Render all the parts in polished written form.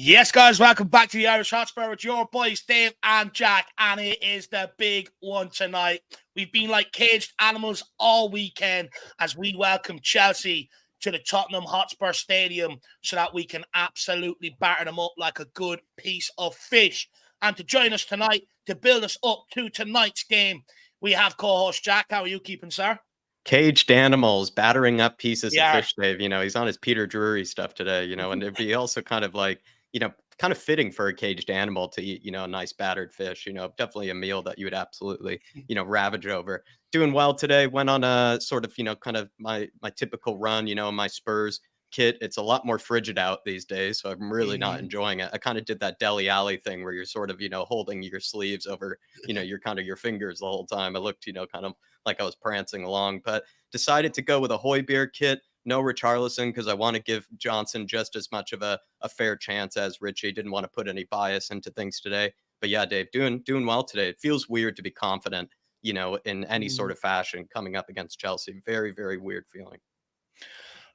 Yes, guys, welcome back to the Irish Hotspur with your boys Dave and Jack, and it is the big one tonight. We've been like caged animals all weekend as we welcome Chelsea to the Tottenham Hotspur Stadium so that we can absolutely batter them up like a good piece of fish. And to join us tonight, to build us up to tonight's game, we have co-host Jack. How are you keeping, sir? Caged animals battering up pieces of fish, Dave. He's on his Peter Drury stuff today, and it'd be also kind of like, kind of fitting for a caged animal to eat, a nice battered fish, definitely a meal that you would absolutely, ravage over. Doing well today. Went on a sort of, kind of my typical run, my Spurs kit. It's a lot more frigid out these days, so I'm really not enjoying it. I kind of did that Deli Alley thing where you're sort of, holding your sleeves over, your fingers the whole time. I looked, kind of like I was prancing along, but decided to go with a Hoy beer kit. No Richarlison because I want to give Johnson just as much of a fair chance as Richie. Didn't want to put any bias into things today. But yeah, Dave, doing well today. It feels weird to be confident, in any sort of fashion coming up against Chelsea. Very, very weird feeling.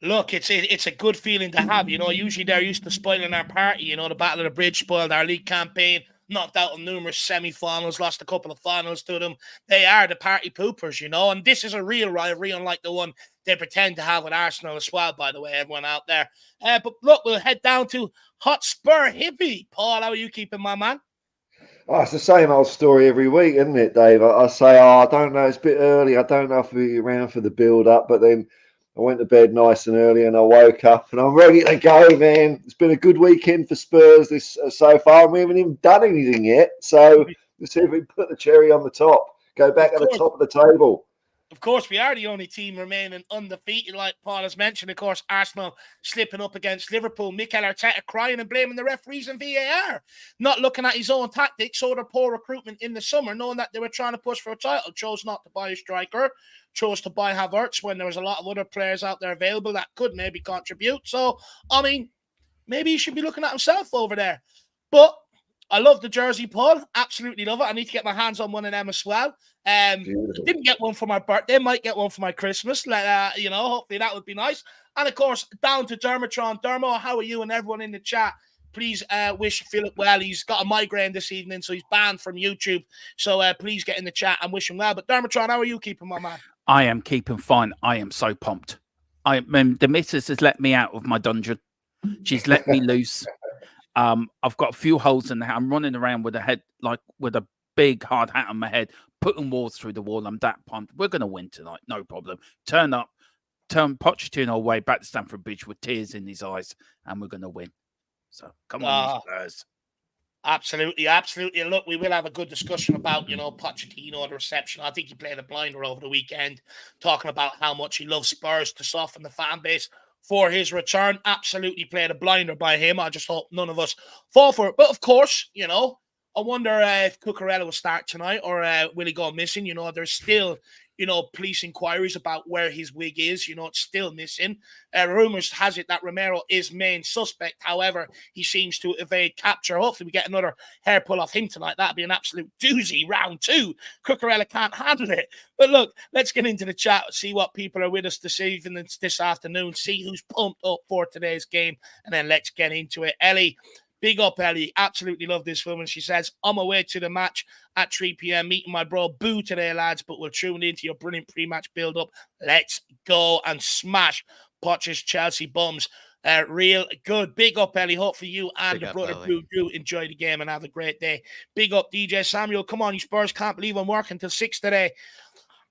Look, it's a good feeling to have. Usually they're used to spoiling our party. The Battle of the Bridge spoiled our league campaign, knocked out in numerous semi-finals, lost a couple of finals to them. They are the party poopers, and this is a real rivalry, unlike the one they pretend to have with Arsenal as well, by the way, everyone out there. But look, we'll head down to Hotspur Hippie. Paul, how are you keeping, my man? Oh, it's the same old story every week, isn't it, Dave? I say, I don't know, it's a bit early. I don't know if we'll be around for the build-up, but then I went to bed nice and early and I woke up and I'm ready to go, man. It's been a good weekend for Spurs this so far, and we haven't even done anything yet. So let's see if we put the cherry on the top. Go back at the top of the table. Of course, we are the only team remaining undefeated, like Paul has mentioned. Of course, Arsenal slipping up against Liverpool. Mikel Arteta crying and blaming the referees and VAR. Not looking at his own tactics or the poor recruitment in the summer, knowing that they were trying to push for a title. Chose not to buy a striker. Chose to buy Havertz when there was a lot of other players out there available that could maybe contribute. So, maybe he should be looking at himself over there. But I love the jersey, Paul. Absolutely love it. I need to get my hands on one of them as well. Didn't get one for my birthday. Might get one for my Christmas. Hopefully that would be nice. And of course, down to Dermotron. Dermo, how are you and everyone in the chat? Please wish Philip well. He's got a migraine this evening, so he's banned from YouTube. So please get in the chat and wish him well. But Dermotron, how are you keeping, my man? I am keeping fine. I am so pumped. The missus has let me out of my dungeon. She's let me loose. I've got a few holes in the head. I'm running around with a head, like with a big hard hat on my head, putting walls through the wall. I'm that pumped. We're going to win tonight. No problem. Turn Pochettino away back to Stamford Bridge with tears in his eyes, and we're going to win. So come on, Spurs. Absolutely, absolutely. And look, we will have a good discussion about, Pochettino, the reception. I think he played a blinder over the weekend, talking about how much he loves Spurs to soften the fan base for his return. Absolutely played a blinder by him. I just hope none of us fall for it. But of course, I wonder if Cucurella will start tonight or will he go missing? There's still, police inquiries about where his wig is. It's still missing. Rumors has it that Romero is main suspect. However, he seems to evade capture. Hopefully we get another hair pull off him tonight. That'd be an absolute doozy. Round 2. Cucurella can't handle it. But look, let's get into the chat, see what people are with us this evening, this afternoon, see who's pumped up for today's game, and then let's get into it. Ellie. Big up, Ellie. Absolutely love this woman. She says, on my way to the match at 3 p.m. Meeting my bro Boo today, lads, but we'll tune into your brilliant pre-match build-up. Let's go and smash Poch's Chelsea bums. Real good. Big up, Ellie. Hopefully you and your brother Boo do enjoy the game and have a great day. Big up, DJ Samuel. Come on, you Spurs. Can't believe I'm working till 6 today.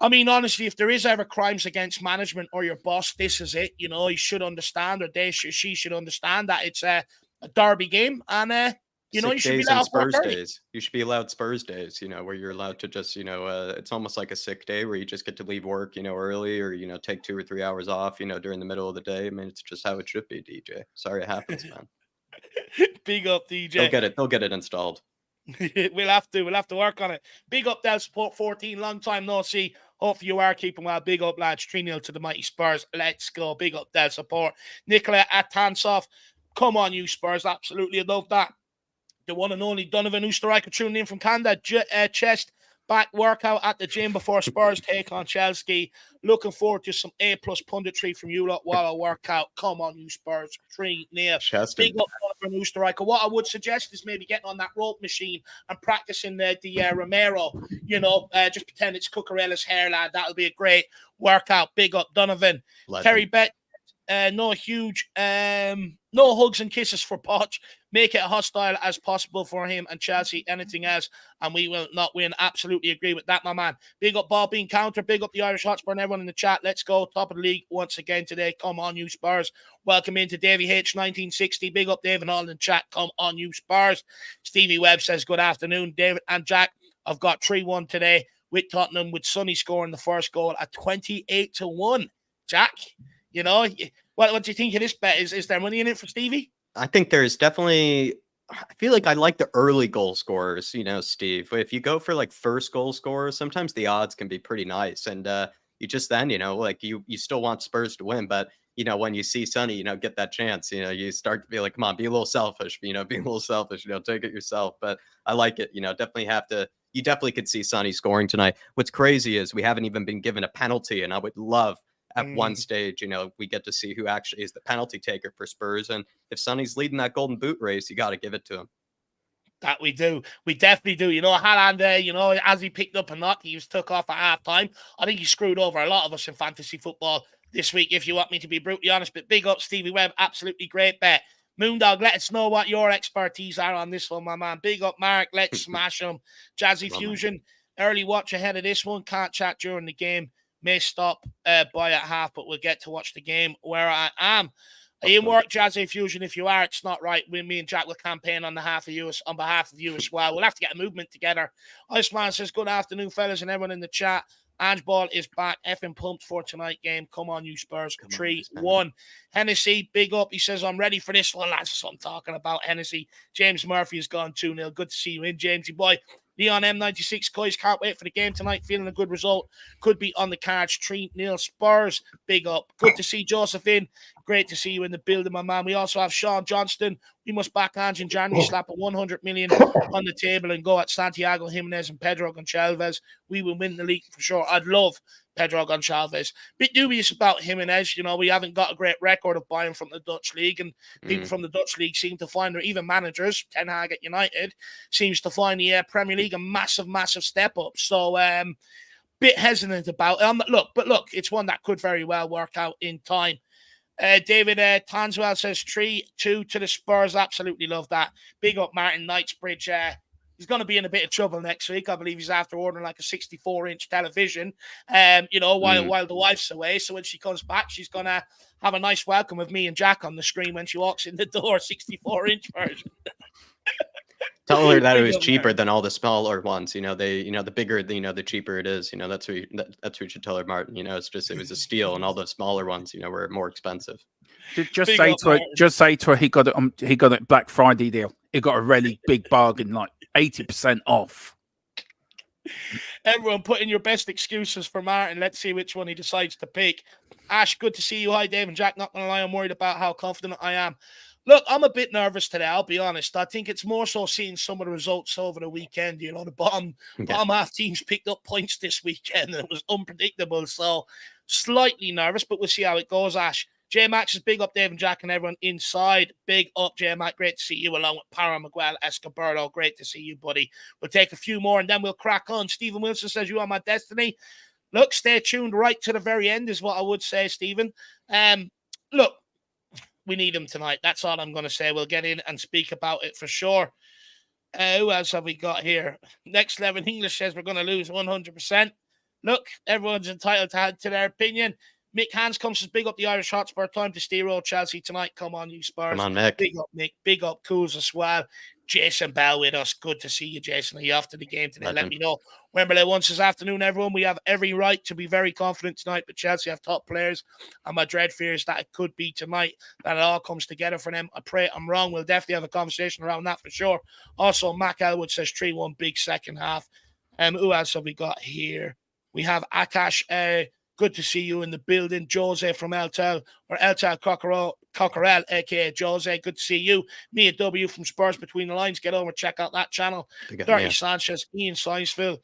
Honestly, if there is ever crimes against management or your boss, this is it. You should understand, or she should understand that it's a derby game, and you should be allowed Spurs days. You should be allowed Spurs days, where you're allowed to just, it's almost like a sick day where you just get to leave work, early, or take 2 or 3 hours off, during the middle of the day. I mean, it's just how it should be, DJ. Sorry it happens, man. Big up, DJ. They'll get it installed. We'll have to work on it. Big up, Del Support 14. Long time no see. Hopefully you are keeping well. Big up, lads. 3-0 to the mighty Spurs. Let's go. Big up, Del Support. Nicola at Tansov. Come on, you Spurs. Absolutely love that. The one and only Donovan Oosterreicher tuning in from Canada. Chest back workout at the gym before Spurs take on Chelsea. Looking forward to some A+ punditry from you lot while I work out. Come on, you Spurs. 3-0. Big up, for a new striker. What I would suggest is maybe getting on that rope machine and practicing the Romero, just pretend it's Cucurella's hair, lad. That'll be a great workout. Big up, Donovan. Terry Bet, no hugs and kisses for Poch. Make it hostile as possible for him and Chelsea. Anything else, and we will not win. Absolutely agree with that, my man. Big up Bob being counter. Big up the Irish Hotspur and everyone in the chat. Let's go. Top of the league once again today. Come on, you Spurs. Welcome into Davey H 1960. Big up David Hall in the chat. Come on, you Spurs. Stevie Webb says good afternoon, David and Jack. I've got 3-1 today with Tottenham, with Sonny scoring the first goal at 28-1. Jack, what do you think of this bet? Is there money in it for Stevie? I think there's definitely, I feel like I like the early goal scorers, Steve. If you go for like first goal scorers, sometimes the odds can be pretty nice. And you just then, you still want Spurs to win. But, when you see Sonny, get that chance, you start to be like, come on, be a little selfish, be a little selfish, take it yourself. But I like it, you definitely could see Sonny scoring tonight. What's crazy is we haven't even been given a penalty. And I would love at one stage, we get to see who actually is the penalty taker for Spurs. And if Sonny's leading that golden boot race, you got to give it to him. That we do. We definitely do. Haaland, as he picked up a knock, he was took off at half time. I think he screwed over a lot of us in fantasy football this week, if you want me to be brutally honest. But big up Stevie Webb. Absolutely great bet. Moondog, let us know what your expertise are on this one, my man. Big up Mark. Let's smash him. Jazzy Fusion, early watch ahead of this one. Can't chat during the game. May stop by at half, but we'll get to watch the game where I am. Are you in work, Jazzy Fusion? If you are, it's not right. Me and Jack will campaign on behalf of you as well. We'll have to get a movement together. Iceman says, good afternoon, fellas, and everyone in the chat. Ange Ball is back. Effing pumped for tonight game. Come on, you Spurs. 3-1. Hennessy, big up. He says, I'm ready for this one. That's what I'm talking about, Hennessy. James Murphy has gone 2-0. Good to see you in, Jamesy boy. Leon M96, guys, can't wait for the game tonight. Feeling a good result. Could be on the cards. 3-0 Spurs. Big up. Good to see Joseph in. Great to see you in the building, my man. We also have Sean Johnston. We must back Ange in January, slap a 100 million on the table and go at Santiago Jimenez and Pedro Gonçalves. We will win the league for sure. I'd love Pedro Gonçalves. Bit dubious about Jimenez. We haven't got a great record of buying from the Dutch league, and people from the Dutch league seem to find, or even managers, Ten Hag at United, seems to find the Premier League a massive, massive step up. So, bit hesitant about it. Look, it's one that could very well work out in time. David Tanswell says 3-2 to the Spurs. Absolutely love that. Big up Martin Knightsbridge. He's going to be in a bit of trouble next week. I believe he's after ordering like a 64-inch television, while the wife's away. So when she comes back, she's going to have a nice welcome with me and Jack on the screen when she walks in the door, 64-inch version. Tell her that it was cheaper than all the smaller ones. The bigger, the cheaper it is. That's what you should tell her, Martin. It's just, it was a steal, and all the smaller ones, were more expensive. Just say to her, he got a Black Friday deal. He got a really big bargain, like 80% off. Everyone, put in your best excuses for Martin. Let's see which one he decides to pick. Ash, good to see you. Hi, Dave and Jack. Not gonna lie, I'm worried about how confident I am. Look, I'm a bit nervous today, I'll be honest. I think it's more so seeing some of the results over the weekend. The bottom half teams picked up points this weekend, and it was unpredictable. So, slightly nervous, but we'll see how it goes, Ash. J Max is big up, Dave and Jack, and everyone inside. Big up, J Max. Great to see you along with Para Miguel Escobardo. Great to see you, buddy. We'll take a few more, and then we'll crack on. Stephen Wilson says, you are my destiny. Look, stay tuned right to the very end is what I would say, Stephen. Look, we need him tonight. That's all I'm going to say. We'll get in and speak about it for sure. Who else have we got here? Next 11 English says we're going to lose 100%. Look, everyone's entitled to their opinion. Mick Hanscom says, big up the Irish Hotspur. Time to steer Chelsea tonight. Come on, you Spurs. Come on, Mick. Big up, Mick. Big up, Cools as well. Jason Bell with us. Good to see you, Jason. Are you after the game today? Let me know. Wembley once this afternoon, everyone. We have every right to be very confident tonight, but Chelsea have top players, and my dread fear is that it could be tonight that it all comes together for them. I pray I'm wrong. We'll definitely have a conversation around that for sure. Also, Mac Elwood says 3-1 big second half. Who else have we got here? We have Akash. Good to see you in the building. Jose from Eltel Cucurella, a.k.a. Jose. Good to see you. Mia W. from Spurs Between the Lines. Get over, check out that channel. Dirty Sanchez, Ian Sizeville.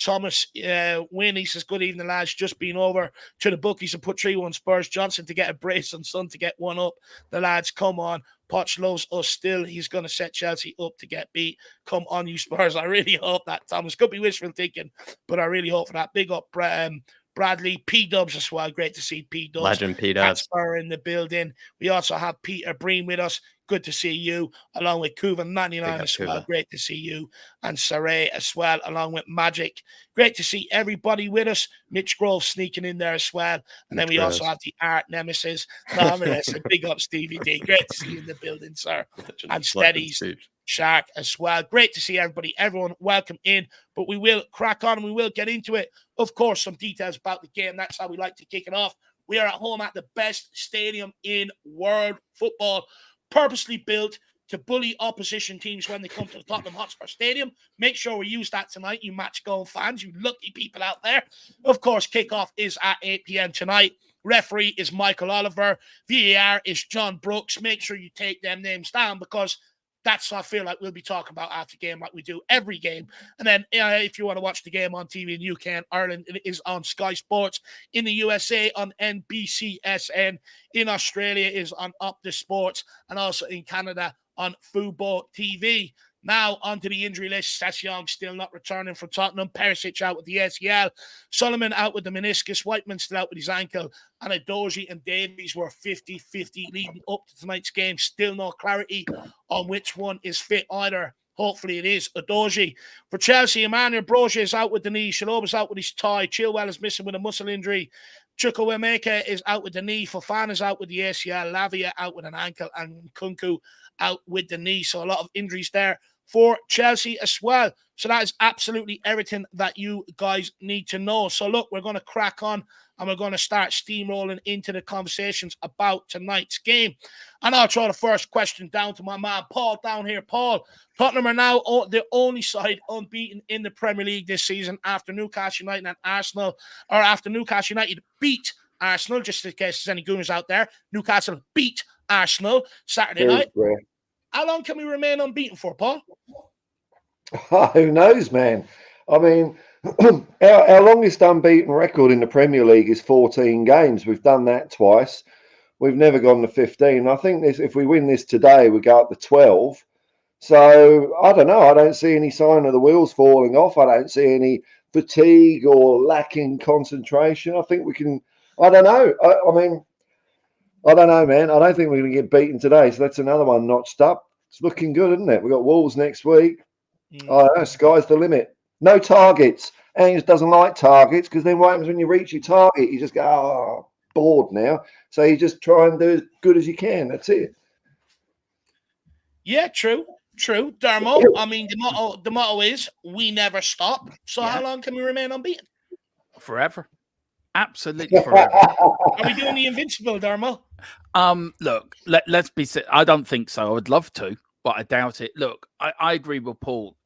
Thomas Wynn, he says, good evening, lads. Just been over to the bookies and put 3-1 Spurs. Johnson to get a brace and Son to get one up. The lads, come on. Poch loves us still. He's going to set Chelsea up to get beat. Come on, you Spurs. I really hope that, Thomas. Could be wishful thinking, but I really hope for that. Big up, Bradley, P-Dubs as well. Great to see P-Dubs. Legend P-Dubs. Spur in the building. We also have Peter Breen with us. Good to see you, along with Kuvan99 as well. Great to see you. And Saray as well, along with Magic. Great to see everybody with us. Mitch Grove sneaking in there as well. And then we also have the Art Nemesis. Big up, Stevie D. Great to see you in the building, sir. And Steadies Shark as well. Great to see everybody. Everyone, welcome in. But we will crack on and we will get into it. Of course, some details about the game. That's how we like to kick it off. We are at home at the best stadium in world football, purposely built to bully opposition teams when they come to the Tottenham Hotspur Stadium. Make sure we use that tonight, you match-going fans, you lucky people out there. Of course, kickoff is at 8 p.m. tonight. Referee is Michael Oliver. VAR is John Brooks. Make sure you take them names down because that's what I feel like we'll be talking about after game like we do every game. And then if you want to watch the game on TV in UK and Ireland, it is on Sky Sports. In the USA on NBCSN. In Australia is on Optus Sports. And also in Canada on Fubo TV. Now onto the injury list. Sessegnon still not returning from Tottenham. Perisic out with the ACL. Solomon out with the meniscus. Whiteman still out with his ankle. And Adoji and Davies were 50-50 leading up to tonight's game. Still no clarity on which one is fit either. Hopefully it is Adoji. For Chelsea, Emmanuel Broja is out with the knee. Shaloba's out with his thigh. Chilwell is missing with a muscle injury. Chukwuemeka is out with the knee. Fofana is out with the ACL. Lavia out with an ankle. And Kunku out with the knee. So a lot of injuries there for Chelsea as well. So that is absolutely everything that you guys need to know. So look, we're going to crack on and we're going to start steamrolling into the conversations about tonight's game. And I'll throw the first question down to my man, Paul, down here. Paul, Tottenham are now the only side unbeaten in the Premier League this season after Newcastle United and Arsenal, or after Newcastle United beat Arsenal, just in case there's any gooners out there. Newcastle beat Arsenal Saturday night. How long can we remain unbeaten for, Paul? Who knows, man? I mean, our longest unbeaten record in the Premier League is 14 games. We've done that twice. We've never gone to 15. I think if we win this today, we go up to 12. So, I don't know. I don't see any sign of the wheels falling off. I don't see any fatigue or lacking concentration. I think we can, I don't know. I mean, I don't know, man. I don't think we're going to get beaten today. So that's another one notched up. It's looking good, isn't it? We've got Wolves next week. I don't know, sky's the limit. No targets. Angus doesn't like targets because then what happens when you reach your target? You just go, oh, bored now. So you just try and do as good as you can. That's it. Yeah, true. Dermo, I mean, the motto is we never stop. So how long can we remain unbeaten? Forever. Absolutely forever. Are we doing the invincible, Dermo? Look, let's be. I don't think so. I would love to, but I doubt it. Look, I agree with Paul.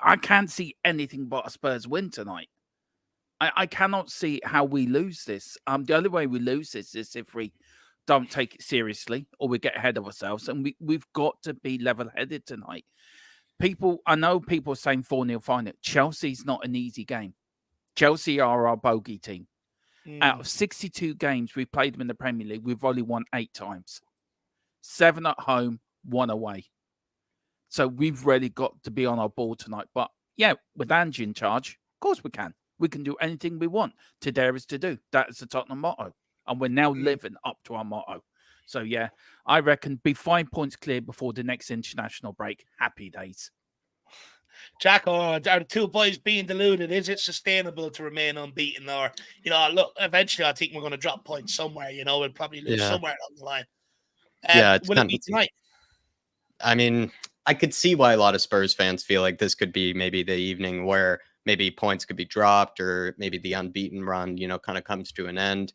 I can't see anything but a Spurs win tonight. I cannot see how we lose this. The only way we lose this is if we don't take it seriously or we get ahead of ourselves, and we've got to be level-headed tonight. I know people are saying 4-0 final. Chelsea's not an easy game. Chelsea are our bogey team. Out of 62 games we've played them in the Premier League, we've only won 8 times. 7 at home, 1 away. So we've really got to be on our ball tonight. But yeah, with Ange in charge, of course we can. We can do anything we want. To dare is to do. That is the Tottenham motto. And we're now living up to our motto. So yeah, I reckon be 5 points clear before the next international break. Happy days. Jack, are the two boys being deluded? Is it sustainable to remain unbeaten? Or, look, eventually I think we're going to drop points somewhere. We'll probably lose somewhere along the line. Will it be tonight? I mean, I could see why a lot of Spurs fans feel like this could be maybe the evening where maybe points could be dropped or maybe the unbeaten run, kind of comes to an end.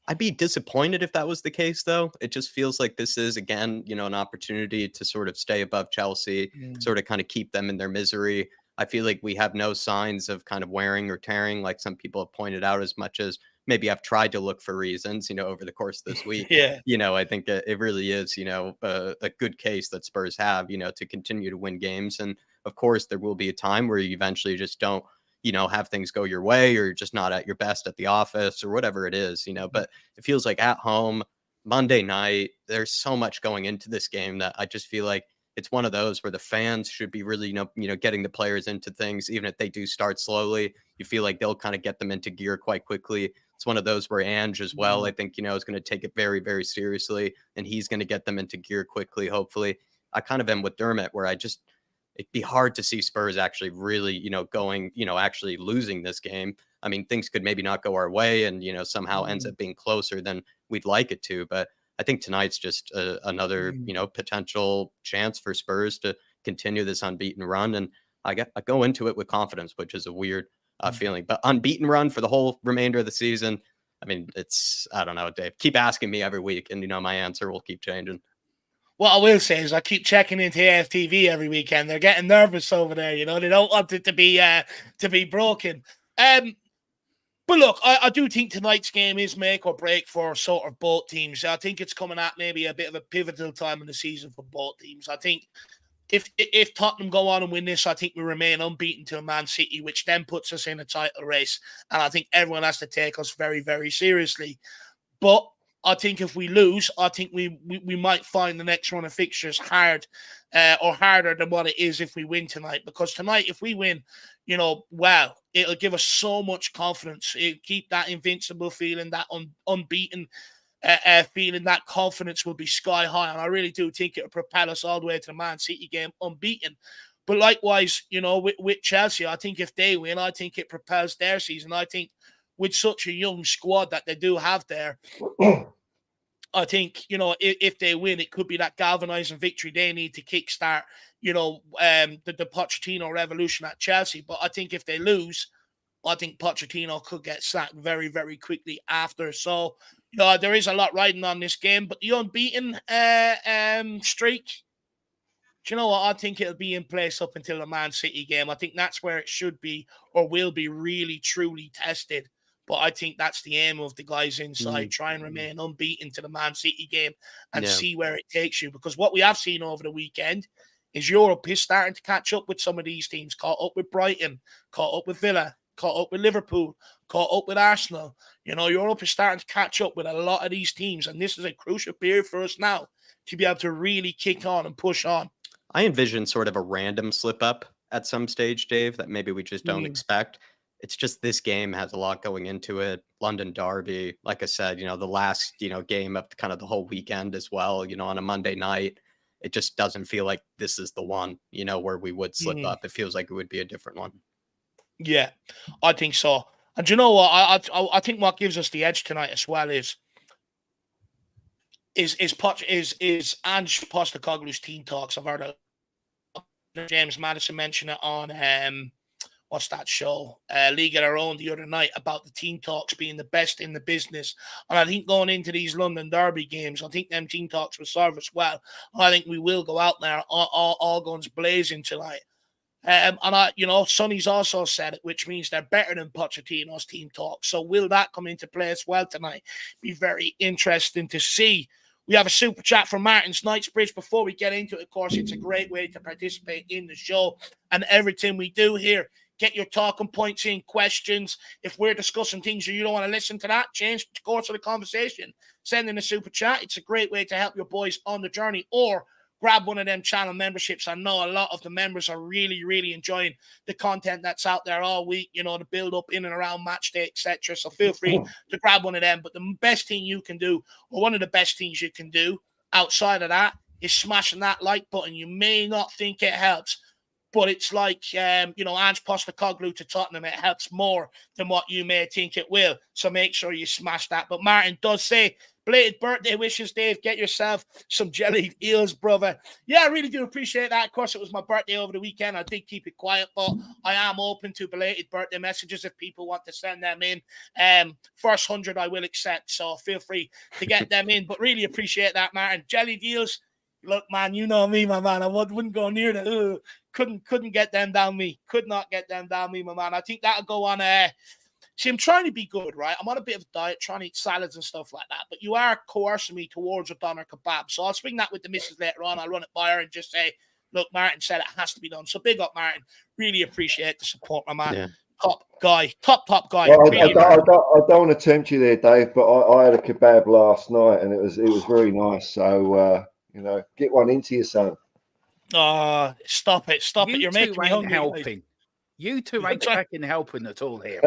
I'd be disappointed if that was the case, though. It just feels like this is, again, an opportunity to sort of stay above Chelsea, sort of kind of keep them in their misery. I feel like we have no signs of kind of wearing or tearing, like some people have pointed out, as much as maybe I've tried to look for reasons, over the course of this week. I think it really is, a good case that Spurs have, to continue to win games. And of course, there will be a time where you eventually just don't, have things go your way, or you're just not at your best at the office or whatever it is, but it feels like at home, Monday night, there's so much going into this game that I just feel like it's one of those where the fans should be really, getting the players into things, even if they do start slowly. You feel like they'll kind of get them into gear quite quickly. It's one of those where Ange as well, I think, is going to take it very, very seriously, and he's going to get them into gear quickly, hopefully. I kind of am with Dermot, where it'd be hard to see Spurs actually really, going, actually losing this game. I mean, things could maybe not go our way and, somehow ends up being closer than we'd like it to. But I think tonight's just another, potential chance for Spurs to continue this unbeaten run. And I go into it with confidence, which is a weird feeling. But unbeaten run for the whole remainder of the season, I mean, I don't know, Dave. Keep asking me every week, and, my answer will keep changing. What I will say is I keep checking into AFTV every weekend. They're getting nervous over there, They don't want it to be broken. But look, I do think tonight's game is make or break for sort of both teams. I think it's coming at maybe a bit of a pivotal time in the season for both teams. I think if Tottenham go on and win this, I think we remain unbeaten till Man City, which then puts us in a title race. And I think everyone has to take us very, very seriously. But I think if we lose, I think we might find the next run of fixtures hard or harder than what it is if we win tonight. Because tonight, if we win, wow, it'll give us so much confidence. It'll keep that invincible feeling, that unbeaten feeling, that confidence will be sky high. And I really do think it'll propel us all the way to the Man City game unbeaten. But likewise, with Chelsea, I think if they win, I think it propels their season. I think with such a young squad that they do have there, I think, if they win, it could be that galvanizing victory they need to kickstart, the Pochettino revolution at Chelsea. But I think if they lose, I think Pochettino could get sacked very, very quickly after. So, there is a lot riding on this game. But the unbeaten streak, do you know what? I think it'll be in place up until the Man City game. I think that's where it should be or will be really, truly tested. But I think that's the aim of the guys inside. Try and remain unbeaten to the Man City game and see where it takes you. Because what we have seen over the weekend is Europe is starting to catch up with some of these teams. Caught up with Brighton, caught up with Villa, caught up with Liverpool, caught up with Arsenal. Europe is starting to catch up with a lot of these teams. And this is a crucial period for us now to be able to really kick on and push on. I envision sort of a random slip up at some stage, Dave, that maybe we just don't expect. It's just this game has a lot going into it. London derby, like I said, the last, game of kind of the whole weekend as well, on a Monday night. It just doesn't feel like this is the one, where we would slip up. It feels like it would be a different one. Yeah, I think so. And you know what? I think what gives us the edge tonight as well is Ange Postecoglou's team talks. I've heard James Maddison mention it on what's that show? League of Their Own the other night about the team talks being the best in the business. And I think going into these London derby games, I think them team talks will serve us well. I think we will go out there all guns blazing tonight. And Sonny's also said it, which means they're better than Pochettino's team talks. So will that come into play as well tonight? Be very interesting to see. We have a super chat from Martin's Knightsbridge. Before we get into it, of course, it's a great way to participate in the show and everything we do here. Get your talking points in, questions. If we're discussing things or you don't want to listen to that, change the course of the conversation. Send in a super chat. It's a great way to help your boys on the journey. Or grab one of them channel memberships. I know a lot of the members are really, really enjoying the content that's out there all week, the build up in and around match day, etc. So feel free to grab one of them. But the best thing you can do, or one of the best things you can do outside of that, is smashing that like button. You may not think it helps, but it's like, Ange Postecoglou to Tottenham. It helps more than what you may think it will. So make sure you smash that. But Martin does say, belated birthday wishes, Dave. Get yourself some jellied eels, brother. Yeah, I really do appreciate that. Of course, it was my birthday over the weekend. I did keep it quiet, but I am open to belated birthday messages if people want to send them in. First 100 I will accept, so feel free to get them in. But really appreciate that, Martin. Jellied eels. Look, man, you know me, my man. I wouldn't go near them. Couldn't get them down me. Could not get them down me, my man. I think that'll go on. See, I'm trying to be good, right? I'm on a bit of a diet, trying to eat salads and stuff like that. But you are coercing me towards a doner kebab. So I'll swing that with the missus later on. I'll run it by her and just say, look, Martin said it has to be done. So big up, Martin. Really appreciate the support, my man. Yeah. Top guy. Top guy. Well, Really I don't want to tempt you there, Dave, but I had a kebab last night and it was very nice. So, get one into your son. Oh, stop it. You're making me hungry. Helping. You two ain't fucking helping at all here.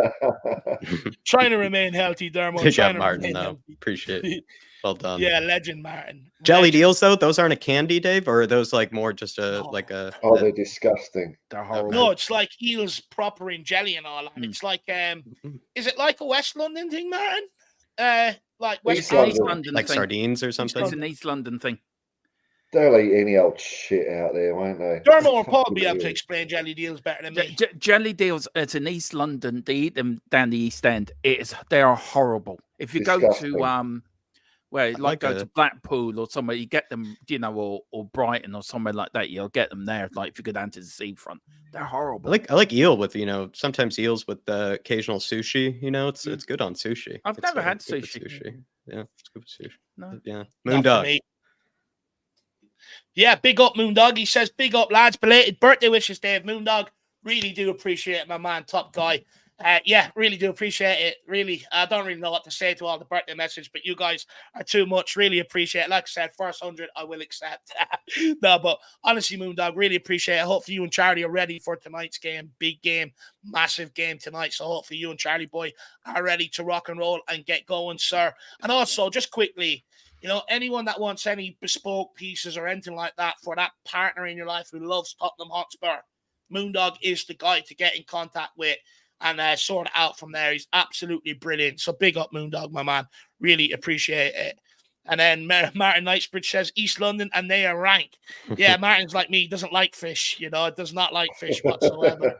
Trying to remain healthy, Dermo. Good job, Martin, though. Appreciate it. Well done. Yeah, legend, Martin. Jelly deals, though, those aren't a candy, Dave, or are those like more just Oh, they're disgusting. They're horrible. No, it's like eels proper in jelly and all that. It's like, is it like a West London thing, Martin? Like West London like thing. Sardines or something? It's an East London thing. They'll eat any old shit out there, won't they? Dermo or Paul will be able to explain jelly deals better than me. Jelly deals, it's in East London. They eat them down the East End. They are horrible. If you Disgusting. go to go to Blackpool or somewhere, you get them, or Brighton or somewhere like that. You'll get them there. Like if you go down to the seafront, they're horrible. I like eel with sometimes eels with the occasional sushi. It's good on sushi. I've never had sushi. Yeah, it's good with sushi. No. Yeah, Moondog. Yeah, big up Moondog. He says, big up, lads. Belated birthday wishes, Dave. Moondog, really do appreciate it, my man. Top guy. Yeah, really do appreciate it. Really, I don't really know what to say to all the birthday message, but you guys are too much. Really appreciate it. Like I said, first 100, I will accept. No, but honestly, Moondog, really appreciate it. Hopefully you and Charlie are ready for tonight's game. Big game, massive game tonight. So hopefully you and Charlie boy are ready to rock and roll and get going, sir. And also, just quickly, anyone that wants any bespoke pieces or anything like that for that partner in your life who loves Tottenham Hotspur, Moondog is the guy to get in contact with and sort it out from there. He's absolutely brilliant. So big up Moondog, my man. Really appreciate it. And then Martin Knightsbridge says East London and they are rank. Yeah, Martin's like me. He doesn't like fish, does not like fish whatsoever.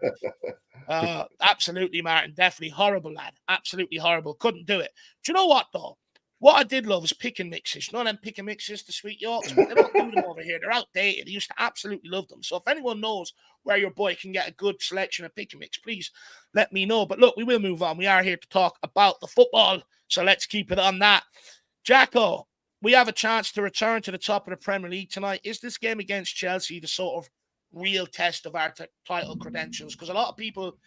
Absolutely, Martin. Definitely horrible, lad. Absolutely horrible. Couldn't do it. Do you know what, though? What I did love is pick and mixes. You know them pick and mixes, the Sweet Yorks? They don't do them over here. They're outdated. I used to absolutely love them. So if anyone knows where your boy can get a good selection of pick and mix, please let me know. But look, we will move on. We are here to talk about the football. So let's keep it on that. Jacko, we have a chance to return to the top of the Premier League tonight. Is this game against Chelsea the sort of real test of our title credentials? Because a lot of people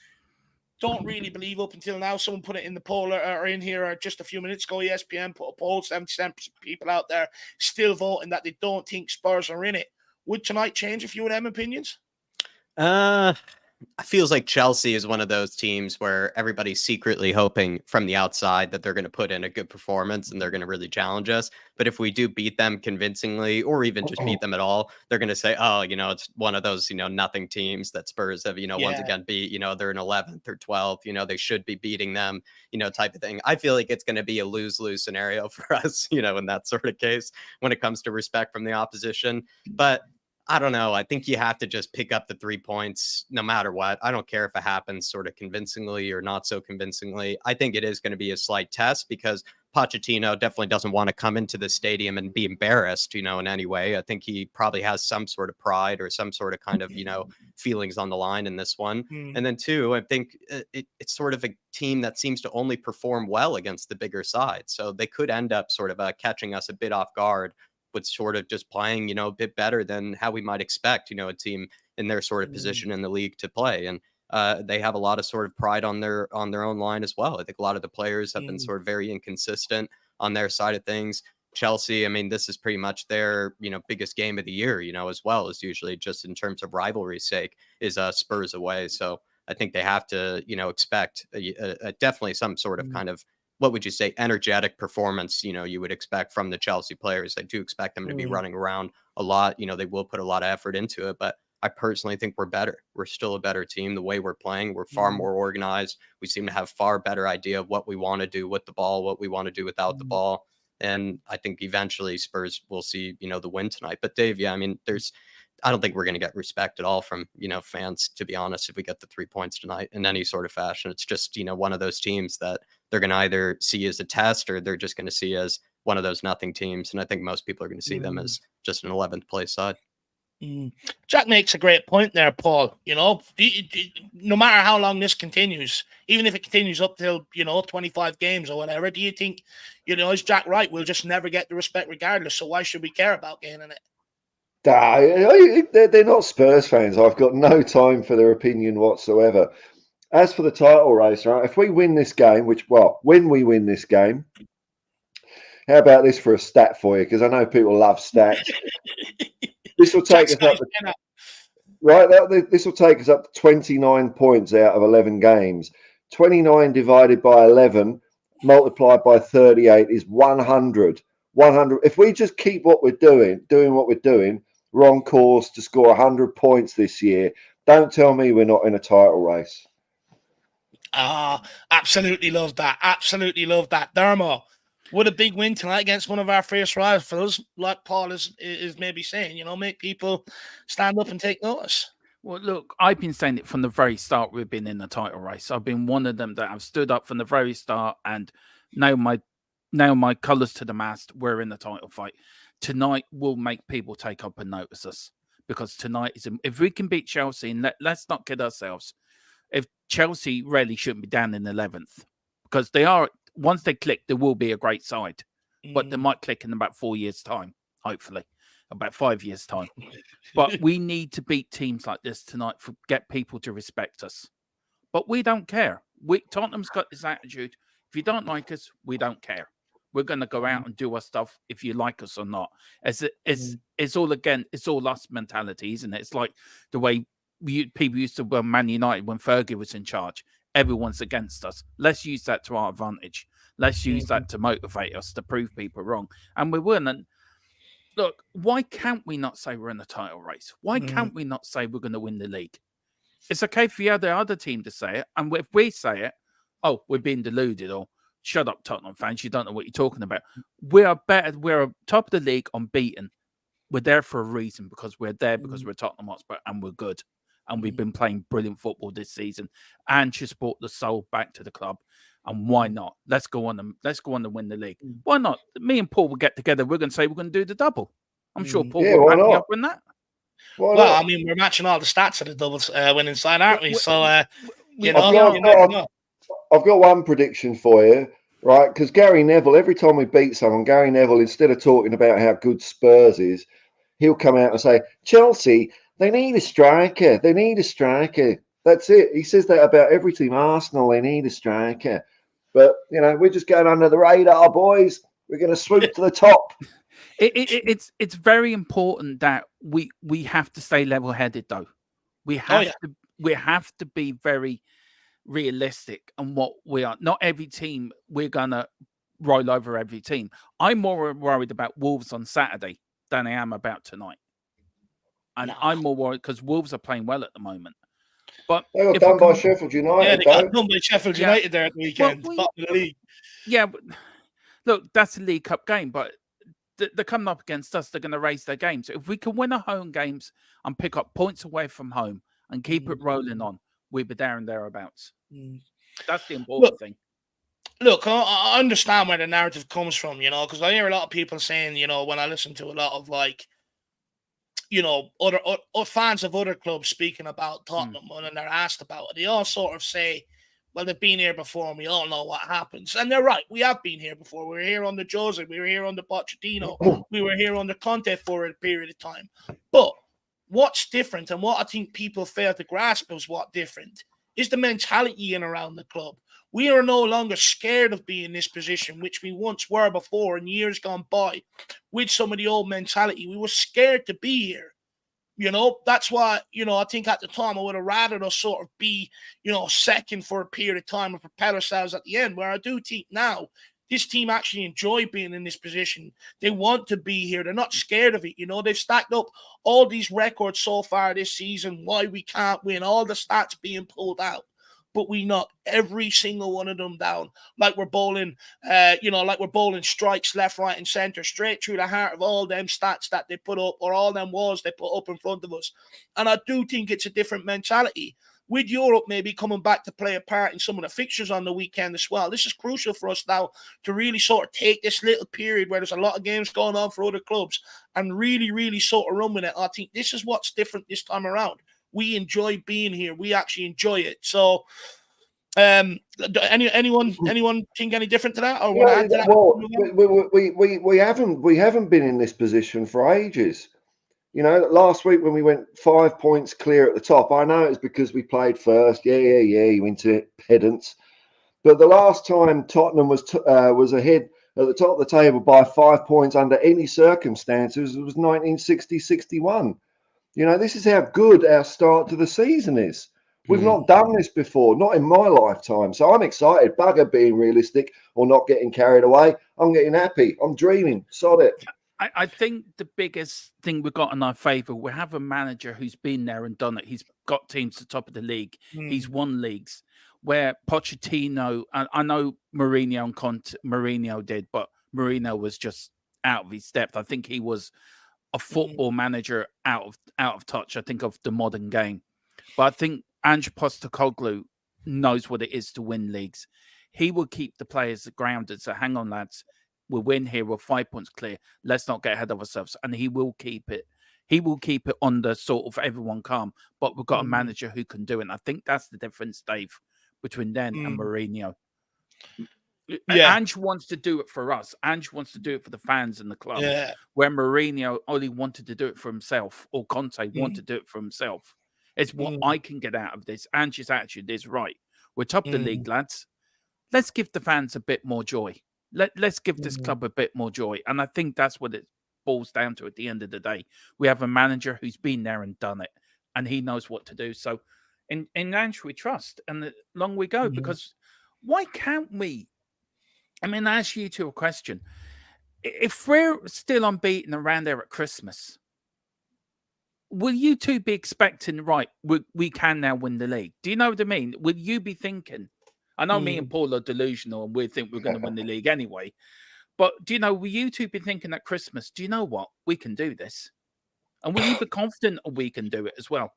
don't really believe up until now. Someone put it in the poll or in here just a few minutes ago. ESPN put a poll, 70% of people out there still voting that they don't think Spurs are in it. Would tonight change a few of them opinions? It feels like Chelsea is one of those teams where everybody's secretly hoping from the outside that they're going to put in a good performance and they're going to really challenge us. But if we do beat them convincingly or even just beat them at all, they're going to say, oh, it's one of those, nothing teams that Spurs have, once again beat, they're in 11th or 12th, they should be beating them, type of thing. I feel like it's going to be a lose-lose scenario for us, in that sort of case when it comes to respect from the opposition. But I don't know. I think you have to just pick up the 3 points no matter what. I don't care if it happens sort of convincingly or not so convincingly. I think it is going to be a slight test because Pochettino definitely doesn't want to come into the stadium and be embarrassed, in any way. I think he probably has some sort of pride or some sort of kind of, feelings on the line in this one. And then two, I think it's sort of a team that seems to only perform well against the bigger side. So they could end up sort of catching us a bit off guard with sort of just playing, a bit better than how we might expect, a team in their sort of position in the league to play. And they have a lot of sort of pride on their own line as well. I think a lot of the players have been sort of very inconsistent on their side of things. Chelsea, I mean, this is pretty much their, biggest game of the year, as well as usually just in terms of rivalry's sake is Spurs away. So I think they have to, expect definitely some sort of kind of, what would you say, energetic performance, you would expect from the Chelsea players. I do expect them to be running around a lot. They will put a lot of effort into it, but I personally think we're better. We're still a better team. The way we're playing, we're far more organized. We seem to have far better idea of what we want to do with the ball, what we want to do without the ball. And I think eventually Spurs will see, the win tonight. But Dave, yeah, I mean, I don't think we're going to get respect at all from, fans, to be honest, if we get the 3 points tonight in any sort of fashion. It's just, one of those teams that they're going to either see as a test or they're just going to see as one of those nothing teams. And I think most people are going to see them as just an 11th place side. Jack makes a great point there, Paul. No matter how long this continues, even if it continues up till, 25 games or whatever, do you think, is Jack right? We'll just never get the respect regardless. So why should we care about gaining it? They're not Spurs fans. I've got no time for their opinion whatsoever. As for the title race, right? If we win this game, when we win this game, how about this for a stat for you? Because I know people love stats. This will take us up to, right. This will take us up to 29 points out of 11 games. 29 divided by 11 multiplied by 38 is 100. 100. If we just keep what we're doing what we're doing, we're on course to score 100 points this year. Don't tell me we're not in a title race. Absolutely love that. Absolutely love that. Dermo, what a big win tonight against one of our fierce rivals for us, like Paul is maybe saying, make people stand up and take notice. Well, look, I've been saying it from the very start. We've been in the title race. I've been one of them that have stood up from the very start and nailed my colours to the mast. We're in the title fight. Tonight will make people take up and notice us, because tonight is, if we can beat Chelsea, and let's not kid ourselves, if Chelsea really shouldn't be down in 11th, because they are, once they click, there will be a great side, but they might click in about 4 years' time, hopefully, about 5 years' time. But we need to beat teams like this tonight for get people to respect us. But we don't care. Tottenham's got this attitude. If you don't like us, we don't care. We're going to go out and do our stuff if you like us or not. It's all us mentality, isn't it? It's like the way people used to run Man United when Fergie was in charge. Everyone's against us. Let's use that to our advantage. Let's use that to motivate us, to prove people wrong. And we will. And look, why can't we not say we're in the title race? Why can't we not say we're going to win the league? It's okay for the other team to say it. And if we say it, oh, we're being deluded, or shut up, Tottenham fans, you don't know what you're talking about. We are better. We're top of the league, unbeaten. We're there for a reason, because we're there because we're Tottenham Hotspur and we're good. And we've been playing brilliant football this season. And she's brought the soul back to the club. And why not? Let's go on and win the league. Why not? Me and Paul will get together. We're going to say we're going to do the double. I'm sure Paul will back me up in that. Well, I mean, we're matching all the stats of the doubles winning side, aren't we? So, I've got one prediction for you, right? Because Gary Neville, every time we beat someone, Gary Neville, instead of talking about how good Spurs is, he'll come out and say, Chelsea, they need a striker. They need a striker. That's it. He says that about every team. Arsenal, they need a striker. But, we're just going under the radar, boys. We're going to swoop to the top. It's very important that we have to stay level-headed, though. We have to be very realistic on what we are. Not every team, we're going to roll over every team. I'm more worried about Wolves on Saturday than I am about tonight. And I'm more worried because Wolves are playing well at the moment. But they got done by Sheffield United. Yeah, they got done by Sheffield United there at the weekend. The league. Yeah, but look, that's a League Cup game, but they're coming up against us. They're going to raise their game. So if we can win our home games and pick up points away from home and keep it rolling on, we'll be there and thereabouts. That's the important thing. Look, I understand where the narrative comes from, because I hear a lot of people saying, when I listen to a lot of other fans of other clubs speaking about Tottenham, and they're asked about it, they all sort of say, well, they've been here before and we all know what happens. And they're right. We have been here before. We were here under Jose. We were here under Pochettino. We were here under Conte for a period of time. But what's different, and what I think people fail to grasp is what different, is the mentality in around the club. We are no longer scared of being in this position, which we once were before in years gone by with some of the old mentality. We were scared to be here. That's why, I think at the time I would have rather us sort of be, second for a period of time and propel ourselves at the end, where I do think now this team actually enjoy being in this position. They want to be here. They're not scared of it. They've stacked up all these records so far this season, why we can't win, all the stats being pulled out. But we knock every single one of them down like we're bowling, strikes left, right, and center, straight through the heart of all them stats that they put up, or all them walls they put up in front of us. And I do think it's a different mentality. With Europe maybe coming back to play a part in some of the fixtures on the weekend as well, this is crucial for us now to really sort of take this little period where there's a lot of games going on for other clubs and really, really sort of run with it. I think this is what's different this time around. We enjoy being here. We actually enjoy it. So, anyone think any different to that? Or want to add to that? We haven't been in this position for ages. You know, last week when we went 5 points clear at the top, I know it's because we played first. Yeah, you went to it, pedants. But the last time Tottenham was ahead at the top of the table by 5 points under any circumstances was 1960-61. You know, this is how good our start to the season is. We've not done this before, not in my lifetime. So I'm excited. Bugger being realistic or not getting carried away. I'm getting happy. I'm dreaming. Sod it. I think the biggest thing we've got in our favour, we have a manager who's been there and done it. He's got teams to the top of the league. He's won leagues. Where Pochettino, and I know Mourinho and Mourinho did, but Mourinho was just out of his depth. I think he was a football manager out of touch, I think, of the modern game. But I think Ange Postecoglou knows what it is to win leagues. He will keep the players grounded. So hang on, lads. We'll win here. We're 5 points clear. Let's not get ahead of ourselves. And he will keep it. He will keep it under sort of everyone calm. But we've got a manager who can do it. And I think that's the difference, Dave, between them and Mourinho. Yeah. Ange wants to do it for us. Ange wants to do it for the fans and the club. Yeah. Where Mourinho only wanted to do it for himself, or Conte wanted to do it for himself. It's what I can get out of this. Ange's attitude is right. We're top of the league, lads. Let's give the fans a bit more joy. Let's give this club a bit more joy. And I think that's what it boils down to at the end of the day. We have a manager who's been there and done it, and he knows what to do. So in Ange we trust, and long we go, because why can't we? I mean, I ask you two a question. If we're still unbeaten around there at Christmas, will you two be expecting, right, we can now win the league? Do you know what I mean? Will you be thinking, I know me and Paul are delusional and we think we're going to win the league anyway, but do you know, will you two be thinking at Christmas, do you know what? We can do this. And will you be confident we can do it as well?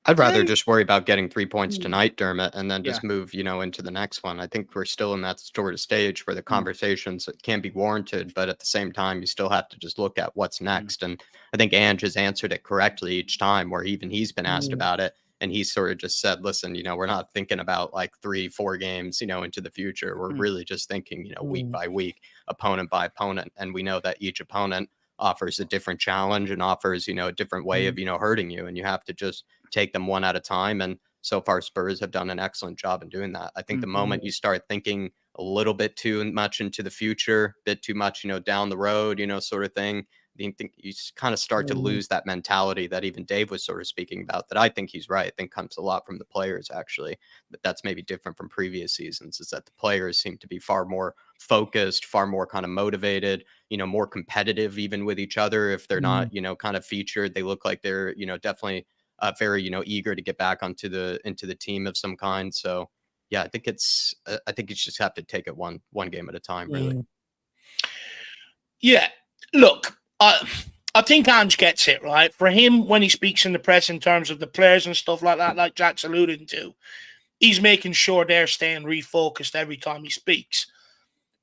I'd rather just worry about getting 3 points tonight, Dermot, and then just move, into the next one. I think we're still in that sort of stage where the conversations can be warranted, but at the same time, you still have to just look at what's next. And I think Ange has answered it correctly each time, where even he's been asked about it. And he sort of just said, listen, we're not thinking about like 3-4 games, into the future. We're really just thinking, week by week, opponent by opponent. And we know that each opponent offers a different challenge and offers, a different way of, hurting you. And you have to just take them one at a time. And so far, Spurs have done an excellent job in doing that. I think the moment you start thinking a little bit too much into the future, bit too much, down the road, sort of thing, I think you kind of start to lose that mentality that even Dave was sort of speaking about, that I think he's right. I think comes a lot from the players, actually, but that's maybe different from previous seasons, is that the players seem to be far more focused, far more kind of motivated, more competitive even with each other. If they're not, kind of featured, they look like they're, definitely very, eager to get back into the team of some kind. So yeah, I think you just have to take it one game at a time, really. Yeah, look, I think Ange gets it, right? For him, when he speaks in the press in terms of the players and stuff like that, like Jack's alluding to, he's making sure they're staying refocused every time he speaks.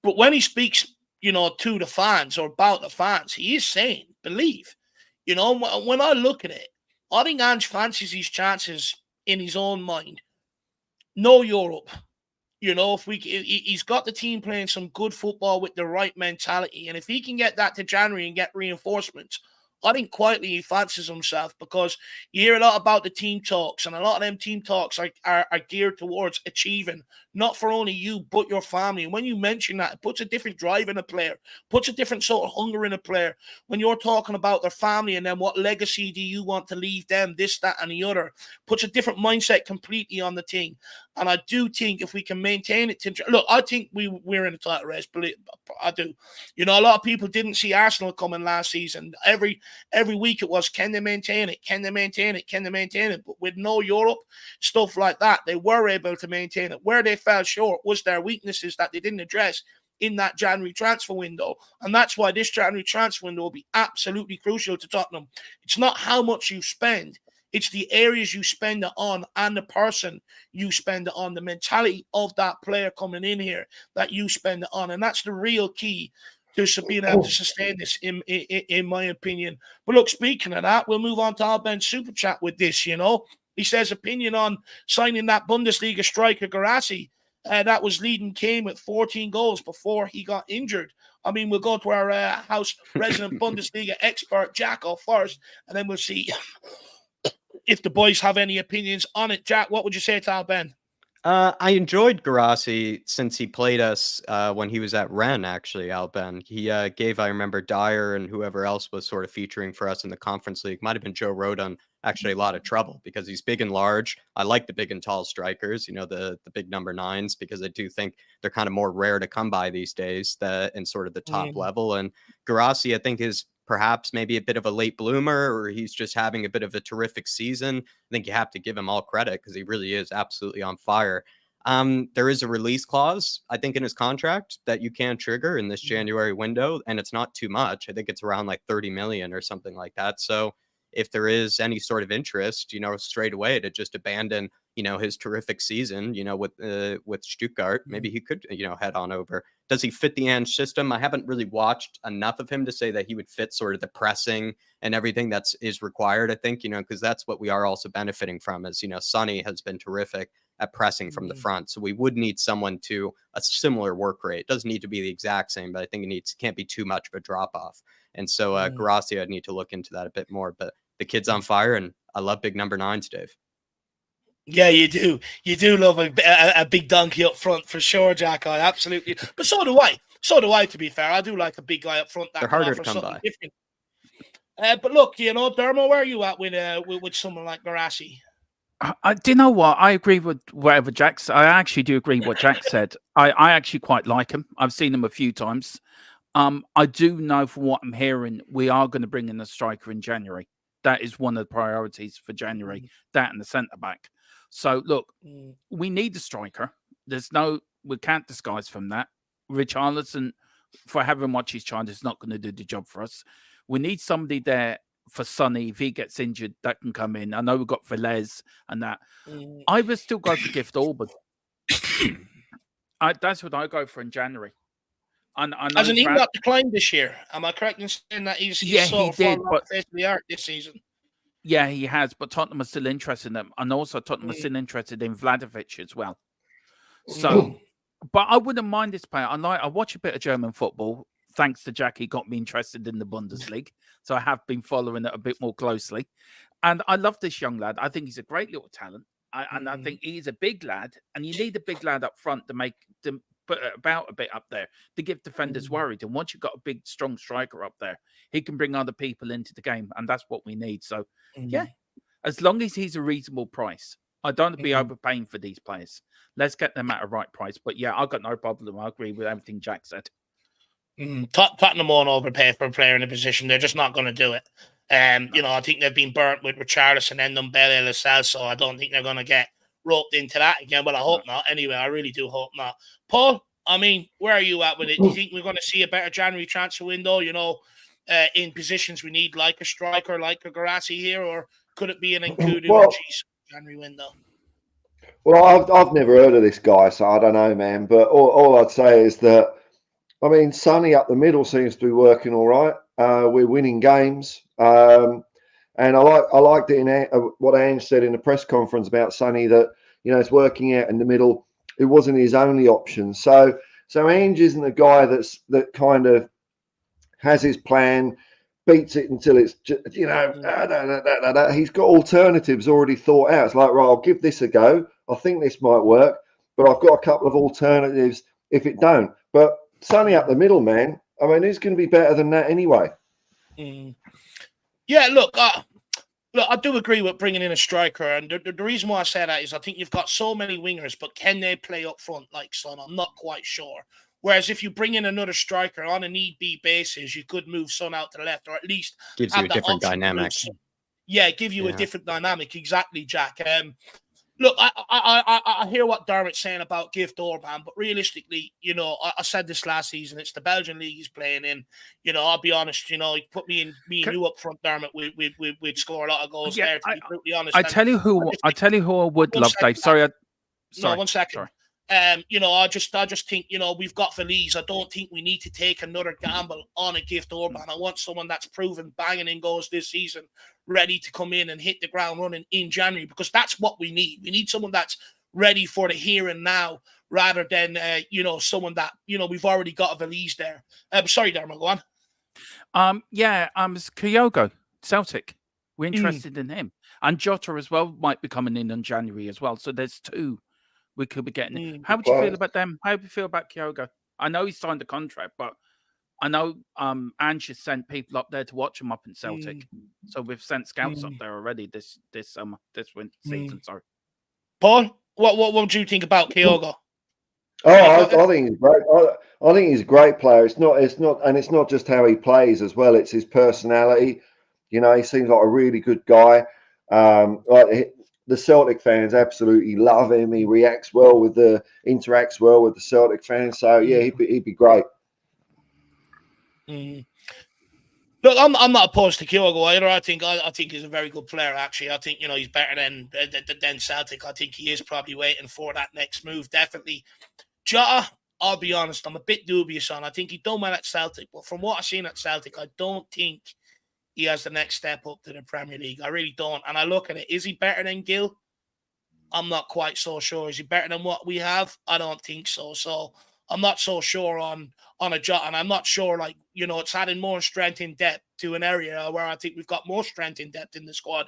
But when he speaks, to the fans or about the fans, he is saying, believe. When I look at it, I think Ange fancies his chances in his own mind. No Europe. If he's got the team playing some good football with the right mentality, and if he can get that to January and get reinforcements, I think quietly he fancies himself, because you hear a lot about the team talks, and a lot of them team talks are geared towards achieving, not for only you, but your family. And when you mention that, it puts a different drive in a player, puts a different sort of hunger in a player. When you're talking about their family and then what legacy do you want to leave them, this, that, and the other, puts a different mindset completely on the team. And I do think if we can maintain it, look, I think we're in a title race. I do. A lot of people didn't see Arsenal coming last season. Every week it was, can they maintain it? Can they maintain it? Can they maintain it? But with no Europe, stuff like that, they were able to maintain it. Where they fell short was their weaknesses that they didn't address in that January transfer window. And that's why this January transfer window will be absolutely crucial to Tottenham. It's not how much you spend. It's the areas you spend it on and the person you spend it on, the mentality of that player coming in here that you spend it on. And that's the real key to being able to sustain this, in my opinion. But look, speaking of that, we'll move on to Alben's Super Chat with this, He says opinion on signing that Bundesliga striker Guirassy. that was leading Kane with 14 goals before he got injured. I mean, we'll go to our house resident Bundesliga expert, Jacko, first, and then we'll see if the boys have any opinions on it. Jack, what would you say to Al Ben? I enjoyed Guirassy since he played us when he was at Rennes, actually, Al Ben. He gave, I remember, Dyer and whoever else was sort of featuring for us in the Conference League. Might have been Joe Rodon, actually a lot of trouble because he's big and large. I like the big and tall strikers, the big number 9s, because I do think they're kind of more rare to come by these days in sort of the top level. And Guirassy, I think, is perhaps maybe a bit of a late bloomer, or he's just having a bit of a terrific season. I think you have to give him all credit because he really is absolutely on fire. There is a release clause, I think, in his contract that you can trigger in this January window, and it's not too much. I think it's around like 30 million or something like that. So if there is any sort of interest, straight away to just abandon, his terrific season, with Stuttgart, maybe he could, head on over. Does he fit the Ange system? I haven't really watched enough of him to say that he would fit sort of the pressing and everything that is required, I think, because that's what we are also benefiting from, as, Sonny has been terrific at pressing from the front. So we would need someone to a similar work rate. It doesn't need to be the exact same, but I think can't be too much of a drop off. And so Guirassy, I'd need to look into that a bit more, but the kid's on fire, and I love big number 9s, Dave. Yeah, you do. You do love a big donkey up front for sure, Jack. I absolutely. But so do I. So do I, to be fair. I do like a big guy up front. They're harder to come by. Different. But look, Dermo, where are you at with someone like Guirassy? Do you know what? I agree with whatever Jack said. I actually do agree with what Jack said. I actually quite like him. I've seen him a few times. I do know from what I'm hearing, we are going to bring in a striker in January. That is one of the priorities for January, that and the centre-back. So, look, we need a striker. We can't disguise from that. Richarlison, for having what he's trying, is not going to do the job for us. We need somebody there for Sonny. If he gets injured, that can come in. I know we've got Velez and that. I would still go for Gift Orban. That's what I go for in January. Hasn't he got declined this year? Am I correct in saying that he's sort of fallen off the face of the earth this season? Yeah, he has, but Tottenham are still interested in him. And also Tottenham are still interested in Vlahovic as well. So, but I wouldn't mind this player. I watch a bit of German football. Thanks to Jack, he got me interested in the Bundesliga. So I have been following it a bit more closely. And I love this young lad. I think he's a great little talent. And I think he's a big lad. And you need a big lad up front to put about a bit up there to give defenders worried. And once you've got a big, strong striker up there, he can bring other people into the game. And that's what we need. So, yeah, as long as he's a reasonable price. I don't want to be overpaying for these players. Let's get them at a right price. But, yeah, I've got no problem. I agree with everything Jack said. Tottenham won't overpay for a player in a position. They're just not going to do it. I think they've been burnt with Richarlison and Ndombele Lascelles, so I don't think they're going to get roped into that again. But I hope not. Anyway, I really do hope not. Paul, I mean, where are you at with it? Do you think we're going to see a better January transfer window, in positions we need, like a striker, like a Guirassy here, or could it be an included January window? Well, I've never heard of this guy, so I don't know, man. But all I'd say is that, I mean, Sonny up the middle seems to be working all right. We're winning games. And I liked it in what Ange said in the press conference about Sonny, that, it's working out in the middle. It wasn't his only option. So Ange isn't a guy that kind of has his plan, beats it until it's, he's got alternatives already thought out. It's like, right, I'll give this a go. I think this might work, but I've got a couple of alternatives if it don't. But Sonny up the middle, man. I mean, who's going to be better than that anyway? Yeah, look, I do agree with bringing in a striker. And the reason why I say that is I think you've got so many wingers, but can they play up front like Son? I'm not quite sure. Whereas if you bring in another striker on a need-be basis, you could move Son out to the left, or at least gives you a different dynamic. Give you a different dynamic. Exactly, Jack. Look, I hear what Dermot's saying about Gift Orban, but realistically, I said this last season, it's the Belgian league he's playing in. I'll be honest, he put me and you up front, Dermot, we'd score a lot of goals there, to be brutally honest. I tell you who I would love, Dave. Sorry. 1 second. Sorry. I just think, we've got Velez. I don't think we need to take another gamble on a Gift Orban. I want someone that's proven banging in goals this season, ready to come in and hit the ground running in January, because that's what we need. We need someone that's ready for the here and now, rather than, someone that, we've already got a valise there. Sorry, Dermot, go on. It's Kyogo, Celtic. We're interested in him. And Jota as well might be coming in January as well. So there's 2 we could be getting. How would you feel about them? How do you feel about Kyogo? I know he signed a contract, but I know Ange has sent people up there to watch him up in Celtic. So we've sent scouts up there already this season. Sorry. Paul, what do you think about Kyogo? I think he's great. I think he's a great player. It's not just how he plays as well. It's his personality. He seems like a really good guy. The Celtic fans absolutely love him. He interacts well with the Celtic fans. So yeah, he'd be great. Look, I'm not opposed to Kyogo either. I think he's a very good player. Actually, I think he's better than Celtic. I think he is probably waiting for that next move. Definitely, Jota. I'll be honest, I'm a bit dubious on. I think he done well at Celtic, but from what I've seen at Celtic, I don't think he has the next step up to the Premier League. I really don't. And I look at it, is he better than Gill? I'm not quite so sure. Is he better than what we have? I don't think so. So I'm not so sure on a Jota. And I'm not sure, it's adding more strength in depth to an area where I think we've got more strength in depth in the squad.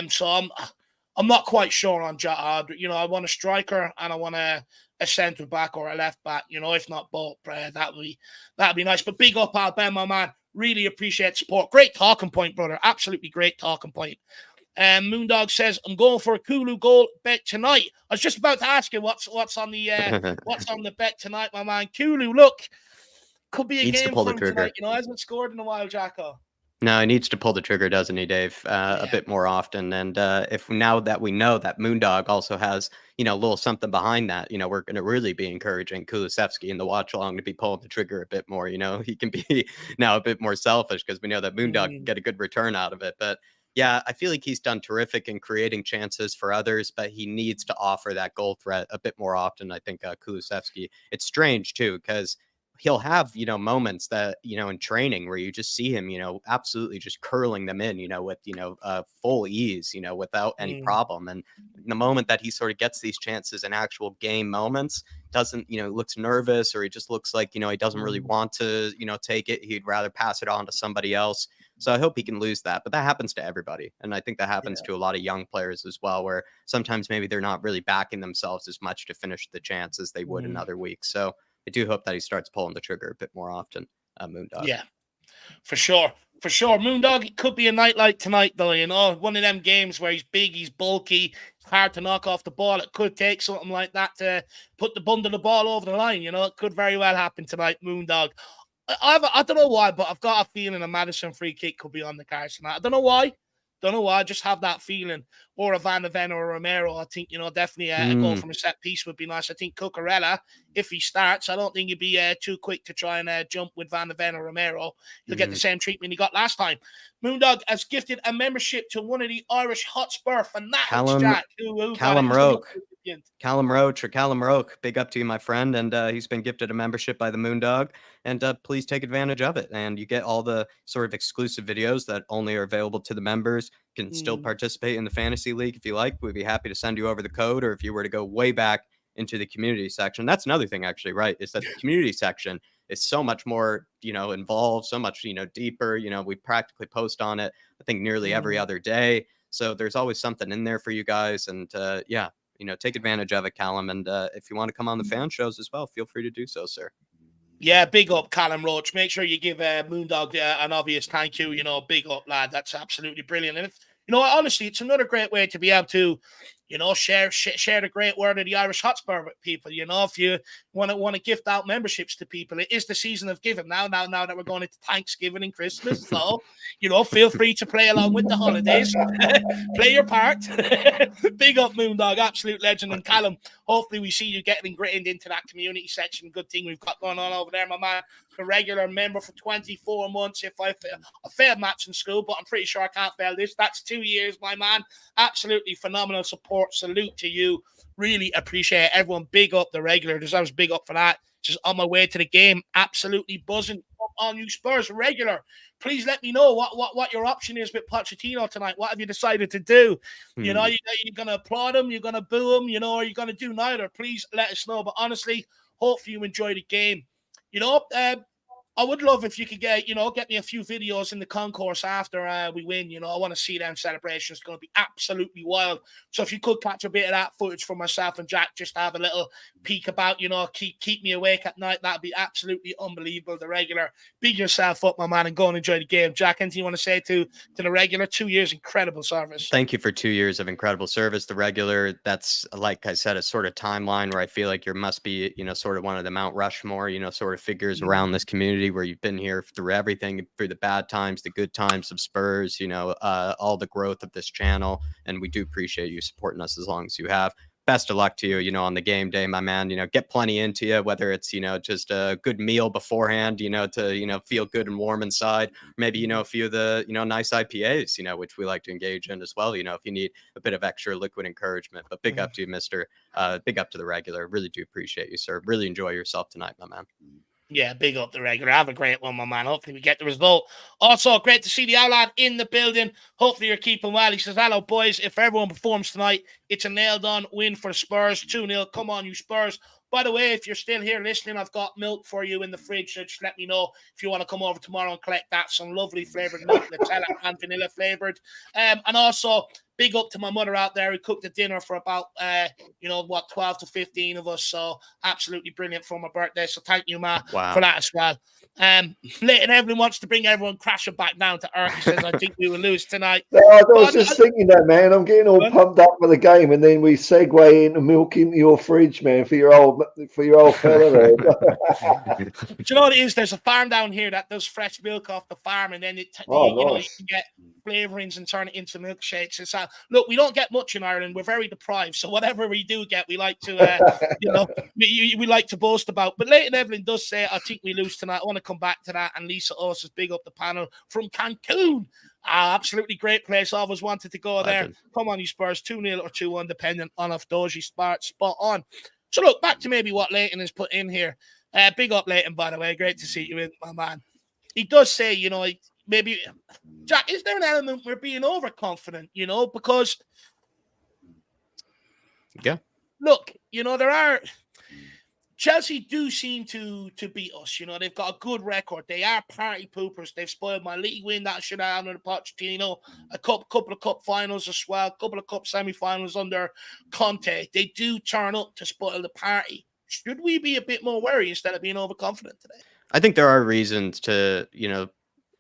So I'm not quite sure on Jota. I want a striker and I want a centre back or a left back. If not both, that'd be nice. But big up, Al Ben, my man. Really appreciate support. Great talking point, brother. Absolutely great talking point. Moondog says, I'm going for a Kulu goal bet tonight. I was just about to ask you what's on the bet tonight, my man. Kulu, look, could be a game for him tonight. Hasn't scored in a while, Jacko. No, he needs to pull the trigger, doesn't he, Dave? A bit more often. And if now that we know that Moondog also has, a little something behind that, we're going to really be encouraging Kulusevski in the watch along to be pulling the trigger a bit more. He can be now a bit more selfish because we know that Moondog can get a good return out of it. But yeah, I feel like he's done terrific in creating chances for others, but he needs to offer that goal threat a bit more often. I think Kulusevski, it's strange too, because he'll have, moments that, in training where you just see him, absolutely just curling them in, with, full ease, without any problem. And the moment that he sort of gets these chances in actual game moments, doesn't, looks nervous, or he just looks like, he doesn't really want to, take it. He'd rather pass it on to somebody else. So I hope he can lose that. But that happens to everybody. And I think that happens to a lot of young players as well, where sometimes maybe they're not really backing themselves as much to finish the chance as they would in other weeks. So I do hope that he starts pulling the trigger a bit more often, Moondog. Yeah, for sure. For sure. Moondog, it could be a night like tonight, though, one of them games where he's big, he's bulky, it's hard to knock off the ball. It could take something like that to put the bundle of the ball over the line. It could very well happen tonight, Moondog. I don't know why, but I've got a feeling a Madison free kick could be on the cards tonight. I don't know why. I just have that feeling. Or a Van de Ven or a Romero. I think, definitely a goal from a set piece would be nice. I think Cucurella, if he starts, I don't think he'd be too quick to try and jump with Van de Ven or Romero. He'll get the same treatment he got last time. Moondog has gifted a membership to one of the Irish Hotspur fanatics, Jack. Callum Roke. Callum Roke, big up to you, my friend. And he's been gifted a membership by the Moondog. And please take advantage of it. And you get all the sort of exclusive videos that only are available to the members. You can still participate in the fantasy league if you like. We'd be happy to send you over the code. Or if you were to go way back into the community section. That's another thing, actually, right? Is that the community section is so much more, involved, so much, deeper. We practically post on it, I think, nearly every other day. So there's always something in there for you guys. And take advantage of it, Callum. And if you want to come on the fan shows as well, feel free to do so, sir. Yeah, big up, Callum Roach. Make sure you give Moondog an obvious thank you. Big up, lad. That's absolutely brilliant. And honestly, it's another great way to be able to, share the great word of the Irish Hotspur with people. If you want to gift out memberships to people, it is the season of giving now that we're going into Thanksgiving and Christmas. So, feel free to play along with the holidays. Play your part. Big up, Moondog, absolute legend. And Callum, hopefully we see you getting ingrained into that community section. Good thing we've got going on over there, my man. A regular member for 24 months. If I failed maths in school, but I'm pretty sure I can't fail this. That's 2 years, my man. Absolutely phenomenal support. Salute to you. Really appreciate it. Everyone. Big up the regular. Deserves big up for that. Just on my way to the game, absolutely buzzing. Come on, you Spurs regular. Please let me know what your option is with Pochettino tonight. What have you decided to do? You know, you're going to applaud him, you're going to boo him, you know, or you're going to do neither. Please let us know. But honestly, hopefully you enjoy the game. You know, I would love if you could get me a few videos in the concourse after we win. You know, I want to see them celebrations. It's going to be absolutely wild. So if you could catch a bit of that footage for myself and Jack, just to have a little peek about, you know, keep me awake at night, that'd be absolutely unbelievable. The regular, beat yourself up, my man, and go and enjoy the game. Jack, anything you want to say to the regular? 2 years, incredible service. Thank you for 2 years of incredible service. The regular, that's, like I said, a sort of timeline where I feel like you must be, you know, sort of one of the Mount Rushmore, you know, sort of figures around this community where you've been here through everything, through the bad times, the good times of Spurs, you know, all the growth of this channel. And we do appreciate you supporting us as long as you have. Best of luck to you, you know, on the game day, my man. You know, get plenty into you, whether it's, you know, just a good meal beforehand, you know, to, you know, feel good and warm inside. Maybe, you know, a few of the, you know, nice IPAs, you know, which we like to engage in as well, you know, if you need a bit of extra liquid encouragement. But big up to you, mister. Big up to the regular. Really do appreciate you, sir. Really enjoy yourself tonight, my man. Yeah, big up the regular. Have a great one, my man. Hopefully we get the result. Also, great to see the Outland in the building. Hopefully you're keeping well. He says, hello, boys. If everyone performs tonight, it's a nailed-on win for Spurs. 2-0. Come on, you Spurs. By the way, if you're still here listening, I've got milk for you in the fridge. So just let me know if you want to come over tomorrow and collect that. Some lovely flavored milk, Nutella and vanilla flavored. And also, big up to my mother out there who cooked the dinner for about, 12 to 15 of us. So absolutely brilliant for my birthday. So thank you, Ma, for that as well. Leighton Evelyn wants to bring everyone crashing back down to earth. He says, I think we will lose tonight. I was just thinking that, man. I'm getting all pumped up for the game, and then we segue into milk into your fridge, man, for your old fella there. Do you know what it is? There's a farm down here that does fresh milk off the farm, and then you can get flavorings and turn it into milkshakes. It's look, we don't get much in Ireland. We're very deprived, so whatever we do get, we like to, we like to boast about. But Leighton Evelyn does say, I think we lose tonight. I want to come back to that. And Lisa Osa's big up the panel from Cancun. Absolutely great place. I always wanted to go there. Come on, you Spurs, 2-0 or 2-1, depending on if Doji spot on. So look, back to maybe what Leighton has put in here. Big up Leighton, by the way. Great to see you in, my man. He does say, you know, maybe, Jack, is there an element we're being overconfident, you know, because look, you know, there are Chelsea do seem to beat us. You know, they've got a good record. They are party poopers. They've spoiled my league win that should have happened under Pochettino. A couple of cup finals as well. A couple of cup semi-finals under Conte. They do turn up to spoil the party. Should we be a bit more wary instead of being overconfident today? I think there are reasons to, you know,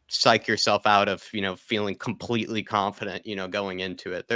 psych yourself out of, you know, feeling completely confident, you know, going into it.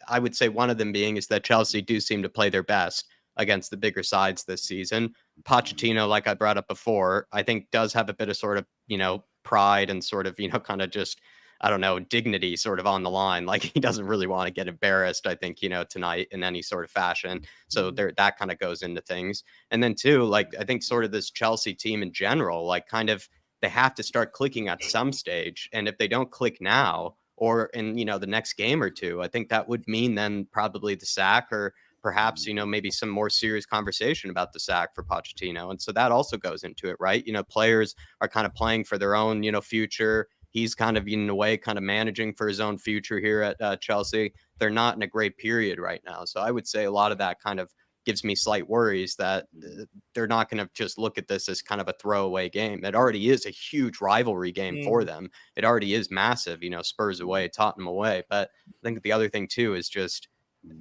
I would say one of them being is that Chelsea do seem to play their best against the bigger sides this season. Pochettino, like I brought up before, I think does have a bit of sort of, you know, pride and sort of, you know, kind of just, I don't know, dignity sort of on the line. Like he doesn't really want to get embarrassed, I think, you know, tonight in any sort of fashion. So that kind of goes into things. And then too, like, I think sort of this Chelsea team in general, like kind of, they have to start clicking at some stage. And if they don't click now or in, you know, the next game or two, I think that would mean then probably the sack or perhaps, you know, maybe some more serious conversation about the sack for Pochettino. And so that also goes into it, right? You know, players are kind of playing for their own, you know, future. He's kind of in a way kind of managing for his own future here at Chelsea. They're not in a great period right now. So I would say a lot of that kind of gives me slight worries that they're not going to just look at this as kind of a throwaway game. It already is a huge rivalry game for them. It already is massive, you know, Spurs away, Tottenham away. But I think the other thing too is just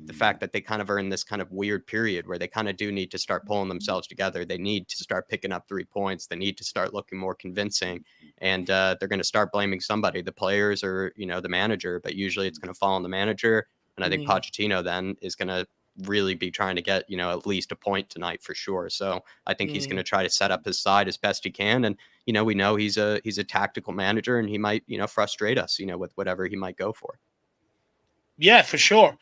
the fact that they kind of are in this kind of weird period where they kind of do need to start pulling themselves together. They need to start picking up 3 points. They need to start looking more convincing, and they're going to start blaming somebody, the players or, you know, the manager, but usually it's going to fall on the manager. And I think Pochettino then is going to really be trying to get, you know, at least a point tonight for sure. So I think he's going to try to set up his side as best he can. And, you know, we know he's a tactical manager and he might, you know, frustrate us, you know, with whatever he might go for. Yeah, for sure.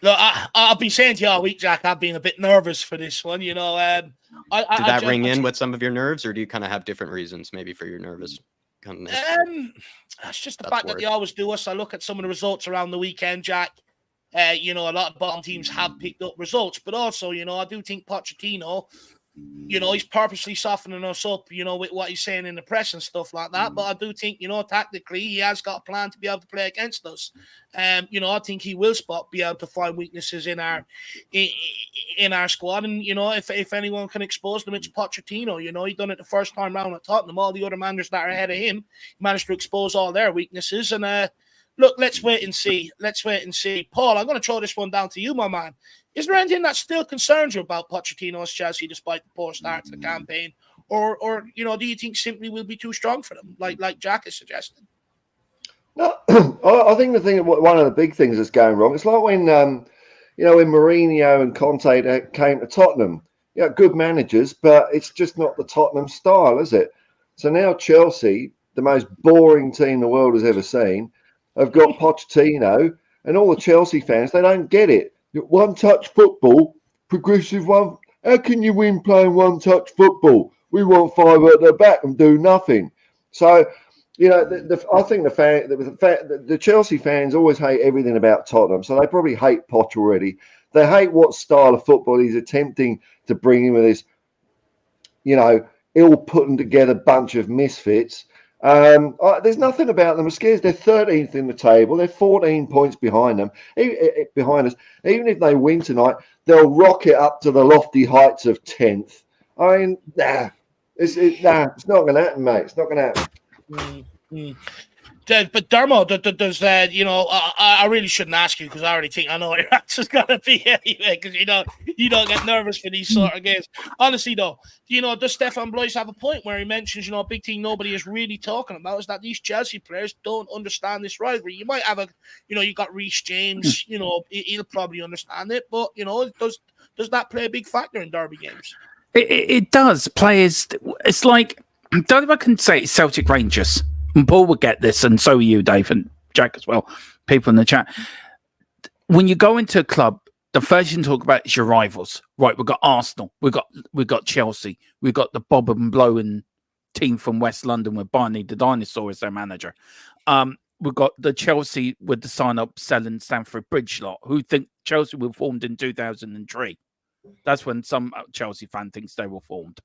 Look, I've been saying to you all week, Jack, I've been a bit nervous for this one. You know, did that ring in with some of your nerves, or do you kind of have different reasons maybe for your nervous? It's just the fact that they always do us. I look at some of the results around the weekend, Jack, You know, a lot of bottom teams have picked up results, but also, you know, I do think Pochettino, you know, he's purposely softening us up, you know, with what he's saying in the press and stuff like that. But I do think, you know, tactically, he has got a plan to be able to play against us. You know, I think he will be able to find weaknesses in our squad. And, you know, if anyone can expose them, it's Pochettino. You know, he done it the first time round at Tottenham. All the other managers that are ahead of him managed to expose all their weaknesses. And look, let's wait and see. Paul, I'm going to throw this one down to you, my man. Is there anything that still concerns you about Pochettino's Chelsea despite the poor start to the campaign? Or you know, do you think simply will be too strong for them, like Jack is suggesting? No, I think one of the big things that's going wrong, it's like when, you know, when Mourinho and Conte came to Tottenham. Yeah, good managers, but it's just not the Tottenham style, is it? So now Chelsea, the most boring team the world has ever seen, have got Pochettino, and all the Chelsea fans, they don't get it. One-touch football, progressive one. How can you win playing one-touch football? We want five at the back and do nothing. So, you know, I think the Chelsea fans always hate everything about Tottenham. So they probably hate Poch already. They hate what style of football he's attempting to bring in with this, you know, ill putting together bunch of misfits. There's nothing about them. I'm scared. They're 13th in the table. They're 14 points behind us. Even if they win tonight, they'll rocket up to the lofty heights of 10th. I mean, it's not going to happen, mate. It's not going to happen. Mm-hmm. But Dermo, does you know, I really shouldn't ask you because I already think I know what your answer's gonna be anyway. Because you don't get nervous for these sort of games. Honestly, though, you know, does Stefan Blois have a point where he mentions, you know, a big thing nobody is really talking about is that these Chelsea players don't understand this rivalry. You might have you know, you got Reece James, you know, he'll probably understand it, but you know, does that play a big factor in derby games? It does. Players, it's like, I don't know if I can say it's Celtic Rangers. And Paul would get this, and so are you, Dave, and Jack as well. People in the chat. When you go into a club, the first thing you talk about is your rivals. Right, we've got Arsenal, we've got Chelsea, we've got the Bob and Blowen team from West London with Barney the Dinosaur as their manager. We've got the Chelsea with the sign-up selling Stamford Bridge lot, who think Chelsea were formed in 2003. That's when some Chelsea fan thinks they were formed.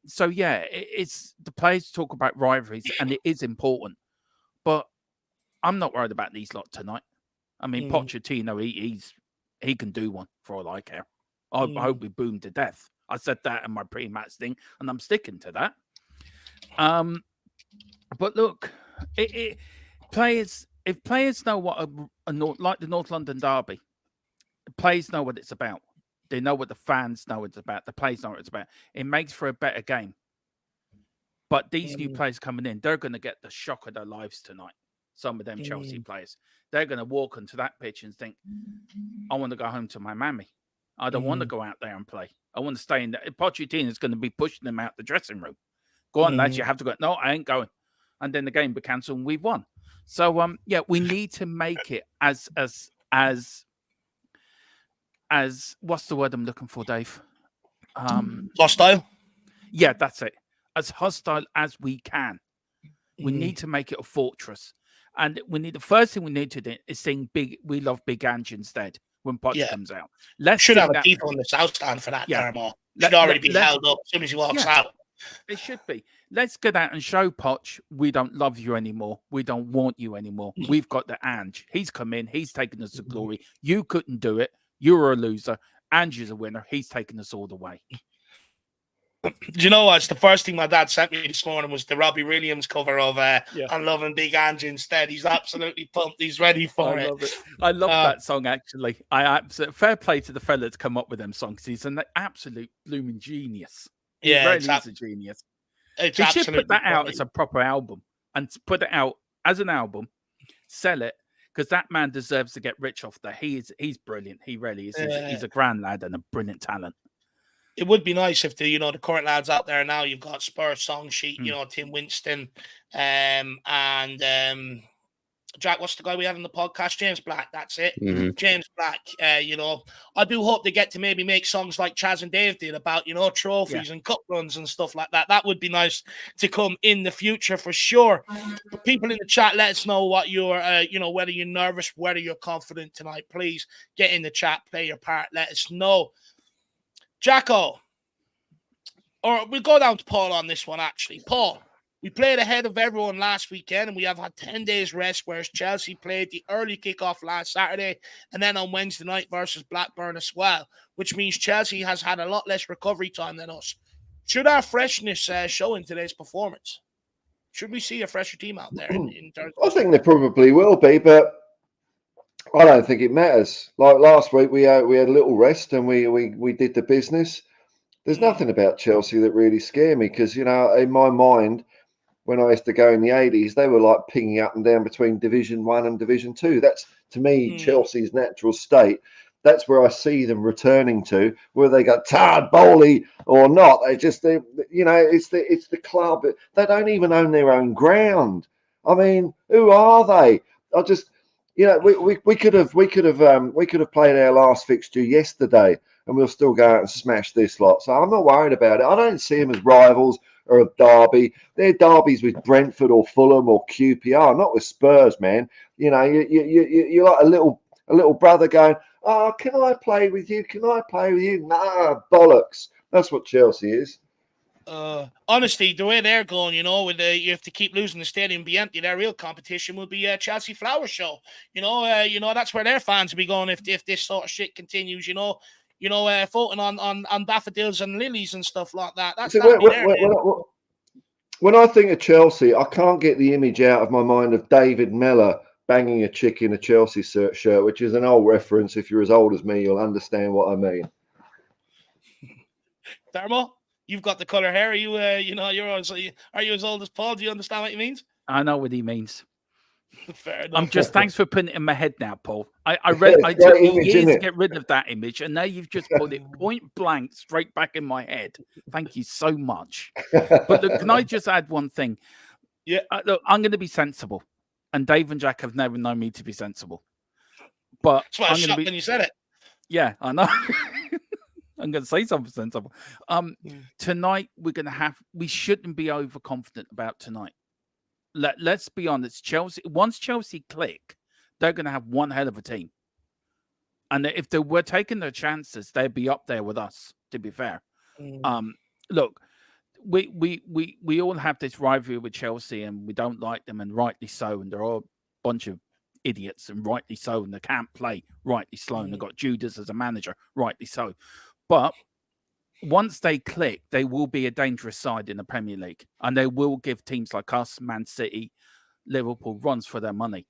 So yeah, it's the players talk about rivalries, and it is important. But I'm not worried about these lot tonight. I mean, Pochettino, he can do one for all I care. I hope we boom to death. I said that in my pre-match thing, and I'm sticking to that. But look, if players know what like the North London derby, players know what it's about. They know what the fans know it's about. The players know what it's about. It makes for a better game. But these new players coming in, they're going to get the shock of their lives tonight. Some of them Chelsea players. They're going to walk onto that pitch and think, I want to go home to my mammy. I don't want to go out there and play. I want to stay in there. Pochettino is going to be pushing them out the dressing room. Go on, lads, you have to go. No, I ain't going. And then the game be cancelled and we've won. So, yeah, we need to make it as what's the word I'm looking for, Dave? Hostile? Yeah, that's it. As hostile as we can. We need to make it a fortress. And the first thing we need to do is sing We Love Big Ange instead when Poch comes out. Should have a people in the South stand for that, Dermo. Should already be held up as soon as he walks out. It should be. Let's get out and show Poch we don't love you anymore. We don't want you anymore. We've got the Ange. He's come in. He's taken us to glory. You couldn't do it. You were a loser. Ange is a winner. He's taken us all the way. Do you know what? It's the first thing my dad sent me this morning was the Robbie Williams cover of I'm Loving Big Ange instead. He's absolutely pumped. He's ready for it. Love it. I love that song, actually. Fair play to the fella to come up with them songs. He's an absolute blooming genius. He really is a genius. He should put that out as a proper album and put it out as an album, sell it, because that man deserves to get rich off that. He's brilliant. He really is. He's a grand lad and a brilliant talent. It would be nice if the current lads out there now, you've got Spurs song sheet, Tim Winston, and Jack, what's the guy we had on the podcast? James Black. That's it. Mm-hmm. James Black. I do hope they get to maybe make songs like Chaz and Dave did about, trophies and cup runs and stuff like that. That would be nice to come in the future for sure. But people in the chat, let us know what you're, whether you're nervous, whether you're confident tonight. Please get in the chat, play your part. Let us know. Jacko, or we'll go down to Paul on this one, actually. Paul. We played ahead of everyone last weekend, and we have had 10 days rest, whereas Chelsea played the early kickoff last Saturday and then on Wednesday night versus Blackburn as well, which means Chelsea has had a lot less recovery time than us. Should our freshness show in today's performance? Should we see a fresher team out there? In terms of— I think they probably will be, but I don't think it matters. Like last week, we had a little rest and we did the business. There's nothing about Chelsea that really scared me because, in my mind, when I used to go in the 80s, they were like pinging up and down between Division 1 and Division 2. That's, to me, Chelsea's natural state. That's where I see them returning to, whether they got Todd Bowley or not. It's the club. They don't even own their own ground. I mean, who are they? We could have played our last fixture yesterday, and we'll still go out and smash this lot. So I'm not worried about it. I don't see them as rivals or a derby. They're derbies with Brentford or Fulham or QPR, not with Spurs, man. You're like a little brother going, "Oh, can I play with you? Can I play with you?" Nah, bollocks. That's what Chelsea is. Honestly, the way they're going, you have to keep losing, the stadium be empty. Their real competition will be Chelsea Flower Show. That's where their fans will be going if this sort of shit continues. Voting on daffodils and lilies and stuff like that. When I think of Chelsea, I can't get the image out of my mind of David Mellor banging a chick in a Chelsea shirt, which is an old reference. If you're as old as me, you'll understand what I mean. Thermo, you've got the colour hair. Are you, are you as old as Paul? Do you understand what he means? I know what he means. Fair enough. I'm just thanks for putting it in my head now, Paul. I took years to get rid of that image, and now you've just put it point blank straight back in my head. Thank you so much. But look, can I just add one thing? Yeah. Look, I'm going to be sensible, and Dave and Jack have never known me to be sensible. But that's why I was shocked when you said it. Yeah, I know. I'm going to say something sensible. Tonight we shouldn't be overconfident about tonight. Let's be honest. Chelsea, once Chelsea click, they're going to have one hell of a team. And if they were taking their chances, they'd be up there with us, to be fair. Look, we all have this rivalry with Chelsea and we don't like them, and rightly so. And they're all a bunch of idiots, and rightly so. And they can't play, rightly so. And they've got Judas as a manager, rightly so. But once they click, they will be a dangerous side in the Premier League, and they will give teams like us, Man City, Liverpool runs for their money.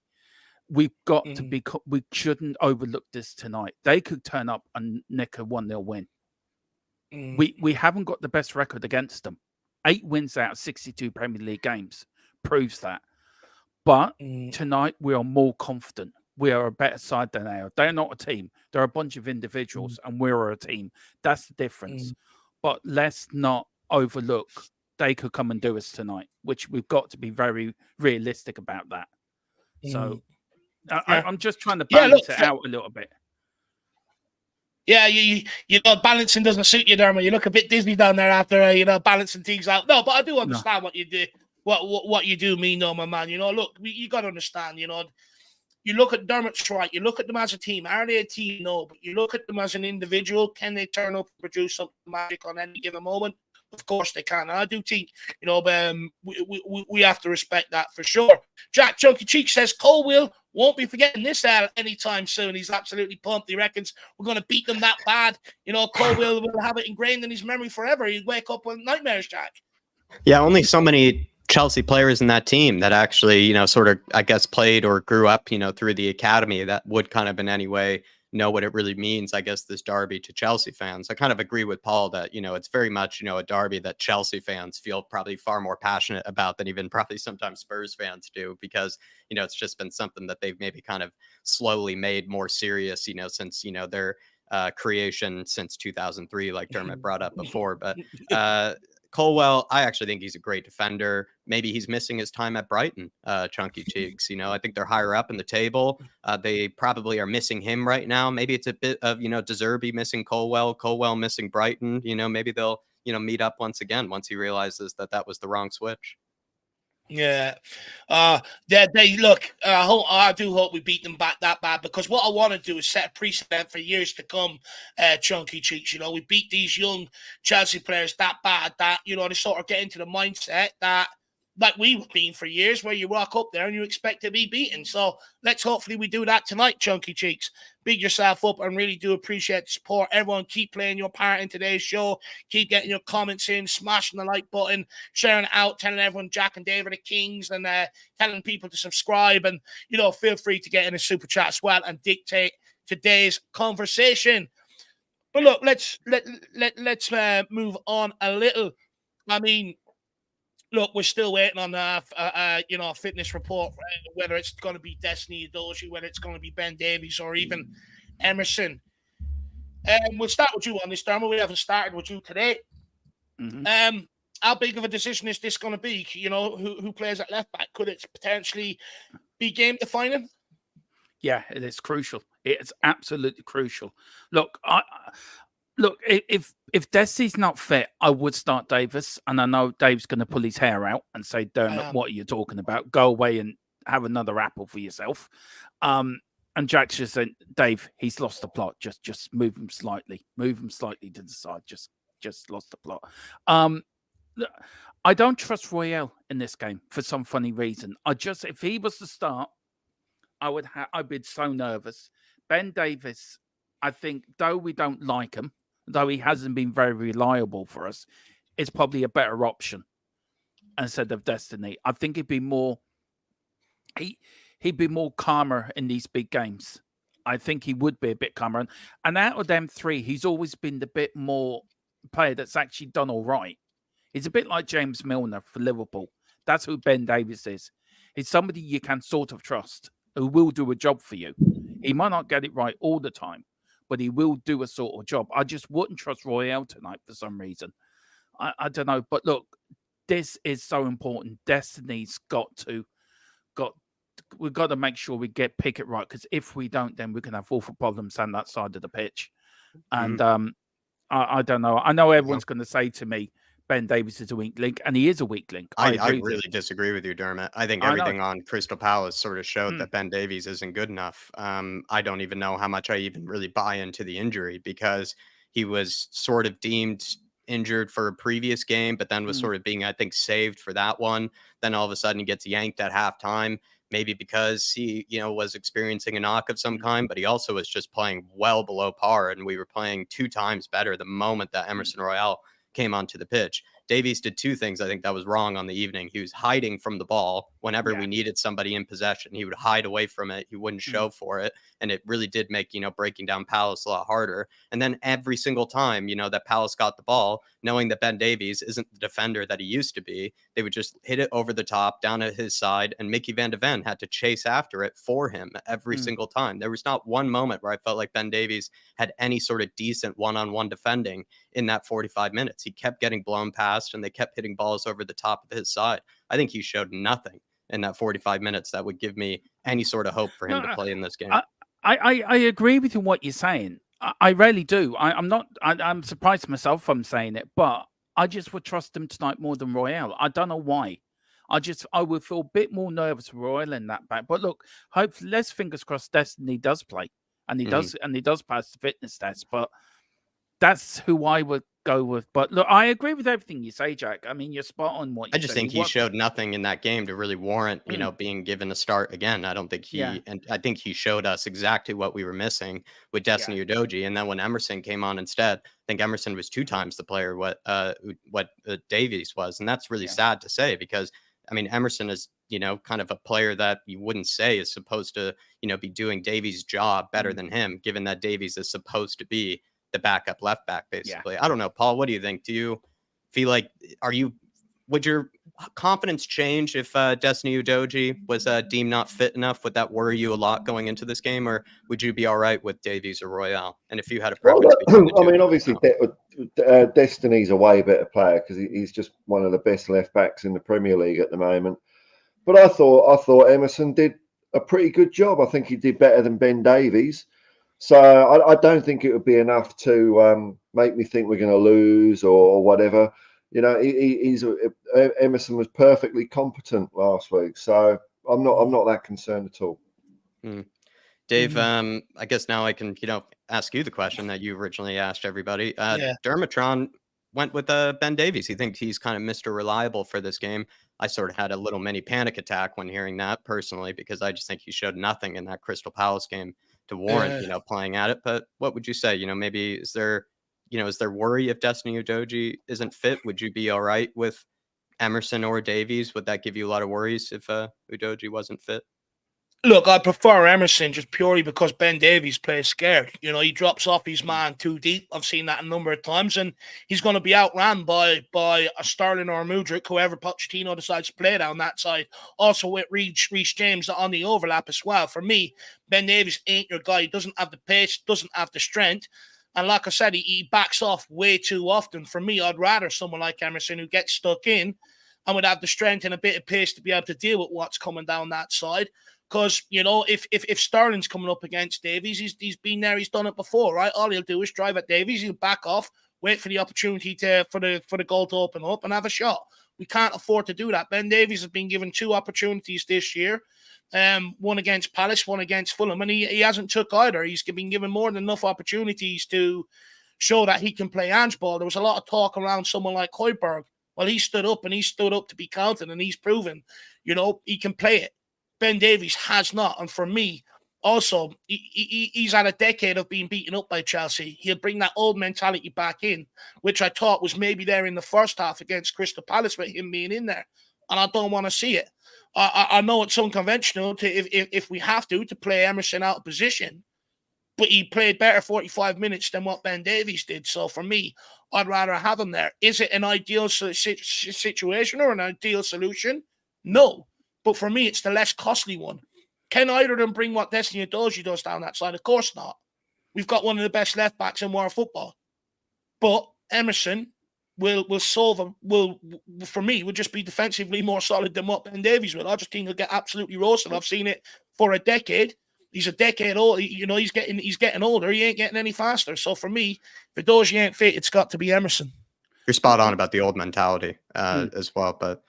We've got to be. We shouldn't overlook this tonight. They could turn up and nick a 1-0 win. We haven't got the best record against them. 8 wins out of 62 Premier League games proves that. But tonight we are more confident. We are a better side than they are. They're not a team. They're a bunch of individuals, and we're a team. That's the difference. But let's not overlook they could come and do us tonight, which we've got to be very realistic about that. So I'm just trying to balance it out a little bit. Yeah, balancing doesn't suit you, Dermot. You look a bit dizzy down there after balancing things out. No, but I do understand what you do. What you do mean, though, my man. Look, you got to understand. You look at Dermot's right. You look at them as a team. Are they a team? No. But you look at them as an individual. Can they turn up and produce something magic on any given moment? Of course they can. And I do think, we have to respect that for sure. Jack Chunky Cheek says Colwill won't be forgetting this anytime soon. He's absolutely pumped. He reckons we're going to beat them that bad. Colwill will have it ingrained in his memory forever. He'd wake up with nightmares, Jack. Yeah, only so many Chelsea players in that team that actually, sort of, I guess, played or grew up, through the academy that would kind of in any way know what it really means, I guess, this derby to Chelsea fans. I kind of agree with Paul that, it's very much, a derby that Chelsea fans feel probably far more passionate about than even probably sometimes Spurs fans do, because, it's just been something that they've maybe kind of slowly made more serious, since, their creation since 2003, like Dermot brought up before. But Colwell, I actually think he's a great defender. Maybe he's missing his time at Brighton, Chunky Cheeks. I think they're higher up in the table. They probably are missing him right now. Maybe it's a bit of, De Zerbi missing Colwell missing Brighton. Maybe they'll, meet up once again once he realizes that was the wrong switch. Yeah. They look, I do hope we beat them back that bad, because what I want to do is set a precedent for years to come, Chunky Cheeks. We beat these young Chelsea players that bad that, they sort of get into the mindset that, like we've been for years, where you rock up there and you expect to be beaten. So let's hopefully we do that tonight, Chunky Cheeks. Big yourself up and really do appreciate the support. Everyone keep playing your part in today's show. Keep getting your comments in, smashing the like button, sharing it out, telling everyone Jack and Dave are the kings, and telling people to subscribe. And, feel free to get in a super chat as well and dictate today's conversation. But look, let's move on a little. I mean, look, we're still waiting on a fitness report, whether it's going to be Destiny Udogie, whether it's going to be Ben Davies, or even Emerson. We'll start with you on this, Dermot. We haven't started with you today. Mm-hmm. How big of a decision is this going to be? Who plays at left back? Could it potentially be game defining? Yeah, it is crucial. It's absolutely crucial. Look, if Destiny's not fit, I would start Davis, and I know Dave's going to pull his hair out and say, "Dermot, what are you talking about? Go away and have another apple for yourself." And Jack's just said, "Dave, he's lost the plot. Just move him slightly to the side. Just lost the plot." I don't trust Royale in this game for some funny reason. If he was to start, I'd be so nervous. Ben Davies, I think, though we don't like him, though he hasn't been very reliable for us, is probably a better option instead of Destiny. I think he'd be more calmer in these big games. I think he would be a bit calmer. And out of them three, he's always been the bit more player that's actually done all right. He's a bit like James Milner for Liverpool. That's who Ben Davies is. He's somebody you can sort of trust, who will do a job for you. He might not get it right all the time, but he will do a sort of job. I just wouldn't trust Royale tonight for some reason. I don't know. But look, this is so important. Destiny's we've got to make sure we pick it right, because if we don't, then we're going to have awful problems on that side of the pitch. And I don't know. I know everyone's going to say to me, Ben Davies is a weak link, and he is a weak link. I really disagree with you, Dermot. I think everything on Crystal Palace sort of showed that Ben Davies isn't good enough. I don't even know how much I even really buy into the injury, because he was sort of deemed injured for a previous game, but then was sort of being, I think, saved for that one. Then all of a sudden he gets yanked at halftime, maybe because he, was experiencing a knock of some kind, but he also was just playing well below par, and we were playing 2 times better the moment that Emerson Royale came onto the pitch. Davies did 2 things I think that was wrong on the evening. He was hiding from the ball whenever we needed somebody in possession. He would hide away from it. He wouldn't show for it. And it really did make, breaking down Palace a lot harder. And then every single time, that Palace got the ball, knowing that Ben Davies isn't the defender that he used to be, they would just hit it over the top, down at his side, and Mickey van de Ven had to chase after it for him every single time. There was not one moment where I felt like Ben Davies had any sort of decent one-on-one defending in that 45 minutes. He kept getting blown past, and they kept hitting balls over the top of his side. I think he showed nothing in that 45 minutes that would give me any sort of hope for him to play in this game. I agree with you what you're saying. I really do. I'm surprised myself I'm saying it, but I just would trust him tonight more than Royale. I don't know why. I would feel a bit more nervous with Royale in that back. But look, hopefully, let's fingers crossed Destiny does play, and he does pass the fitness test. But that's who I would go with. But look, I agree with everything you say, Jack. I mean, you're spot on what you I just think he showed nothing in that game to really warrant, being given a start again. I don't think and I think he showed us exactly what we were missing with Destiny Udogie. And then when Emerson came on instead, I think Emerson was 2 times the player what Davies was. And that's really sad to say, because I mean, Emerson is, kind of a player that you wouldn't say is supposed to, be doing Davies' job better than him, given that Davies is supposed to be the backup left back, basically. I don't know, Paul, what do you think? Do you feel like, would your confidence change if Destiny Udogie was deemed not fit enough? Would that worry you a lot going into this game, or would you be all right with Davies or Royale? And if you had a preference between the two, I mean, obviously, Destiny's a way better player because he's just one of the best left backs in the Premier League at the moment. But I thought Emerson did a pretty good job. I think he did better than Ben Davies. So I don't think it would be enough to make me think we're going to lose or whatever. You know, Emerson was perfectly competent last week, so I'm not that concerned at all. Dave, I guess now I can ask you the question that you originally asked everybody. Dermotron went with Ben Davies. He thinks he's kind of Mr. Reliable for this game. I sort of had a little mini panic attack when hearing that personally, because I just think he showed nothing in that Crystal Palace game to warrant playing at it. But what would you say? Maybe is there worry if Destiny Udogie isn't fit? Would you be all right with Emerson or Davies? Would that give you a lot of worries if Udogie wasn't fit? Look, I prefer Emerson just purely because Ben Davies plays scared. He drops off his man too deep. I've seen that a number of times, and he's going to be outran by a Sterling or a Mudryk, whoever Pochettino decides to play down that side. Also with Reece James on the overlap as well. For me, Ben Davies ain't your guy. He doesn't have the pace, doesn't have the strength. And like I said, he backs off way too often. For me, I'd rather someone like Emerson who gets stuck in and would have the strength and a bit of pace to be able to deal with what's coming down that side. Because, if Sterling's coming up against Davies, he's been there, he's done it before, right? All he'll do is drive at Davies, he'll back off, wait for the opportunity for the goal to open up and have a shot. We can't afford to do that. Ben Davies has been given 2 opportunities this year, one against Palace, one against Fulham, and he hasn't took either. He's been given more than enough opportunities to show that he can play handball. There was a lot of talk around someone like Højbjerg. Well, he stood up to be counted, and he's proven, he can play it. Ben Davies has not. And for me, also, he's had a decade of being beaten up by Chelsea. He'll bring that old mentality back in, which I thought was maybe there in the first half against Crystal Palace with him being in there. And I don't want to see it. I know it's unconventional if we have to play Emerson out of position, but he played better 45 minutes than what Ben Davies did. So for me, I'd rather have him there. Is it an ideal situation or an ideal solution? No. But for me, it's the less costly one. Can either of them bring what Destiny Udogie does down that side? Of course not. We've got one of the best left backs in world football. But Emerson will solve him. For me, will just be defensively more solid than what Ben Davies will. I just think he'll get absolutely roasted. I've seen it for a decade. He's a decade old. He's getting older. He ain't getting any faster. So for me, if Udogie ain't fit, it's got to be Emerson. You're spot on about the old mentality as well, but.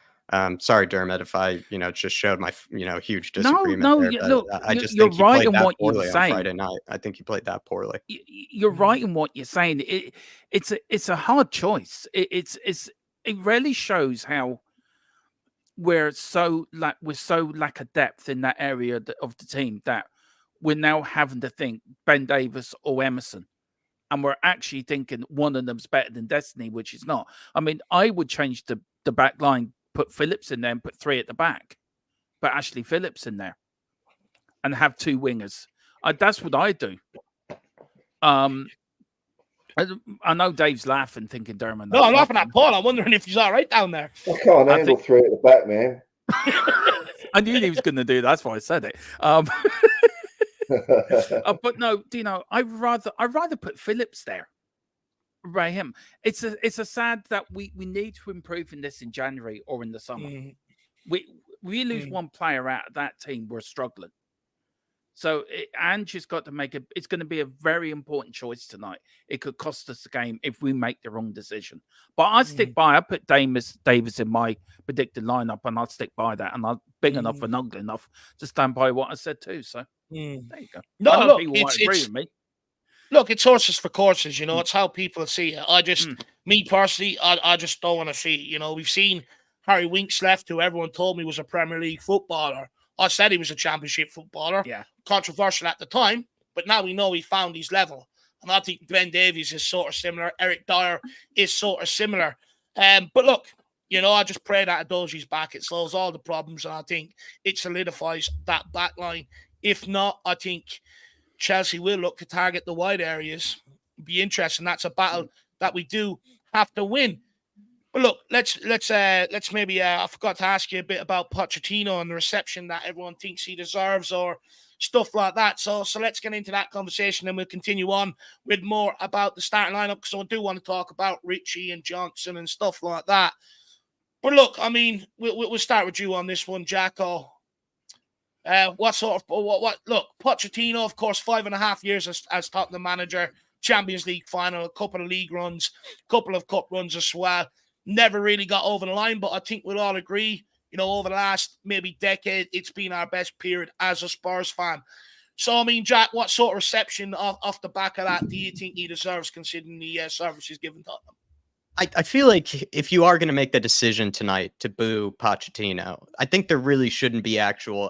Sorry, Dermot, if I, just showed my, huge disagreement. Look, I just you're think he right played in that what poorly you're on saying. Friday night. I think he played that poorly. You're right in what you're saying. It's a hard choice. It really shows how we're so lack of depth in that area of the team that we're now having to think Ben Davies or Emerson. And we're actually thinking one of them's better than Destiny, which is not. I mean, I would change the back line, put Phillips in there and put 3 at the back, but Ashley Phillips in there and have 2 wingers. That's what I do. I know Dave's laughing, thinking Dermot. No, I'm laughing at Paul. I'm wondering if he's all right down there. I can't handle 3 at the back, man. I knew he was going to do that. That's why I said it. But no, Dino, I'd rather put Phillips there. By him, it's a sad that we need to improve in this in January or in the summer. We lose one player out of that team, we're struggling. So Ange's got to make it's going to be a very important choice tonight. It could cost us the game if we make the wrong decision. But I stick by. I put Davis in my predicted lineup, and I'll stick by that. And I'm big enough and ugly enough to stand by what I said too. So there you go. No, I know look, people might agree with me. Look, it's horses for courses, It's how people see it. Me personally, I just don't want to see it. We've seen Harry Winks left, who everyone told me was a Premier League footballer. I said he was a Championship footballer. Yeah. Controversial at the time, but now we know he found his level. And I think Ben Davies is sort of similar. Eric Dyer is sort of similar. But look, I just pray that Udogie's back. It solves all the problems, and I think it solidifies that back line. If not, I think Chelsea will look to target the wide areas. Be interesting. That's a battle that we do have to win. But look, let's maybe I forgot to ask you a bit about Pochettino and the reception that everyone thinks he deserves, or stuff like that. So let's get into that conversation, and we'll continue on with more about the starting lineup, because I do want to talk about Richie and Johnson and stuff like that. But look, I mean, we'll start with you on this one, Jacko. What sort of look, Pochettino, of course, 5.5 years as Tottenham manager, Champions League final, a couple of league runs, a couple of cup runs as well. Never really got over the line, but I think we'll all agree, over the last maybe decade, it's been our best period as a Spurs fan. So, I mean, Jack, what sort of reception off the back of that do you think he deserves, considering the services given to him? I feel like if you are going to make the decision tonight to boo Pochettino, I think there really shouldn't be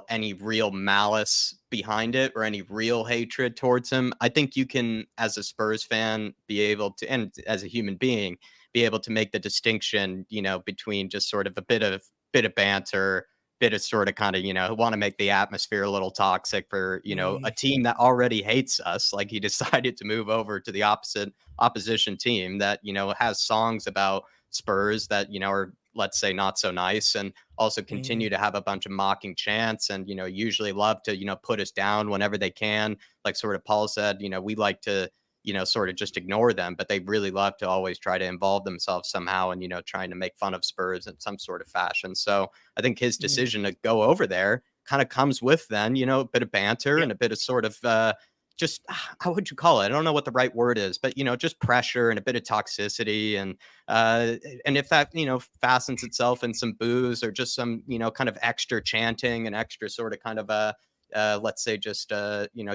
any real malice behind it or any real hatred towards him. I think you can, as a Spurs fan, be able to, and as a human being, be able to make the distinction, between just sort of a bit of banter, bit of sort of kind of, want to make the atmosphere a little toxic for, a team that already hates us. Like, he decided to move over to the opposition team that, has songs about Spurs that, are, let's say, not so nice, and also continue to have a bunch of mocking chants and, usually love to, put us down whenever they can. Like sort of Paul said, we like to, sort of just ignore them, but they really love to always try to involve themselves somehow and, trying to make fun of Spurs in some sort of fashion. So I think his decision to go over there kind of comes with then, a bit of banter and a bit of sort of just, how would you call it? I don't know what the right word is, but, just pressure and a bit of toxicity. And if that, fastens itself in some boos or just some, kind of extra chanting and extra sort of kind of, let's say just,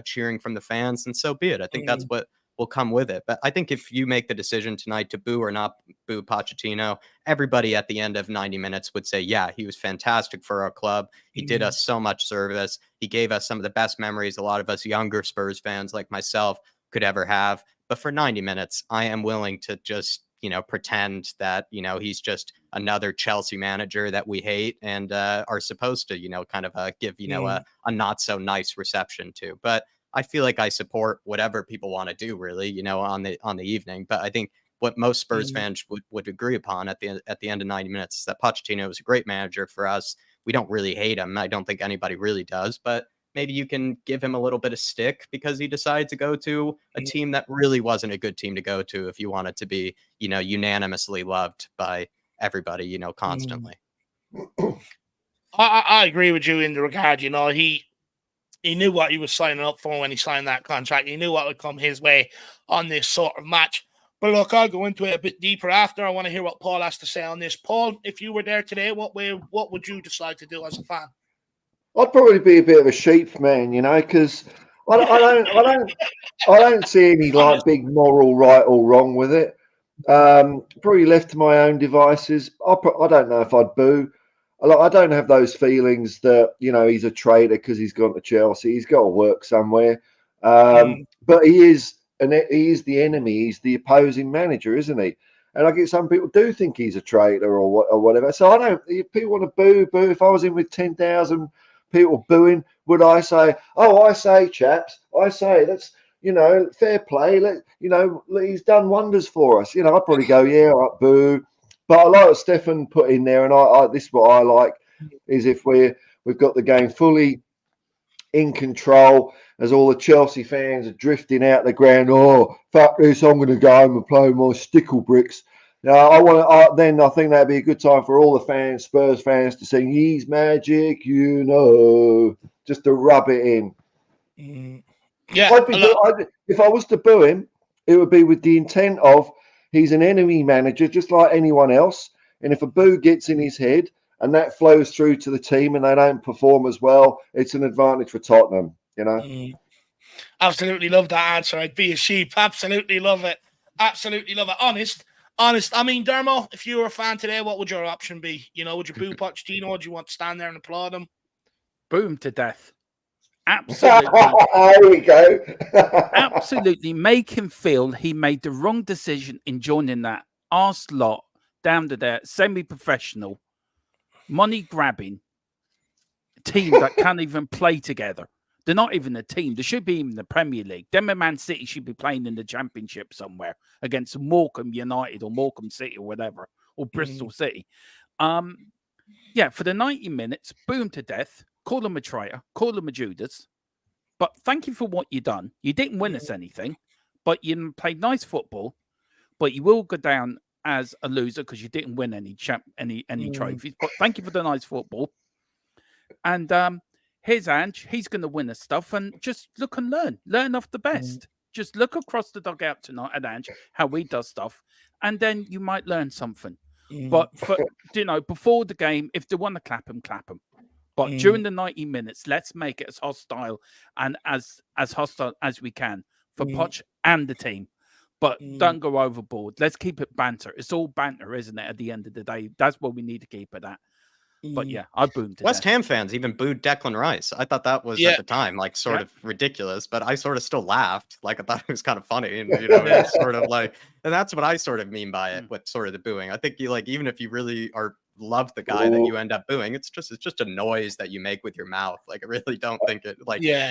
cheering from the fans, and so be it. I think that's what will come with it. But I think if you make the decision tonight to boo or not boo Pochettino, everybody at the end of 90 minutes would say, yeah, he was fantastic for our club. He did us so much service. He gave us some of the best memories a lot of us younger Spurs fans like myself could ever have. But for 90 minutes, I am willing to just, pretend that, he's just another Chelsea manager that we hate and are supposed to, kind of give, a not so nice reception to. But I feel like I support whatever people want to do, really, on the evening. But I think what most Spurs fans would agree upon at the end of 90 minutes is that Pochettino is a great manager for us. We don't really hate him. I don't think anybody really does, but maybe you can give him a little bit of stick because he decided to go to a team that really wasn't a good team to go to if you wanted to be, unanimously loved by everybody, constantly. I agree with you in the regard, he knew what he was signing up for when he signed that contract. He knew what would come his way on this sort of match. But look, I'll go into it a bit deeper after. I want to hear what Paul has to say on this. Paul, if you were there today, what would you decide to do as a fan? I'd probably be a bit of a sheep man, because I don't see any like big moral right or wrong with it. Probably left to my own devices. I don't know if I'd boo. I don't have those feelings that he's a traitor because he's gone to Chelsea. He's got to work somewhere, but he is the enemy. He's the opposing manager, isn't he? And I get some people do think he's a traitor or whatever. So I don't. If people want to boo. If I was in with 10,000 people booing, would I say, "Oh, I say, chaps, I say that's fair play. He's done wonders for us." I'd probably go, "Yeah, right, boo." But I like what Stefan put in there, and I this is what I like, is if we've got the game fully in control, as all the Chelsea fans are drifting out the ground. Oh, fuck this! I'm going to go home and play with my stickle bricks. Now then I think that'd be a good time for all the fans, Spurs fans, to sing "He's magic," just to rub it in. Yeah, if I was to boo him, it would be with the intent of, he's an enemy manager, just like anyone else. And if a boo gets in his head and that flows through to the team and they don't perform as well, it's an advantage for Tottenham, Absolutely love that answer. I'd be a sheep. Absolutely love it. Absolutely love it. Honest. I mean, Dermo, if you were a fan today, what would your option be? Would you boo Pochettino, or do you want to stand there and applaud him? Boo him to death. Absolutely. There we go. Absolutely make him feel he made the wrong decision in joining that arse lot down to there, semi-professional, money-grabbing team that can't even play together. They're not even a team. They should be in the Premier League. Them and Man City should be playing in the Championship somewhere against Morecambe United or Morecambe City or whatever. or Bristol City. Yeah, for the 90 minutes, boom to death, call him a traitor, call him a Judas. But thank you for what you done. You didn't win us anything, but you played nice football. But you will go down as a loser because you didn't win any trophies. But thank you for the nice football. And here's Ange. He's going to win us stuff. And just look and learn off the best. Just look across the dugout tonight at Ange, how he does stuff, and then you might learn something. But for before the game, if they want to clap them, clap them. But during the 90 minutes, let's make it as hostile and as hostile as we can for Poch and the team. But don't go overboard. Let's keep it banter. It's all banter, isn't it? At the end of the day, that's what we need to keep it at. But yeah, I boomed. West Ham fans even booed Declan Rice. I thought that was at the time like sort of ridiculous, but I sort of still laughed. Like I thought it was kind of funny, and it's sort of like, and that's what I sort of mean by it with sort of the booing. I think you like even if you really love the guy that you end up booing, it's just a noise that you make with your mouth. Like I really don't think it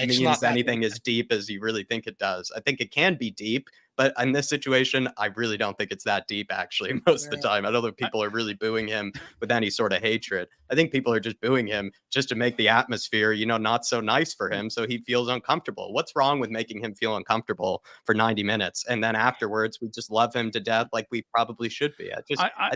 means anything as deep as you really think it does. I think it can be deep, but in this situation, I really don't think it's that deep, actually, most of the time. I don't think people are really booing him with any sort of hatred. I think people are just booing him just to make the atmosphere, not so nice for him, so he feels uncomfortable. What's wrong with making him feel uncomfortable for 90 minutes? And then afterwards, we just love him to death like we probably should be. I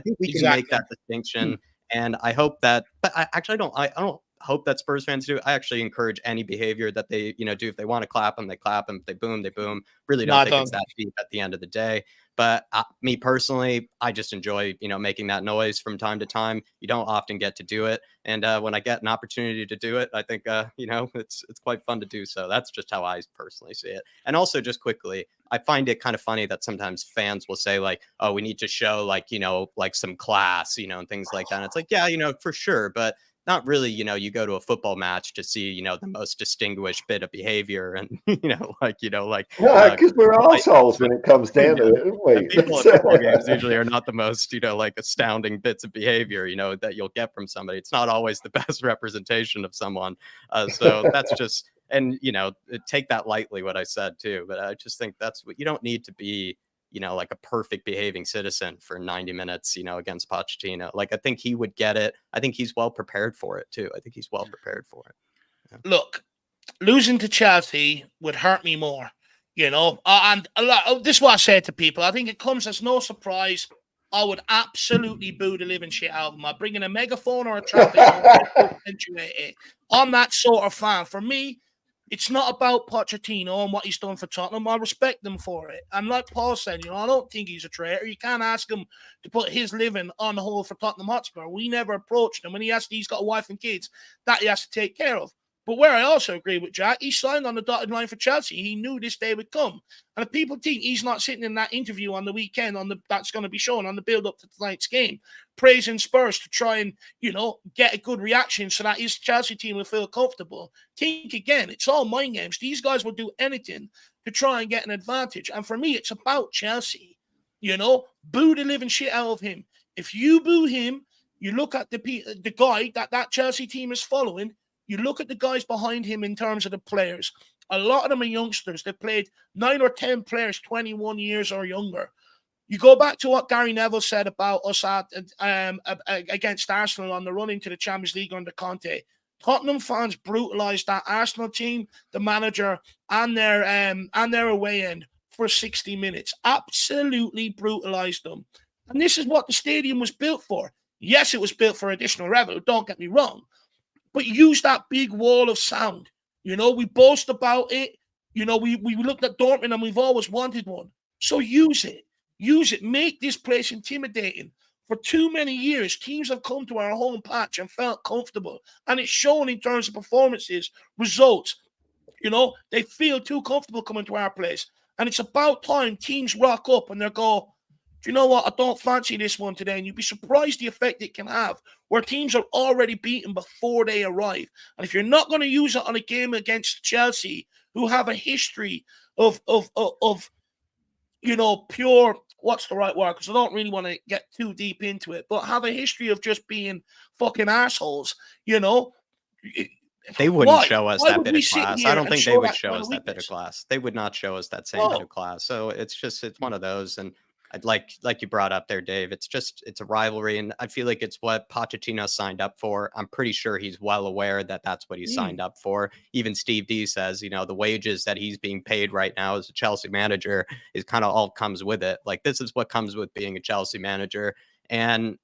think we can make that distinction, and I hope that, but I don't hope that Spurs fans do. I actually encourage any behavior that they, do. If they want to clap them, they clap them. If they boom, they boom. Really don't think it's that deep at the end of the day. But me personally, I just enjoy, making that noise from time to time. You don't often get to do it. And when I get an opportunity to do it, I think, it's quite fun to do so. That's just how I personally see it. And also just quickly, I find it kind of funny that sometimes fans will say like, oh, we need to show like some class, and things like that. And it's like, yeah, for sure. But not really, you go to a football match to see, the most distinguished bit of behavior, and no, because we're assholes when it comes down to it, aren't we? People at football games usually are not the most, like astounding bits of behavior, that you'll get from somebody. It's not always the best representation of someone. So that's just, and take that lightly what I said too. But I just think that's what you don't need to be. Like a perfect behaving citizen for 90 minutes, against Pochettino. Like, I think he would get it. I think he's well prepared for it, too. I think he's well prepared for it. Yeah. Look, losing to Chelsea would hurt me more, and this is what I said to people. I think it comes as no surprise. I would absolutely boo the living shit out of him. I'd bring in a megaphone or a traffic I'm that sort of fan. For me, it's not about Pochettino and what he's done for Tottenham. I respect them for it. And like Paul said, I don't think he's a traitor. You can't ask him to put his living on the hold for Tottenham Hotspur. We never approached him. When he's got a wife and kids, that he has to take care of. But where I also agree with Jack, he signed on the dotted line for Chelsea. He knew this day would come. And if people think he's not sitting in that interview on the weekend that's going to be shown on the build-up to tonight's game, praising Spurs to try and, get a good reaction so that his Chelsea team will feel comfortable, think again. It's all mind games. These guys will do anything to try and get an advantage. And for me, it's about Chelsea. Boo the living shit out of him. If you boo him, you look at the guy that Chelsea team is following. You look at the guys behind him in terms of the players. A lot of them are youngsters. They played 9 or 10 players, 21 years or younger. You go back to what Gary Neville said about us against Arsenal on the run into the Champions League under Conte. Tottenham fans brutalised that Arsenal team, the manager, and their away end for 60 minutes. Absolutely brutalised them. And this is what the stadium was built for. Yes, it was built for additional revenue. Don't get me wrong. But use that big wall of sound. We boast about it. We looked at Dortmund and we've always wanted one. So use it. Use it. Make this place intimidating. For too many years, teams have come to our home patch and felt comfortable. And it's shown in terms of performances, results. They feel too comfortable coming to our place. And it's about time teams rock up and they go, do you know what? I don't fancy this one today. And you'd be surprised the effect it can have where teams are already beaten before they arrive. And if you're not going to use it on a game against Chelsea, who have a history of pure, what's the right word? Because I don't really want to get too deep into it, but have a history of just being fucking assholes, They wouldn't show us that bit of class. I don't think they would show us that bit of class. They would not show us that same bit of class. So it's one of those. And like you brought up there, Dave. It's a rivalry, and I feel like it's what Pochettino signed up for. I'm pretty sure he's well aware that that's what he signed up for. Even Steve D says, the wages that he's being paid right now as a Chelsea manager is kind of all comes with it. Like, this is what comes with being a Chelsea manager, and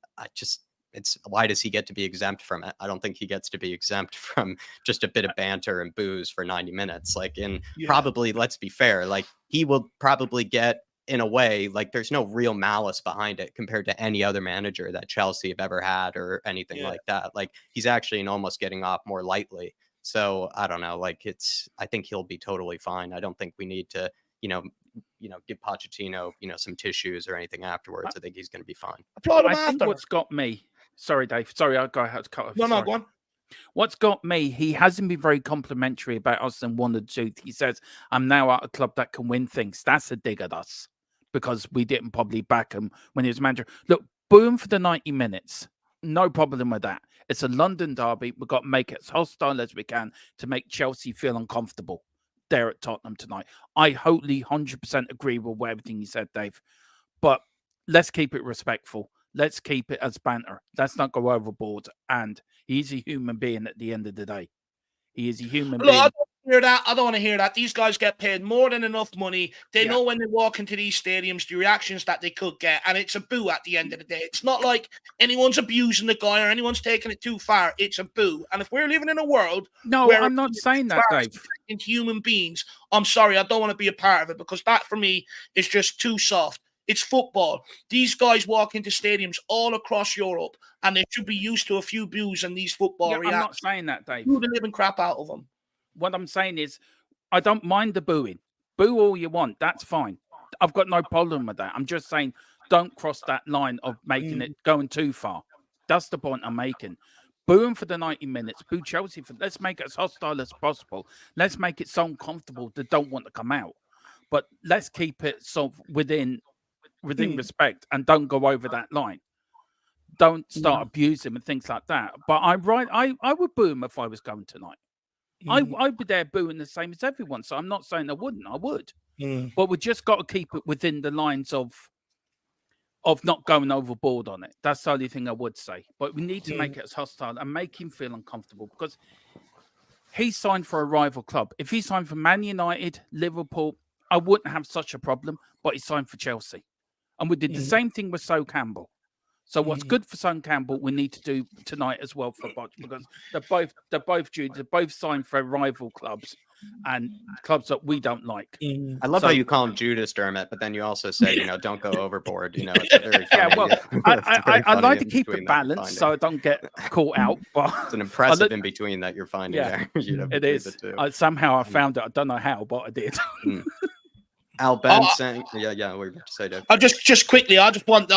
why does he get to be exempt from it? I don't think he gets to be exempt from just a bit of banter and booze for 90 minutes. Like, probably, let's be fair, like, he will probably get, in a way, like, there's no real malice behind it compared to any other manager that Chelsea have ever had or anything like that. Like, he's actually almost getting off more lightly. So I don't know, like, I think he'll be totally fine. I don't think we need to, give Pochettino, some tissues or anything afterwards. I think he's going to be fine. I think what's got me, sorry, Dave, sorry, I had to cut off. No, go on. What's got me, he hasn't been very complimentary about us and wanted to. He says, I'm now at a club that can win things. That's a dig at us because we didn't probably back him when he was manager. Look, boo him for the 90 minutes. No problem with that. It's a London derby. We've got to make it as hostile as we can to make Chelsea feel uncomfortable there at Tottenham tonight. I wholly 100% agree with everything you said, Dave. But let's keep it respectful. Let's keep it as banter. Let's not go overboard. And he's a human being at the end of the day. He is a human being. I don't want to hear that. These guys get paid more than enough money. They know when they walk into these stadiums, the reactions that they could get, and it's a boo at the end of the day. It's not like anyone's abusing the guy or anyone's taking it too far. It's a boo. And if we're living in a world where I'm not saying that, Dave. Into human beings, I'm sorry, I don't want to be a part of it because that for me is just too soft. It's football. These guys walk into stadiums all across Europe, and they should be used to a few boos and these football reactions. I'm not saying that, Dave. Boo the living crap out of them. What I'm saying is, I don't mind the booing. Boo all you want. That's fine. I've got no problem with that. I'm just saying, don't cross that line of making it going too far. That's the point I'm making. Boo them for the 90 minutes. Boo Chelsea let's make it as hostile as possible. Let's make it so uncomfortable they don't want to come out. But let's keep it within respect and don't go over that line. Don't start abusing and things like that. But I would boo him if I was going tonight. I'd be there booing the same as everyone. So I'm not saying I wouldn't. I would. But we just got to keep it within the lines of not going overboard on it. That's the only thing I would say. But we need to make it as hostile and make him feel uncomfortable because he signed for a rival club. If he signed for Man United, Liverpool, I wouldn't have such a problem. But he signed for Chelsea. And we did the same thing with Sol Campbell. So what's good for Sol Campbell, we need to do tonight as well for Poch because they're both signed for rival clubs and clubs that we don't like. I love how you call him Judas, Dermot, but then you also say, don't go overboard. It's a very funny, I like to keep it balanced so I don't get caught out. But it's an impressive in between that you're finding there. It is. Somehow I found it. I don't know how, but I did. Al Benson, what were you about to say, Dave? Just quickly, I want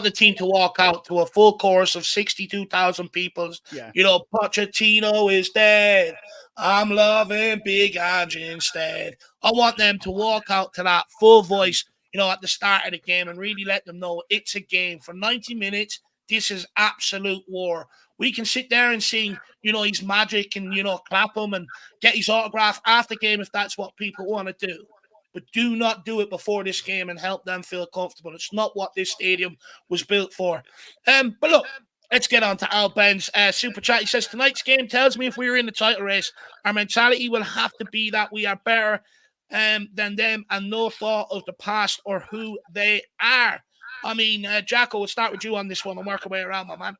the team to walk out to a full chorus of 62,000 people. Pochettino is dead. I'm loving Big Ange instead. I want them to walk out to that full voice, at the start of the game and really let them know it's a game for 90 minutes. This is absolute war. We can sit there and sing, his magic and, clap him and get his autograph after the game if that's what people want to do. But do not do it before this game and help them feel comfortable. It's not what this stadium was built for. But look, let's get on to Al Ben's super chat. He says, tonight's game tells me if we were in the title race, our mentality will have to be that we are better than them and no thought of the past or who they are. I mean, Jacko, we'll start with you on this one and work our way around, my man.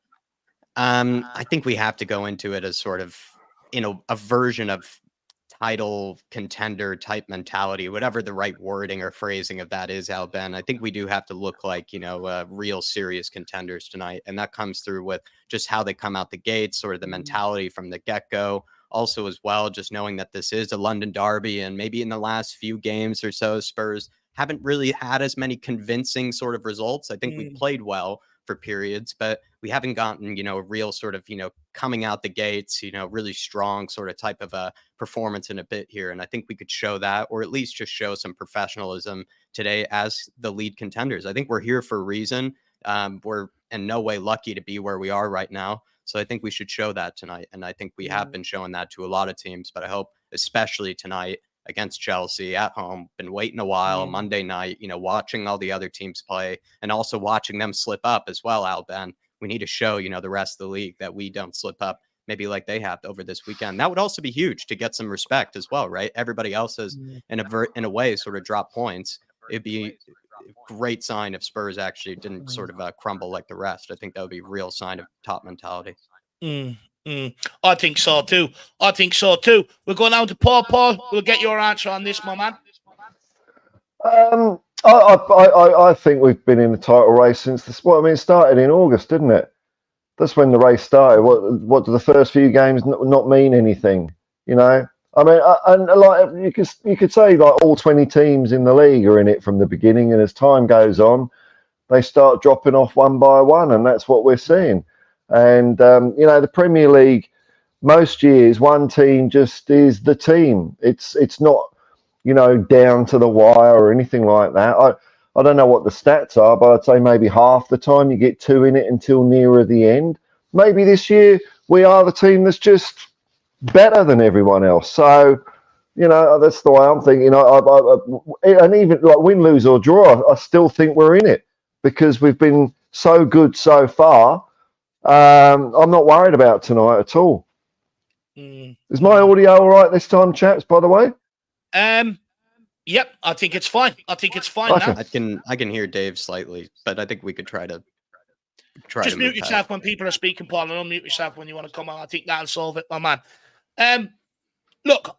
I think we have to go into it as sort of, a version of title contender type mentality, whatever the right wording or phrasing of that is, Al Ben. I think we do have to look like, real serious contenders tonight. And that comes through with just how they come out the gates, sort of the mentality from the get-go. Also, as well, just knowing that this is a London derby and maybe in the last few games or so, Spurs haven't really had as many convincing sort of results. I think we played well for periods, but we haven't gotten, a real sort of, coming out the gates, really strong sort of type of a performance in a bit here. And I think we could show that, or at least just show some professionalism today as the lead contenders. I think we're here for a reason. We're in no way lucky to be where we are right now. So I think we should show that tonight. And I think we have been showing that to a lot of teams, but I hope especially tonight against Chelsea at home. Been waiting a while, Monday night, watching all the other teams play and also watching them slip up as well, Al Ben. We need to show, the rest of the league that we don't slip up maybe like they have over this weekend. That would also be huge to get some respect as well, right? Everybody else has, in a way, sort of dropped points. It'd be a great sign if Spurs actually didn't sort of crumble like the rest. I think that would be a real sign of top mentality. I think so too. We're going down to Paul. Paul, we'll get your answer on this, my man. I think we've been in the title race since it started in August, didn't it? That's when the race started. What do the first few games not mean anything? And like you could say like all 20 teams in the league are in it from the beginning, and as time goes on, they start dropping off one by one, and that's what we're seeing. And the Premier League, most years one team just is the team. It's not down to the wire or anything like that. I don't know what the stats are, but I'd say maybe half the time you get two in it until nearer the end. Maybe this year we are the team that's just better than everyone else. So, that's the way I'm thinking. And even like win, lose or draw, I still think we're in it because we've been so good so far. I'm not worried about tonight at all. Is my audio all right this time, chaps, by the way? Yep, I think it's fine. Okay. Now. I can hear Dave slightly, but I think we could try just mute yourself when people are speaking, Paul, and unmute yourself when you want to come on. I think that'll solve it, my man. Look,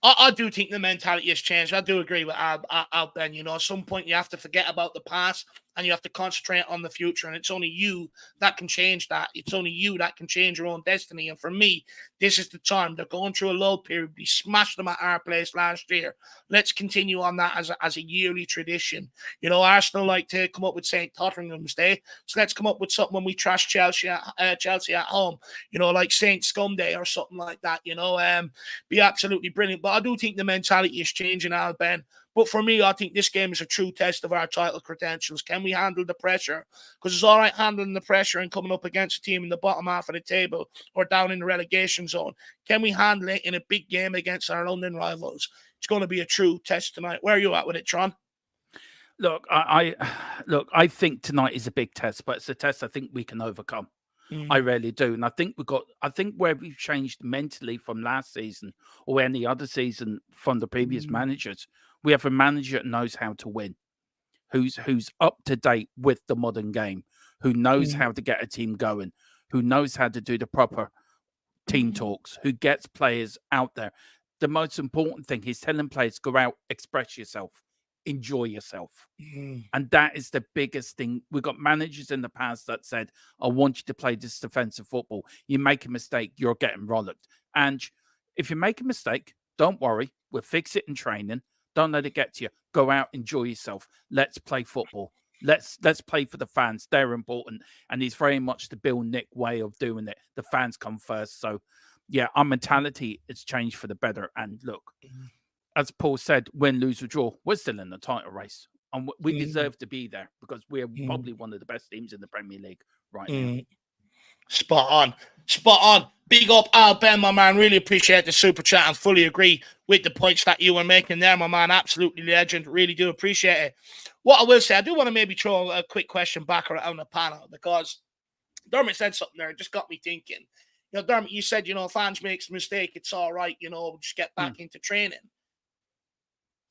I do think the mentality has changed. I do agree with Al Ben. At some point you have to forget about the past and you have to concentrate on the future. And it's only you that can change that. It's only you that can change your own destiny. And for me, this is the time. They're going through a low period. We smashed them at our place last year. Let's continue on that as a yearly tradition. Arsenal like to come up with St. Tottenham's Day. So let's come up with something when we trash Chelsea at home. Like St. Scum Day or something like that. Be absolutely brilliant. But I do think the mentality is changing, Al Ben. But for me, I think this game is a true test of our title credentials. Can we handle the pressure? Because it's all right handling the pressure and coming up against a team in the bottom half of the table or down in the relegation zone. Can we handle it in a big game against our London rivals? It's going to be a true test tonight. Where are you at with it, Tron? Look, I think tonight is a big test, but it's a test I think we can overcome. I really do. And I think where we've changed mentally from last season or any other season from the previous managers, we have a manager that knows how to win, who's up to date with the modern game, who knows how to get a team going, who knows how to do the proper team talks, who gets players out there. The most important thing, he's telling players, go out, express yourself, enjoy yourself. And that is the biggest thing. We've got managers in the past that said, I want you to play this defensive football. You make a mistake, you're getting rollicked. And if you make a mistake, don't worry. We'll fix it in training. Don't let it get to you. Go out, enjoy yourself. Let's play football. Let's play for the fans. They're important. And it's very much the Bill Nick way of doing it. The fans come first. So, yeah, our mentality has changed for the better. And look, as Paul said, win, lose, or draw, we're still in the title race. And we deserve to be there because we're probably one of the best teams in the Premier League right now. Spot on. Big up Al Ben, my man. Really appreciate the super chat and fully agree with the points that you were making there, my man. Absolutely legend. Really do appreciate it. What I will say, I do want to maybe throw a quick question back around the panel because Dermot said something there. It just got me thinking. Dermot, you said, fans makes a mistake. It's all right. Just get back into training.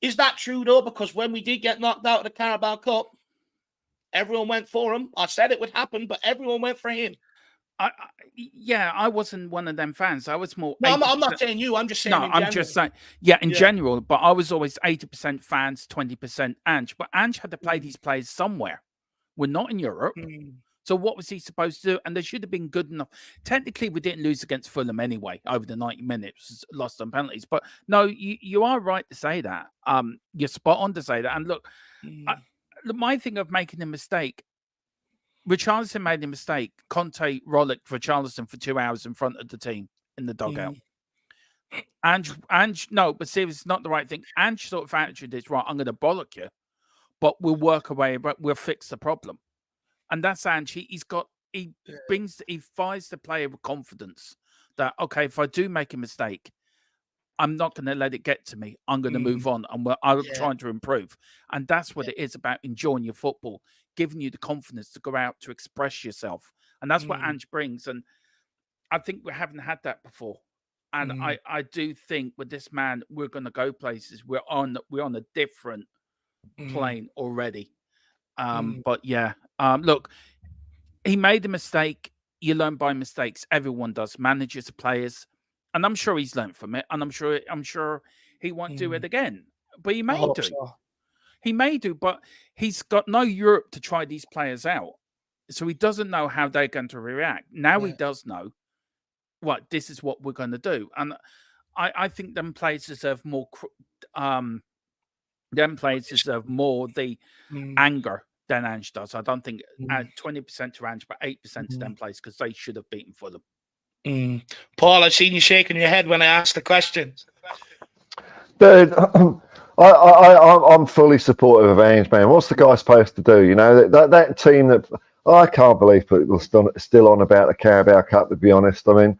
Is that true, though? Because when we did get knocked out of the Carabao Cup, everyone went for him. I said it would happen, but everyone went for him. I wasn't one of them fans. I was more. No, I'm not saying you. I'm just saying. No, I'm just saying. In general. But I was always 80% fans, 20% Ange. But Ange had to play these players somewhere. We're not in Europe. So what was he supposed to do? And they should have been good enough. Technically, we didn't lose against Fulham anyway over the 90 minutes, lost on penalties. But no, you are right to say that. You're spot on to say that. And look, my thing of making a mistake, Richarlison made a mistake. Conte rollicked Richarlison for 2 hours in front of the team in the dugout. Ange, no, but seriously, it's not the right thing. Ange sort of attitude is, right, I'm going to bollock you, but we'll work away, but we'll fix the problem. And that's Ange. He fires the player with confidence that, okay, if I do make a mistake, I'm not going to let it get to me. I'm going to move on, and I'm trying to improve. And that's what it is about enjoying your football, giving you the confidence to go out to express yourself. And that's what Ange brings. And I think we haven't had that before. And I do think with this man, we're going to go places. We're on a different plane already. But yeah, look, he made a mistake. You learn by mistakes. Everyone does. Managers, players, and I'm sure he's learned from it. And I'm sure he won't do it again. But he may do. So. He may do. But he's got no Europe to try these players out, so he doesn't know how they're going to react. Now he does know. What this is what we're going to do, and I think them players deserve more. Them players deserve more the anger than Ange does. I don't think 20% to Ange, but 8% to them players because they should have beaten Fulham. Paul, I've seen you shaking your head when I asked the question. Dude, I'm fully supportive of Ange, man. What's the guy supposed to do? You know, that team that I can't believe people are still on about the Carabao Cup. To be honest, I mean,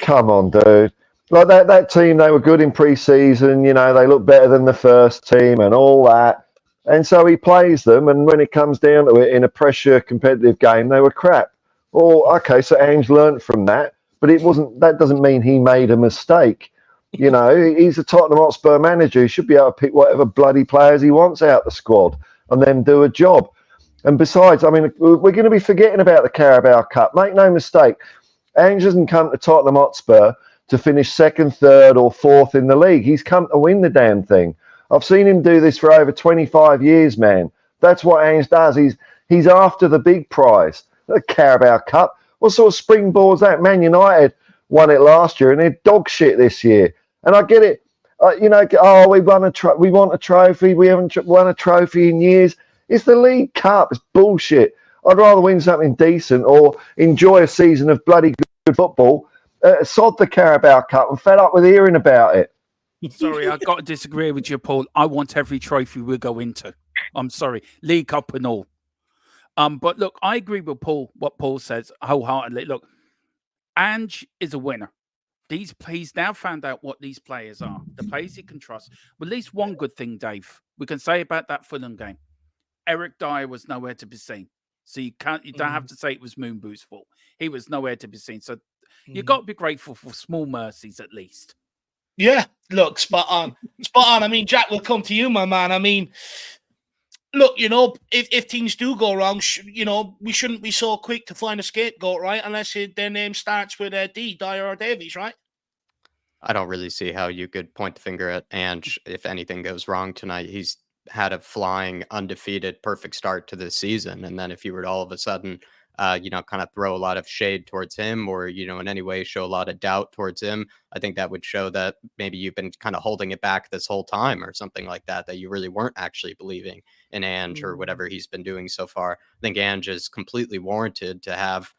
come on, dude. Like that team, they were good in pre-season. You know, they look better than the first team and all that. And so he plays them, and when it comes down to it, in a pressure competitive game, they were crap. Well, okay, so Ange learnt from that, but it wasn't. That doesn't mean he made a mistake. You know, he's a Tottenham Hotspur manager. He should be able to pick whatever bloody players he wants out the squad and then do a job. And besides, I mean, we're going to be forgetting about the Carabao Cup. Make no mistake, Ange hasn't come to Tottenham Hotspur to finish second, third, or fourth in the league. He's come to win the damn thing. I've seen him do this for over 25 years, man. That's what Ange does. He's after the big prize, the Carabao Cup. What sort of springboard's that? Man United won it last year, and they're dog shit this year. And I get it. We want a trophy. We haven't won a trophy in years. It's the League Cup. It's bullshit. I'd rather win something decent or enjoy a season of bloody good football. Sod the Carabao Cup. I'm fed up with hearing about it. Sorry, I've got to disagree with you, Paul. I want every trophy we go into. I'm sorry, League Cup and all. But look, I agree with Paul. What Paul says wholeheartedly. Look, Ange is a winner. He's now found out what these players are. The players he can trust. Well, at least one good thing, Dave, we can say about that Fulham game. Eric Dyer was nowhere to be seen. So you don't have to say it was Moon Boo's fault. He was nowhere to be seen. So you've got to be grateful for small mercies at least. Yeah, look, spot on. Spot on. I mean, Jack, we'll come to you, my man. I mean, look, you know, if things do go wrong, you know, we shouldn't be so quick to find a scapegoat, right? Unless their name starts with D, Dyer or Davies, right? I don't really see how you could point the finger at Ange if anything goes wrong tonight. He's had a flying, undefeated, perfect start to this season. And then if you were to all of a sudden, kind of throw a lot of shade towards him or, in any way show a lot of doubt towards him, I think that would show that maybe you've been kind of holding it back this whole time or something like that, that you really weren't actually believing in Ange or whatever he's been doing so far. I think Ange is completely warranted to have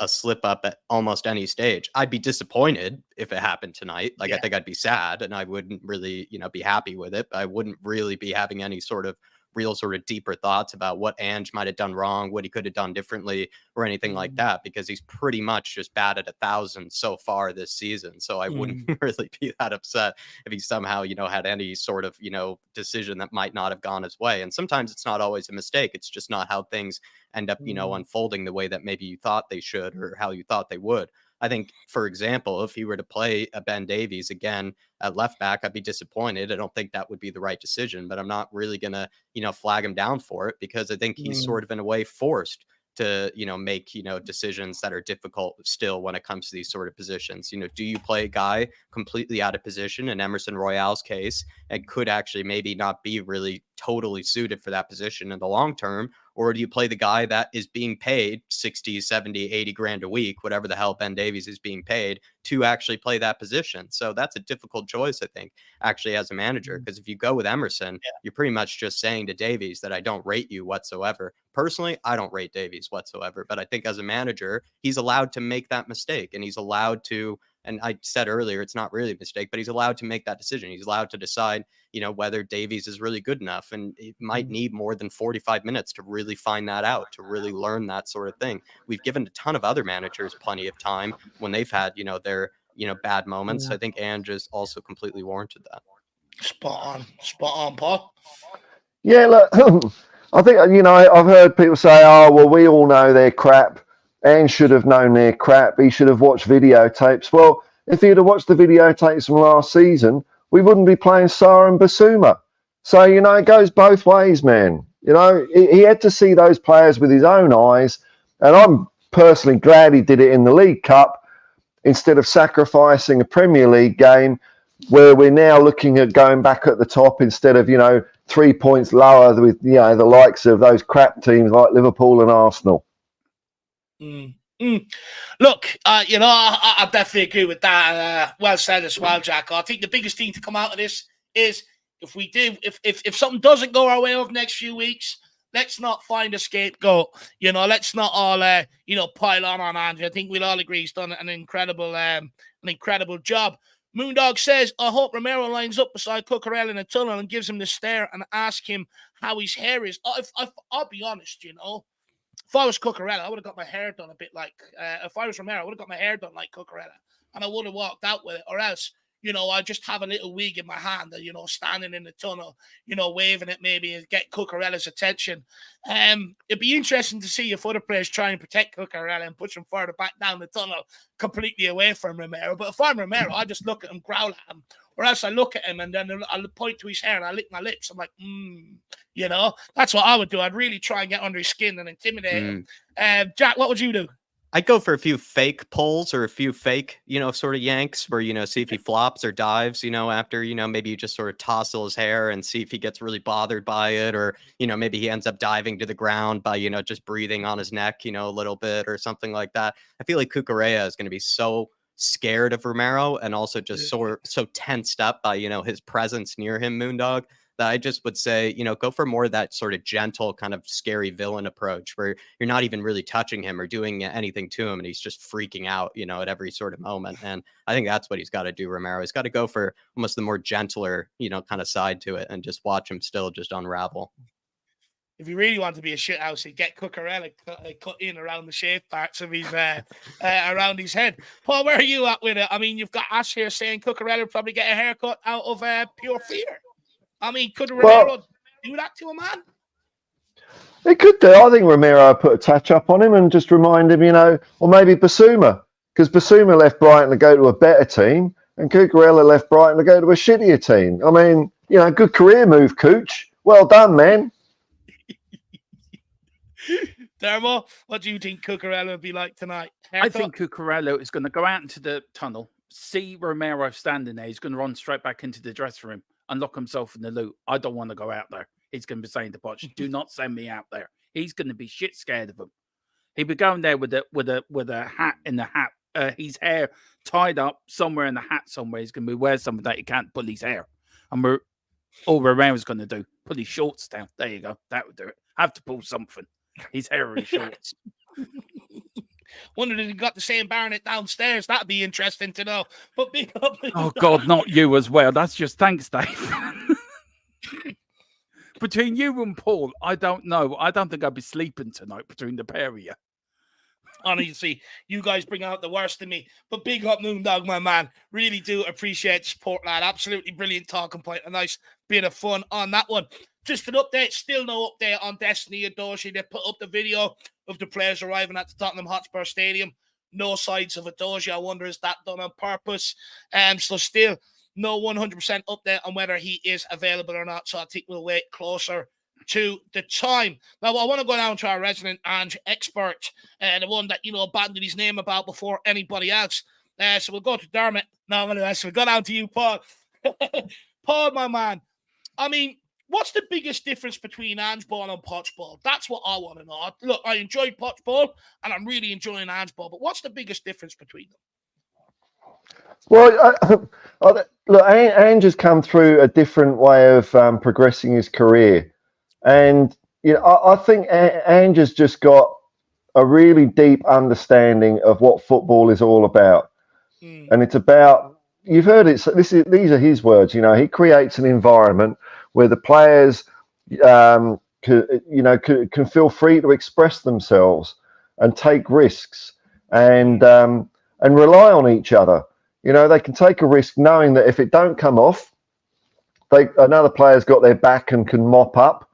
a slip up at almost any stage. I'd be disappointed if it happened tonight. I think I'd be sad and I wouldn't really, be happy with it. I wouldn't really be having any sort of real sort of deeper thoughts about what Ange might have done wrong, what he could have done differently or anything like that, because he's pretty much just batted 1,000 so far this season. So I wouldn't really be that upset if he somehow, had any sort of, decision that might not have gone his way. And sometimes it's not always a mistake. It's just not how things end up, unfolding the way that maybe you thought they should or how you thought they would. I think, for example, if he were to play a Ben Davies again at left back, I'd be disappointed. I don't think that would be the right decision, but I'm not really going to, flag him down for it because I think he's sort of in a way forced to, make, decisions that are difficult still when it comes to these sort of positions. Do you play a guy completely out of position in Emerson Royale's case and could actually maybe not be really totally suited for that position in the long term? Or do you play the guy that is being paid 60, 70, 80 grand a week, whatever the hell Ben Davies is being paid to actually play that position? So that's a difficult choice, I think, actually, as a manager, because if you go with Emerson, you're pretty much just saying to Davies that I don't rate you whatsoever. Personally, I don't rate Davies whatsoever, but I think as a manager, he's allowed to make that mistake and he's allowed to, and I said earlier, it's not really a mistake, but he's allowed to make that decision. He's allowed to decide, whether Davies is really good enough. And it might need more than 45 minutes to really find that out, to really learn that sort of thing. We've given a ton of other managers plenty of time when they've had, their bad moments. I think Ange is also completely warranted that. Spot on, Paul. Yeah, look, I think, I've heard people say, oh, well, we all know they're crap. Ange should have known they're crap. He should have watched videotapes. Well, if he'd have watched the videotapes from last season, we wouldn't be playing Sarr and Basuma. So, it goes both ways, man. He had to see those players with his own eyes. And I'm personally glad he did it in the League Cup instead of sacrificing a Premier League game where we're now looking at going back at the top instead of, 3 points lower with, the likes of those crap teams like Liverpool and Arsenal. Look, I definitely agree with that. Well said as well, Jack. I think the biggest thing to come out of this is if something doesn't go our way over the next few weeks, let's not find a scapegoat. Let's not all pile on Andrew. I think we'll all agree he's done an incredible job. Moondog says, I hope Romero lines up beside Cucurella in a tunnel and gives him the stare and ask him how his hair is. I'll be honest, if I was Cucurella, I would have got my hair done a bit like, if I was Romero, I would have got my hair done like Cucurella. And I would have walked out with it. Or else, I just have a little wig in my hand, standing in the tunnel, waving it maybe and get Cucurella's attention. It'd be interesting to see if other players try and protect Cucurella and push him further back down the tunnel, completely away from Romero. But if I'm Romero, I just look at him, growl at him. Or else I look at him and then I'll point to his hair and I lick my lips. I'm like, that's what I would do. I'd really try and get under his skin and intimidate him. Jack, what would you do? I'd go for a few fake pulls or a few fake, sort of yanks where, see if he flops or dives, after, maybe you just sort of tousle his hair and see if he gets really bothered by it. Or, maybe he ends up diving to the ground by, just breathing on his neck, a little bit or something like that. I feel like Cucurella is going to be so scared of Romero and also just so tensed up by, his presence near him, Moondog, that I just would say, go for more of that sort of gentle kind of scary villain approach where you're not even really touching him or doing anything to him. And he's just freaking out, at every sort of moment. And I think that's what he's got to do, Romero. He's got to go for almost the more gentler, kind of side to it and just watch him still just unravel. If you really want to be a shithouse, he'd get Cucurella cut in around the shaved parts of his, around his head. Paul, where are you at with it? I mean, you've got Ash here saying Cucurella would probably get a haircut out of pure fear. I mean, could Romero do that to a man? He could do. I think Romero put a touch up on him and just remind him, or maybe Basuma, because Basuma left Brighton to go to a better team and Cucurella left Brighton to go to a shittier team. I mean, good career move, Cooch. Well done, man. Dermo, what do you think Cucurella would be like tonight? Haircut? I think Cucurella is going to go out into the tunnel, see Romero standing there. He's going to run straight back into the dressing room and lock himself in the loot. I don't want to go out there. He's going to be saying to Poch, do not send me out there. He's going to be shit scared of him. He'd be going there with a hat in the hat, his hair tied up somewhere in the hat somewhere. He's going to be wearing something that he can't pull his hair. And all Romero's going to do, pull his shorts down. There you go. That would do it. Have to pull something. His hair and shorts. Wondered if he got the same baronet downstairs. That'd be interesting to know. But big up. Oh God, not you as well. That's just thanks, Dave. Between you and Paul, I don't know. I don't think I'd be sleeping tonight between the pair of you. Honestly, you guys bring out the worst in me. But big up Moondog, my man. Really do appreciate the support, lad. Absolutely brilliant talking point. A nice bit of fun on that one. Just an update, still no update on Destiny Adoshi. They put up the video of the players arriving at the Tottenham Hotspur Stadium. No signs of Adoshi. I wonder, is that done on purpose? So still no 100% update on whether he is available or not. So I think we'll wait closer to the time. Now, I want to go down to our resident Ange expert, the one that, abandoned his name about before anybody else. So we'll go to Dermot. No, we'll go down to you, Paul. Paul, my man. I mean, what's the biggest difference between Ange ball and Poch ball? That's what I want to know. Look, I enjoy Poch ball, and I'm really enjoying Ange ball, but what's the biggest difference between them? Well, look, Ange has come through a different way of progressing his career. And, I think Ange has just got a really deep understanding of what football is all about. And it's about, you've heard it, these are his words, he creates an environment where the players, can feel free to express themselves and take risks and rely on each other. You know, they can take a risk knowing that if it don't come off, another player's got their back and can mop up.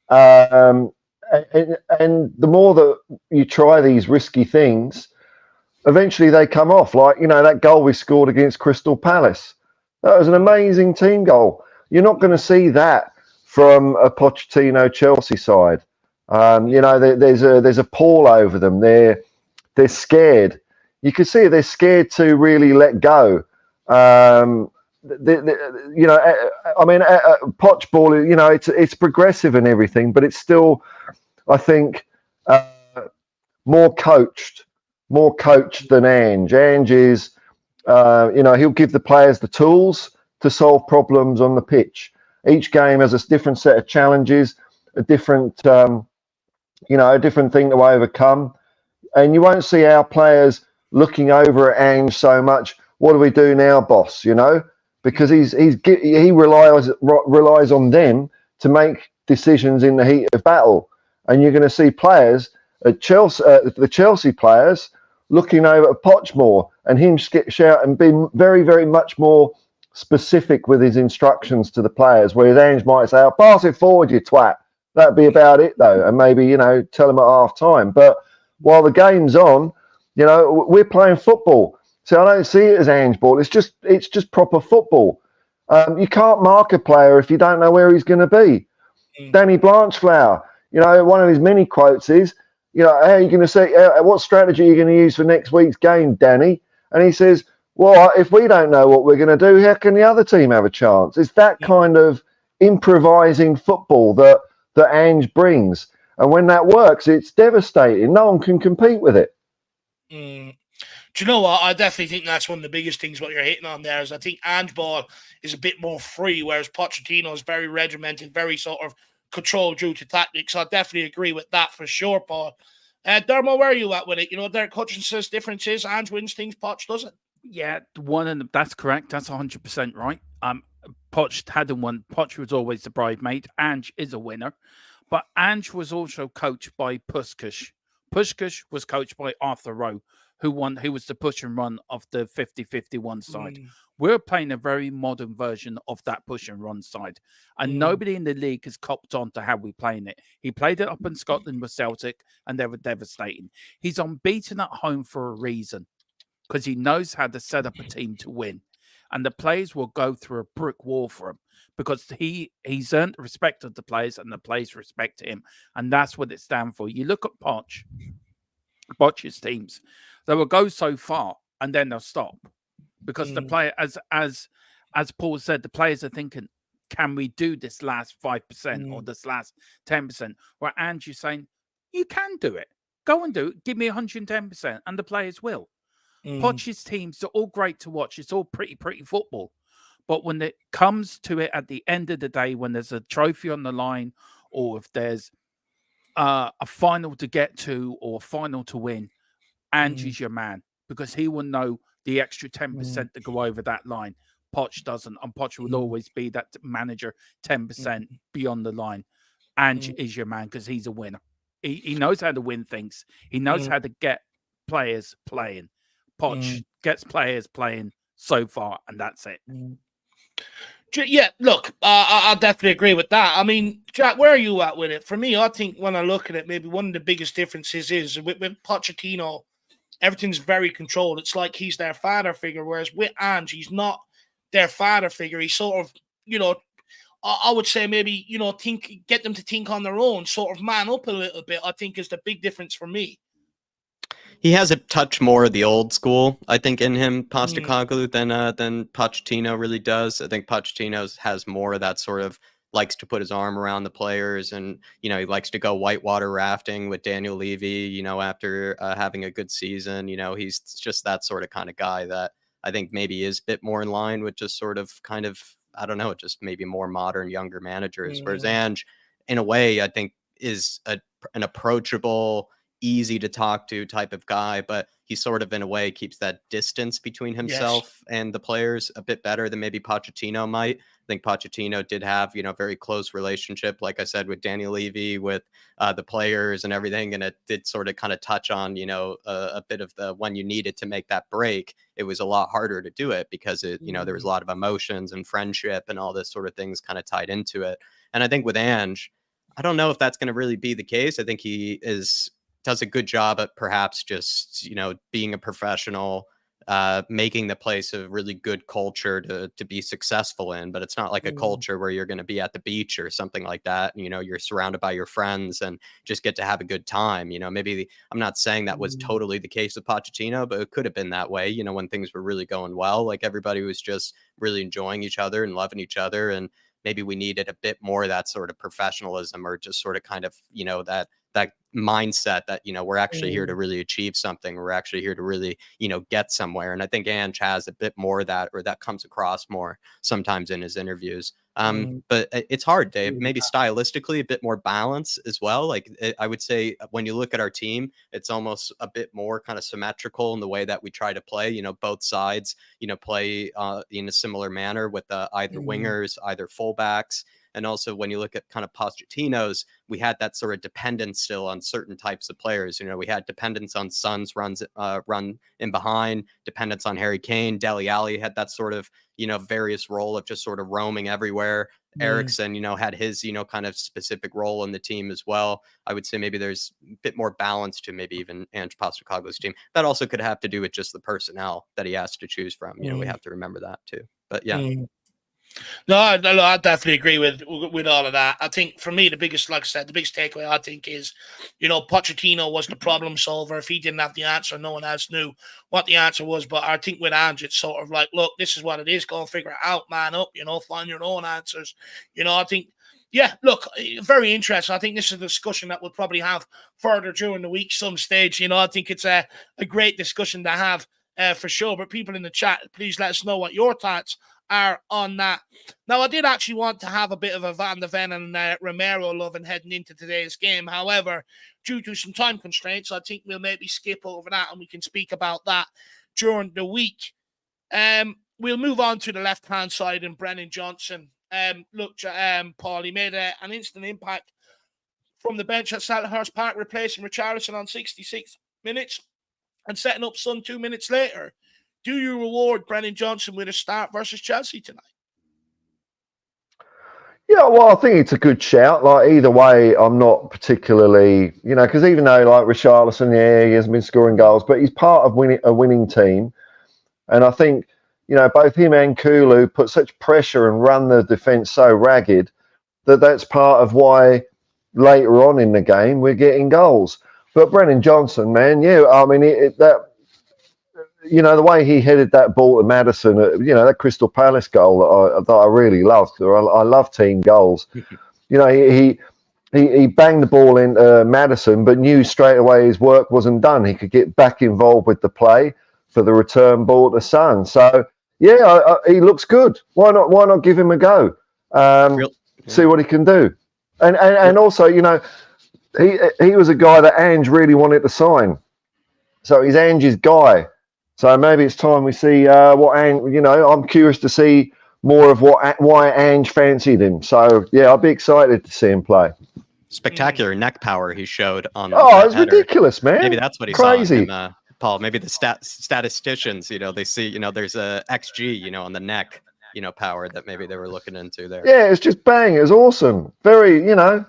And the more that you try these risky things, eventually they come off. Like, you know, that goal we scored against Crystal Palace. That was an amazing team goal. You're not going to see that from a Pochettino Chelsea side. You know, there's a pall over them. They're scared. You can see they're scared to really let go. You know, I mean, Poch ball, you know, it's progressive and everything, but it's still, I think, more coached than Ange. Ange is, you know, he'll give the players the tools to solve problems on the pitch. Each game has a different set of challenges, a different, you know, a different thing to overcome. And you won't see our players looking over at Ange so much. What do we do now, boss? You know, because he relies on them to make decisions in the heat of battle. And you're going to see players at Chelsea, the Chelsea players, looking over at Poch more, and him shout and be very, very much more specific with his instructions to the players. Whereas Ange might say, "I'll pass it forward, you twat." That'd be about it, though, and maybe, you know, tell them at half time. But while the game's on, you know, we're playing football. So I don't see it as Ange ball. It's just proper football. You can't mark a player if you don't know where he's going to be. Danny Blanchflower, you know, one of his many quotes is, you know, how are you going to say, what strategy are you going to use for next week's game, Danny? And he says, well, if we don't know what we're going to do, how can the other team have a chance? It's that kind of improvising football that Ange brings. And when that works, it's devastating. No one can compete with it. Do you know what? I definitely think that's one of the biggest things what you're hitting on there is I think Ange ball is a bit more free, whereas Pochettino is very regimented, very sort of controlled due to tactics. I definitely agree with that for sure, Paul. Dermo, where are you at with it? You know, Derek Hutchinson says differences. Ange wins things, Poch doesn't. Yeah, that's correct. That's 100% right. Poch hadn't won. Poch was always the bridesmaid. Ange is a winner. But Ange was also coached by Puskás. Puskás was coached by Arthur Rowe, who was the push and run of the 50-51 side. We're playing a very modern version of that push and run side. And nobody in the league has copped on to how we're playing it. He played it up in Scotland with Celtic, and they were devastating. He's unbeaten at home for a reason, because he knows how to set up a team to win. And the players will go through a brick wall for him, because he's earned the respect of the players, and the players respect him. And that's what it stands for. You look at Poch's teams, they will go so far and then they'll stop, because the player, as Paul said, the players are thinking, can we do this last 5% or this last 10%? Where Andrew's saying, you can do it. Go and do it. Give me 110%, and the players will. Poch's teams are all great to watch. It's all pretty football. But when it comes to it at the end of the day, when there's a trophy on the line, or if there's a final to get to or a final to win, Angie's your man, because he will know the extra 10% to go over that line. Poch doesn't, and Poch will always be that manager 10% beyond the line. Ange is your man because he's a winner. He knows how to win things. He knows how to get players playing. Poch gets players playing so far, and that's it. Yeah, look, I definitely agree with that. I mean, Jack, where are you at with it? For me, I think when I look at it, maybe one of the biggest differences is with Pochettino, everything's very controlled. It's like he's their father figure, whereas with Ange, he's not their father figure. He's sort of, you know, I would say maybe, you know, get them to think on their own, sort of man up a little bit, I think is the big difference for me. He has a touch more of the old school, I think, in him, Postecoglou, than Pochettino really does. I think Pochettino has more of that sort of likes to put his arm around the players, and, you know, he likes to go whitewater rafting with Daniel Levy, you know, after having a good season. You know, he's just that sort of kind of guy that I think maybe is a bit more in line with just sort of kind of, I don't know, just maybe more modern, younger managers. Whereas Ange, in a way, I think is an approachable, easy to talk to type of guy, but he sort of in a way keeps that distance between himself and the players a bit better than maybe Pochettino might. I think Pochettino did have, you know, very close relationship, like I said, with Danny Levy, with the players and everything. And it did sort of kind of touch on, you know, a bit of the when you needed to make that break, it was a lot harder to do it because it, you know, there was a lot of emotions and friendship and all this sort of things kind of tied into it. And I think with Ange, I don't know if that's going to really be the case. I think he does a good job at perhaps just, you know, being a professional, making the place a really good culture to be successful in. But it's not like a culture where you're going to be at the beach or something like that. You know, you're surrounded by your friends and just get to have a good time. You know, maybe I'm not saying that was totally the case with Pochettino, but it could have been that way, you know, when things were really going well, like everybody was just really enjoying each other and loving each other. And maybe we needed a bit more of that sort of professionalism, or just sort of kind of, you know, that mindset that, you know, we're actually here to really achieve something. We're actually here to really, you know, get somewhere. And I think Ange has a bit more of that, or that comes across more sometimes in his interviews. But it's hard, Dave. Maybe stylistically a bit more balance as well. Like I would say when you look at our team, it's almost a bit more kind of symmetrical in the way that we try to play. You know, both sides, you know, play in a similar manner with either wingers, either fullbacks. And also when you look at kind of Pochettino's, we had that sort of dependence still on certain types of players. You know, we had dependence on Son's run in behind, dependence on Harry Kane. Dele Alli had that sort of, you know, various role of just sort of roaming everywhere. Eriksen, you know, had his, you know, kind of specific role in the team as well. I would say maybe there's a bit more balance to maybe even Ange Postecoglou's team. That also could have to do with just the personnel that he has to choose from. You know, we have to remember that too. But yeah. No, I definitely agree with all of that. I think for me, the biggest, like I said, the biggest takeaway I think is, you know, Pochettino was the problem solver. If he didn't have the answer, no one else knew what the answer was. But I think with Ange, it's sort of like, look, this is what it is. Go and figure it out, man up. You know, find your own answers. You know, I think, yeah, look, very interesting. I think this is a discussion that we'll probably have further during the week, some stage. You know, I think it's a great discussion to have for sure. But people in the chat, please let us know what your thoughts are on that. Now, I did actually want to have a bit of a Van de Ven and Romero loving heading into today's game. However, due to some time constraints, I think we'll maybe skip over that and we can speak about that during the week. We'll move on to the left-hand side and Brennan Johnson. Look, Paul, he made an instant impact from the bench at Selhurst Park, replacing Richarlison on 66 minutes and setting up Son 2 minutes later. Do you reward Brennan Johnson with a start versus Chelsea tonight? Yeah, well, I think it's a good shout. Like, either way, I'm not particularly, you know, because even though, like, Richarlison, yeah, he hasn't been scoring goals, but he's part of a winning team. And I think, you know, both him and Kulu put such pressure and run the defence so ragged that that's part of why later on in the game we're getting goals. But Brennan Johnson, man, yeah, I mean, you know, the way he headed that ball to Maddison, you know, that Crystal Palace goal that I really loved. I love team goals. You know, he banged the ball into Maddison, but knew straight away his work wasn't done. He could get back involved with the play for the return ball to Son. So yeah, he looks good. Why not give him a go? See what he can do. And also, you know, he was a guy that Ange really wanted to sign. So he's Ange's guy. So maybe it's time we see what Ange, you know, I'm curious to see more of why Ange fancied him. So yeah, I'll be excited to see him play. Spectacular neck power he showed on. Oh, it's ridiculous, man. Maybe that's what he saw in him, Paul. Maybe the statisticians, you know, they see, you know, there's a XG, you know, on the neck, you know, power that maybe they were looking into there. Yeah, it's just bang. It was awesome. Very, you know,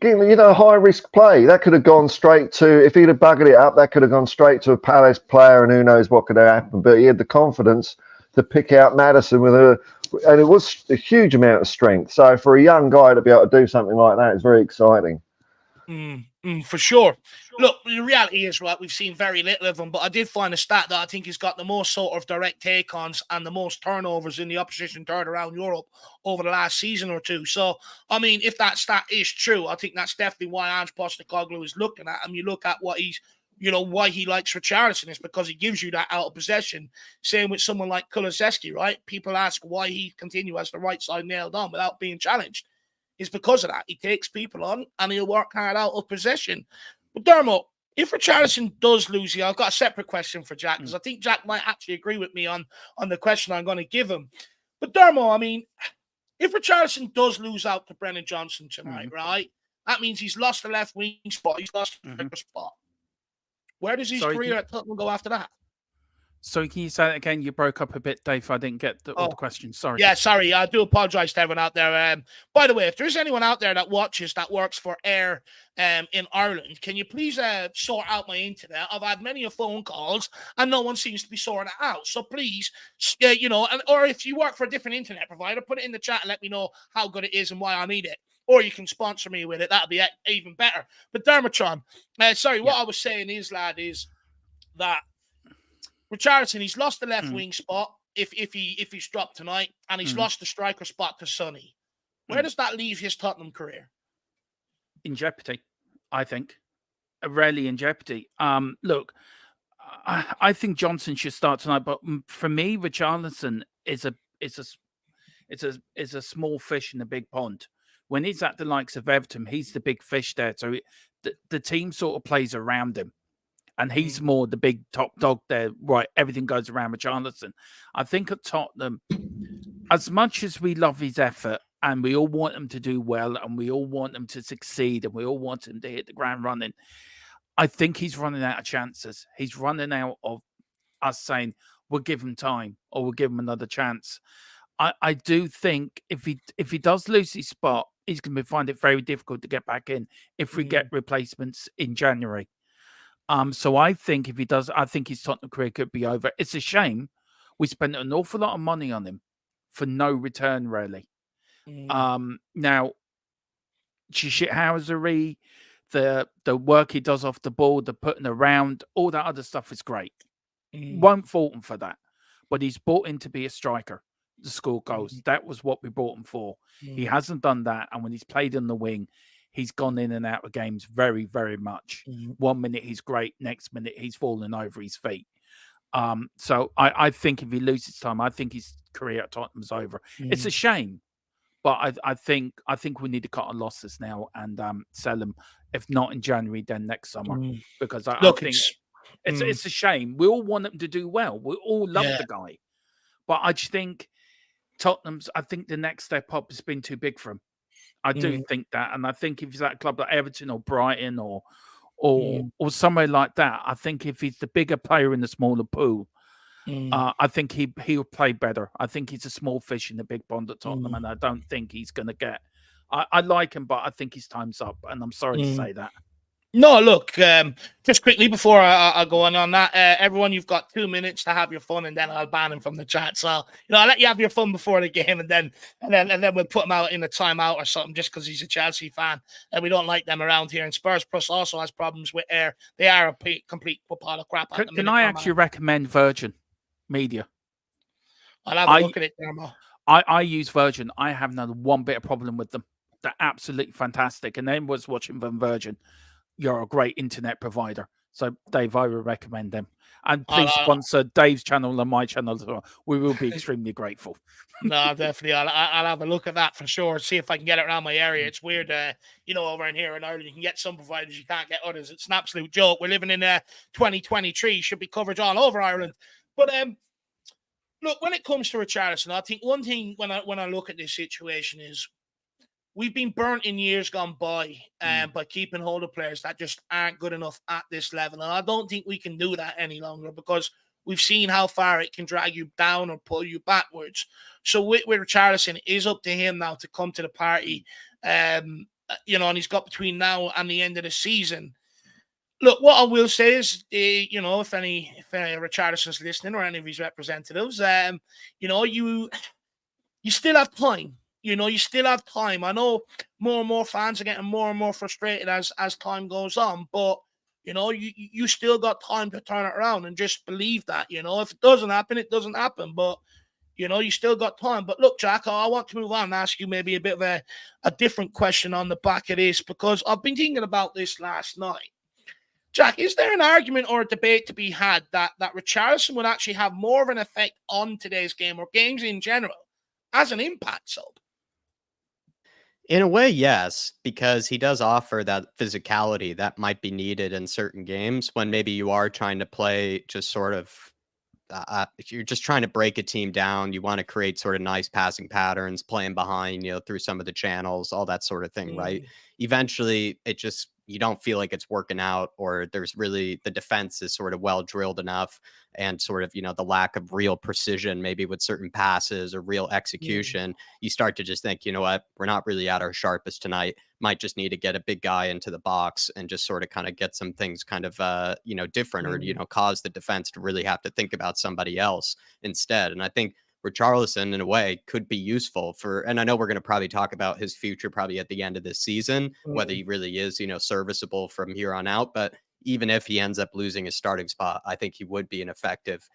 high risk play. That could have gone straight to, if he'd have buggered it up, that could have gone straight to a Palace player, and who knows what could have happened. But he had the confidence to pick out Maddison and it was a huge amount of strength. So for a young guy to be able to do something like that is very exciting. For sure. Look, the reality is, right, we've seen very little of him, but I did find a stat that I think he's got the most sort of direct take-ons and the most turnovers in the opposition third around Europe over the last season or two. So, I mean, if that stat is true, I think that's definitely why Ange Postecoglou is looking at him. You look at what he's, you know, why he likes Richarlison is because he gives you that out of possession. Same with someone like Kulusevski, right? People ask why he continues as the right side nailed on without being challenged. It's because of that. He takes people on and he'll work hard out of possession. But Dermot, If Richarlison does lose here, I've got a separate question for Jack, because I think Jack might actually agree with me on the question I'm going to give him. But Dermo, I mean, if Richarlison does lose out to Brennan Johnson tonight, right, that means he's lost the left wing spot. He's lost the striker spot. Where does his career at Tottenham go after that? So can you say that again? You broke up a bit, Dave. I didn't get all the questions. Sorry. Yeah, sorry. I do apologize to everyone out there. By the way, if there's anyone out there that watches that works for Air in Ireland, can you please sort out my internet? I've had many phone calls and no one seems to be sorting it out. So please, or if you work for a different internet provider, put it in the chat and let me know how good it is and why I need it. Or you can sponsor me with it. That'll be even better. But Dermotron, what I was saying is, lad, is that Richarlison, he's lost the left wing spot if he's dropped tonight, and he's lost the striker spot to Sonny. Where does that leave his Tottenham career? In jeopardy, I think. Rarely in jeopardy. Look, I think Johnson should start tonight, but for me, Richarlison is a small fish in a big pond. When he's at the likes of Everton, he's the big fish there. So the team sort of plays around him. And he's more the big top dog there. Right, everything goes around Richarlison. I think at Tottenham, as much as we love his effort and we all want him to do well and we all want him to succeed and we all want him to hit the ground running, I think he's running out of chances. He's running out of us saying, we'll give him time or we'll give him another chance. I do think if he does lose his spot, he's going to find it very difficult to get back in if we get replacements in January. So I think if he does, I think his Tottenham career could be over. It's a shame. We spent an awful lot of money on him for no return, really. Now, shithousery, the work he does off the ball, the putting around, all that other stuff is great. Won't fault him for that. But he's brought in to be a striker, to score goals. That was what we brought him for. He hasn't done that. And when he's played on the wing, he's gone in and out of games very, very much. 1 minute he's great, next minute he's falling over his feet. So I think if he loses time, I think his career at Tottenham's over. It's a shame, but I think we need to cut our losses now and sell him. If not in January, then next summer. Because I think it's a shame. We all want him to do well. We all love the guy, but I just think Tottenham's. I think the next step up has been too big for him. I do think that, and I think if he's at a club like Everton or Brighton or somewhere like that, I think if he's the bigger player in the smaller pool, I think he'll play better. I think he's a small fish in the big pond at Tottenham, and I don't think he's going to get. I like him, but I think his time's up, and I'm sorry to say that. No, look, just quickly before I go on that, everyone, you've got 2 minutes to have your fun, and then I'll ban him from the chat. So, I'll let you have your fun before the game, and then we'll put him out in a timeout or something just because he's a Chelsea fan, and we don't like them around here. And Spurs Plus also has problems with Air. They are a complete pile of crap. Can I actually recommend Virgin Media? I'll have a look at it, Dermo. I use Virgin. I haven't had one bit of problem with them. They're absolutely fantastic. And then was watching from Virgin. You're a great internet provider. So, Dave, I would recommend them. And please sponsor Dave's channel and my channel as well. We will be extremely grateful. No, definitely. I'll have a look at that for sure. See if I can get it around my area. It's weird, over in here in Ireland, you can get some providers, you can't get others. It's an absolute joke. We're living in 2023. Should be coverage all over Ireland. But look, when it comes to Richarlison, I think one thing when I look at this situation is we've been burnt in years gone by keeping hold of players that just aren't good enough at this level. And I don't think we can do that any longer because we've seen how far it can drag you down or pull you backwards. So with Richarlison, it is up to him now to come to the party, and he's got between now and the end of the season. Look, what I will say is, if any Richarlison's listening or any of his representatives, you still have time. You still have time. I know more and more fans are getting more and more frustrated as time goes on, but you still got time to turn it around and just believe that. If it doesn't happen, it doesn't happen. But you still got time. But look, Jack, I want to move on and ask you maybe a bit of a different question on the back of this because I've been thinking about this last night. Jack, is there an argument or a debate to be had that Richarlison would actually have more of an effect on today's game or games in general as an impact sub? In a way, yes, because he does offer that physicality that might be needed in certain games when maybe you are trying to play just sort of if you're just trying to break a team down, you want to create sort of nice passing patterns, playing behind, through some of the channels, all that sort of thing, right? Eventually, you don't feel like it's working out, or there's really the defense is sort of well drilled enough, and sort of, the lack of real precision, maybe with certain passes or real execution. You start to just think, you know what, we're not really at our sharpest tonight. Might just need to get a big guy into the box and just sort of kind of get some things kind of, different, or, cause the defense to really have to think about somebody else instead. And I think Richarlison, in a way, could be useful and I know we're going to probably talk about his future probably at the end of this season, whether he really is, serviceable from here on out. But even if he ends up losing his starting spot, I think he would be an effective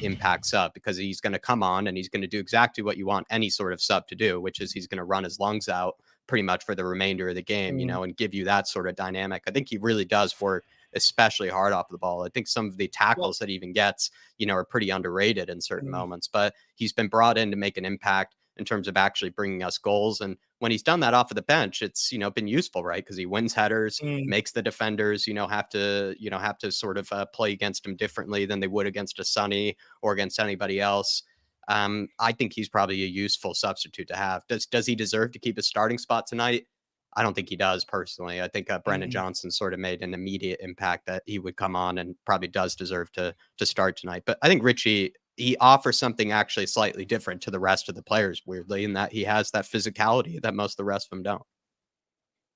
impact sub, because he's going to come on and he's going to do exactly what you want any sort of sub to do, which is he's going to run his lungs out pretty much for the remainder of the game, and give you that sort of dynamic. I think he really does work especially hard off the ball. I think some of the tackles that he even gets, are pretty underrated in certain moments, but he's been brought in to make an impact in terms of actually bringing us goals. And when he's done that off of the bench, it's, been useful, right? Because he wins headers, makes the defenders, have to sort of play against him differently than they would against a Sonny or against anybody else. I think he's probably a useful substitute to have. Does he deserve to keep his starting spot tonight? I don't think he does personally. I think Brennan Johnson sort of made an immediate impact that he would come on and probably does deserve to start tonight. But I think Richie, he offers something actually slightly different to the rest of the players, weirdly, in that he has that physicality that most of the rest of them don't.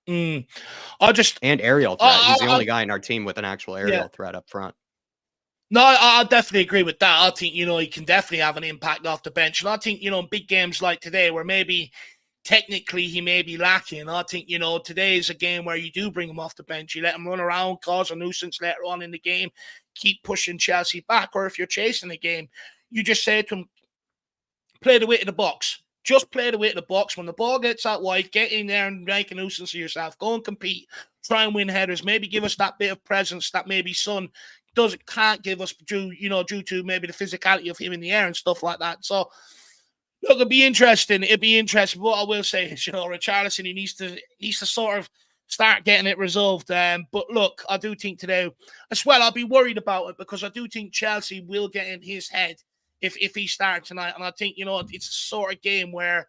And aerial threat. He's the only guy in our team with an actual aerial threat up front. No, I definitely agree with that. I think, he can definitely have an impact off the bench. And I think, in big games like today where maybe technically he may be lacking, I think, today is a game where you do bring him off the bench. You let him run around, cause a nuisance later on in the game, keep pushing Chelsea back. Or if you're chasing the game, you just say to him, play the way to the box. Just play the way to the box. When the ball gets out wide, get in there and make a nuisance of yourself. Go and compete. Try and win headers. Maybe give us that bit of presence that maybe Son can't give us due to maybe the physicality of him in the air and stuff like that. So look, it'd be interesting. What I will say is, Richarlison, he needs to sort of start getting it resolved. But look, I do think today as well, I'll be worried about it, because I do think Chelsea will get in his head if he starts tonight. And I think, it's the sort of game where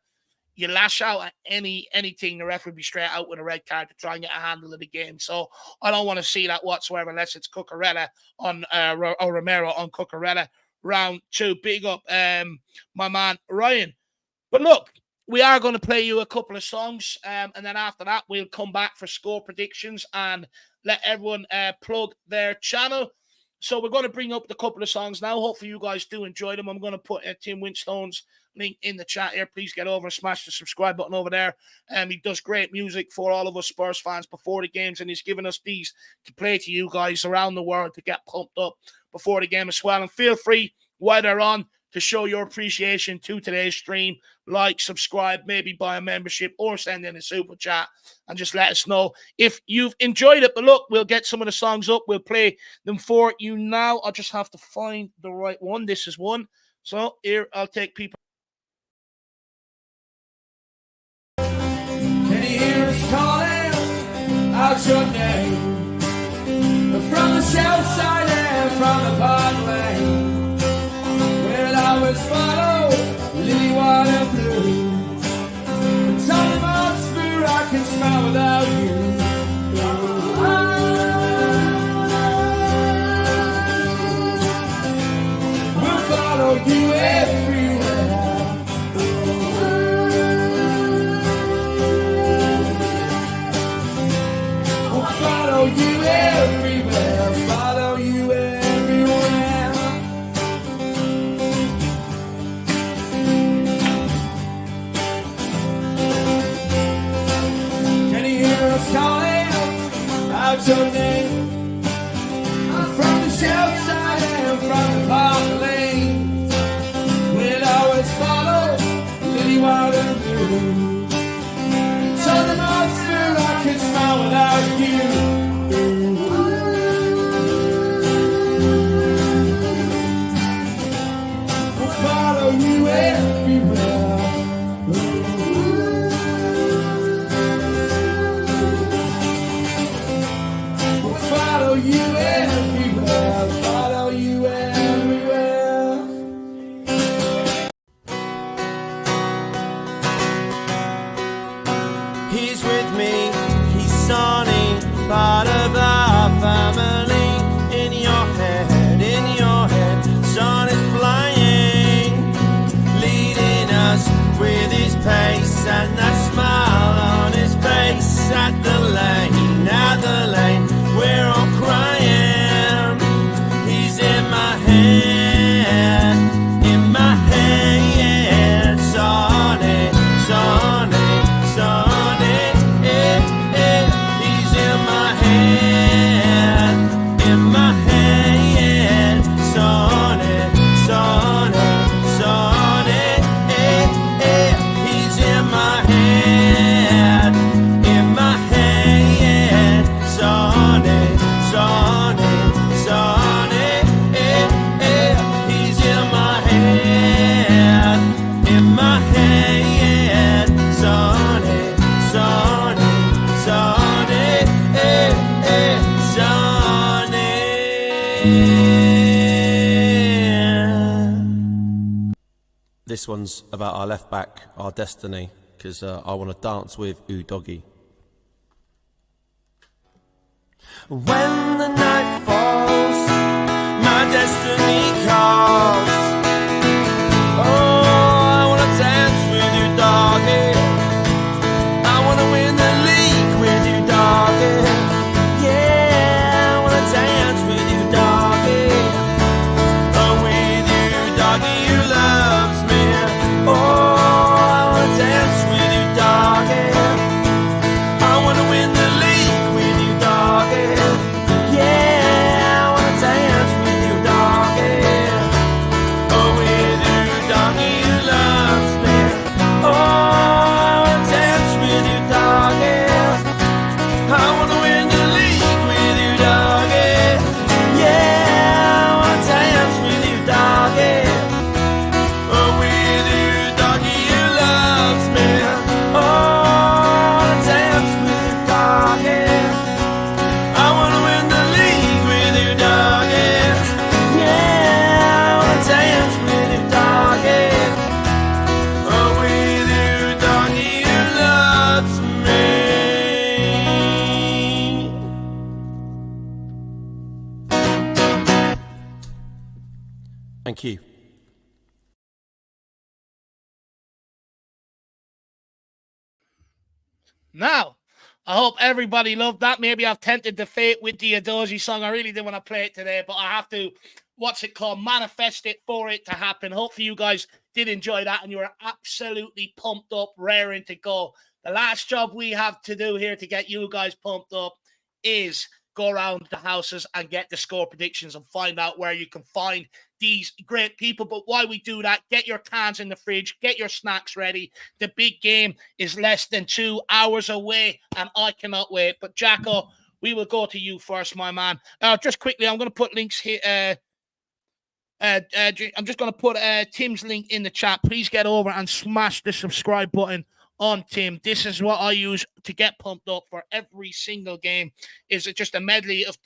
you lash out at anything, the ref will be straight out with a red card to try and get a handle of the game. So I don't want to see that whatsoever, unless it's Cucurella on or Romero on Cucurella. Round 2. Big up my man Ryan. But look, we are going to play you a couple of songs, and then after that we'll come back for score predictions and let everyone plug their channel. So we're going to bring up the couple of songs now. Hopefully you guys do enjoy them. I'm going to put Tim Winstone's link in the chat here. Please get over and smash the subscribe button over there. He does great music for all of us Spurs fans before the games, and he's given us these to play to you guys around the world to get pumped up before the game as well. And feel free, while they're on, to show your appreciation to today's stream. Like, subscribe, maybe buy a membership or send in a super chat and just let us know if you've enjoyed it. But look, we'll get some of the songs up. We'll play them for you now. I'll just have to find the right one. This is one. So here, I'll take people. Can you hear us calling out your name? From the south side and from the park lane. I always follow lily white and blue. The TOTTENHAM I can smile without you. We'll follow you everywhere. We'll follow you everywhere. Follow you everywhere. Calling out your name. I'm from the south side and from the park lane. We'll always follow lily white and blue. TOTTENHAM I can smile without you. We'll follow you everywhere. this one's about our left back, our destiny, because I want to dance with Doggy. When the night falls, my destiny calls. Oh, I want to dance with you, doggy. I want to win the league with you, doggy. Yeah, I want to dance with you, doggy. Oh, with you, doggy, who loves me. Oh, I want to dance with you, doggy. I want to win the league with you, doggy. Yeah, I want to dance with you, doggy. Oh, with you, doggy, who loves me. Oh, I want to dance with you, doggy. I want to win the league with you, doggy. Yeah, I want to dance with you, doggy. Oh, with you, doggy, who loves me. Oh, I want to dance with you, doggy. I want to win the league with you, doggy. Yeah, I want to dance with you, doggy. Oh, with you, doggy, who loves me. Thank you. Now, I hope everybody loved that. Maybe I've tempted the fate with the Adoji song. I really didn't want to play it today, but I have to, manifest it for it to happen. Hopefully you guys did enjoy that and you were absolutely pumped up, raring to go. The last job we have to do here to get you guys pumped up is go around the houses and get the score predictions and find out where you can find these great people. But while we do that, get your cans in the fridge, get your snacks ready. The big game is less than 2 hours away, and I cannot wait. But Jacko, we will go to you first, my man. Just quickly, I'm going to put links here. I'm just going to put Tim's link in the chat. Please get over and smash the subscribe button on Tim. This is what I use to get pumped up for every single game. Is it just a medley of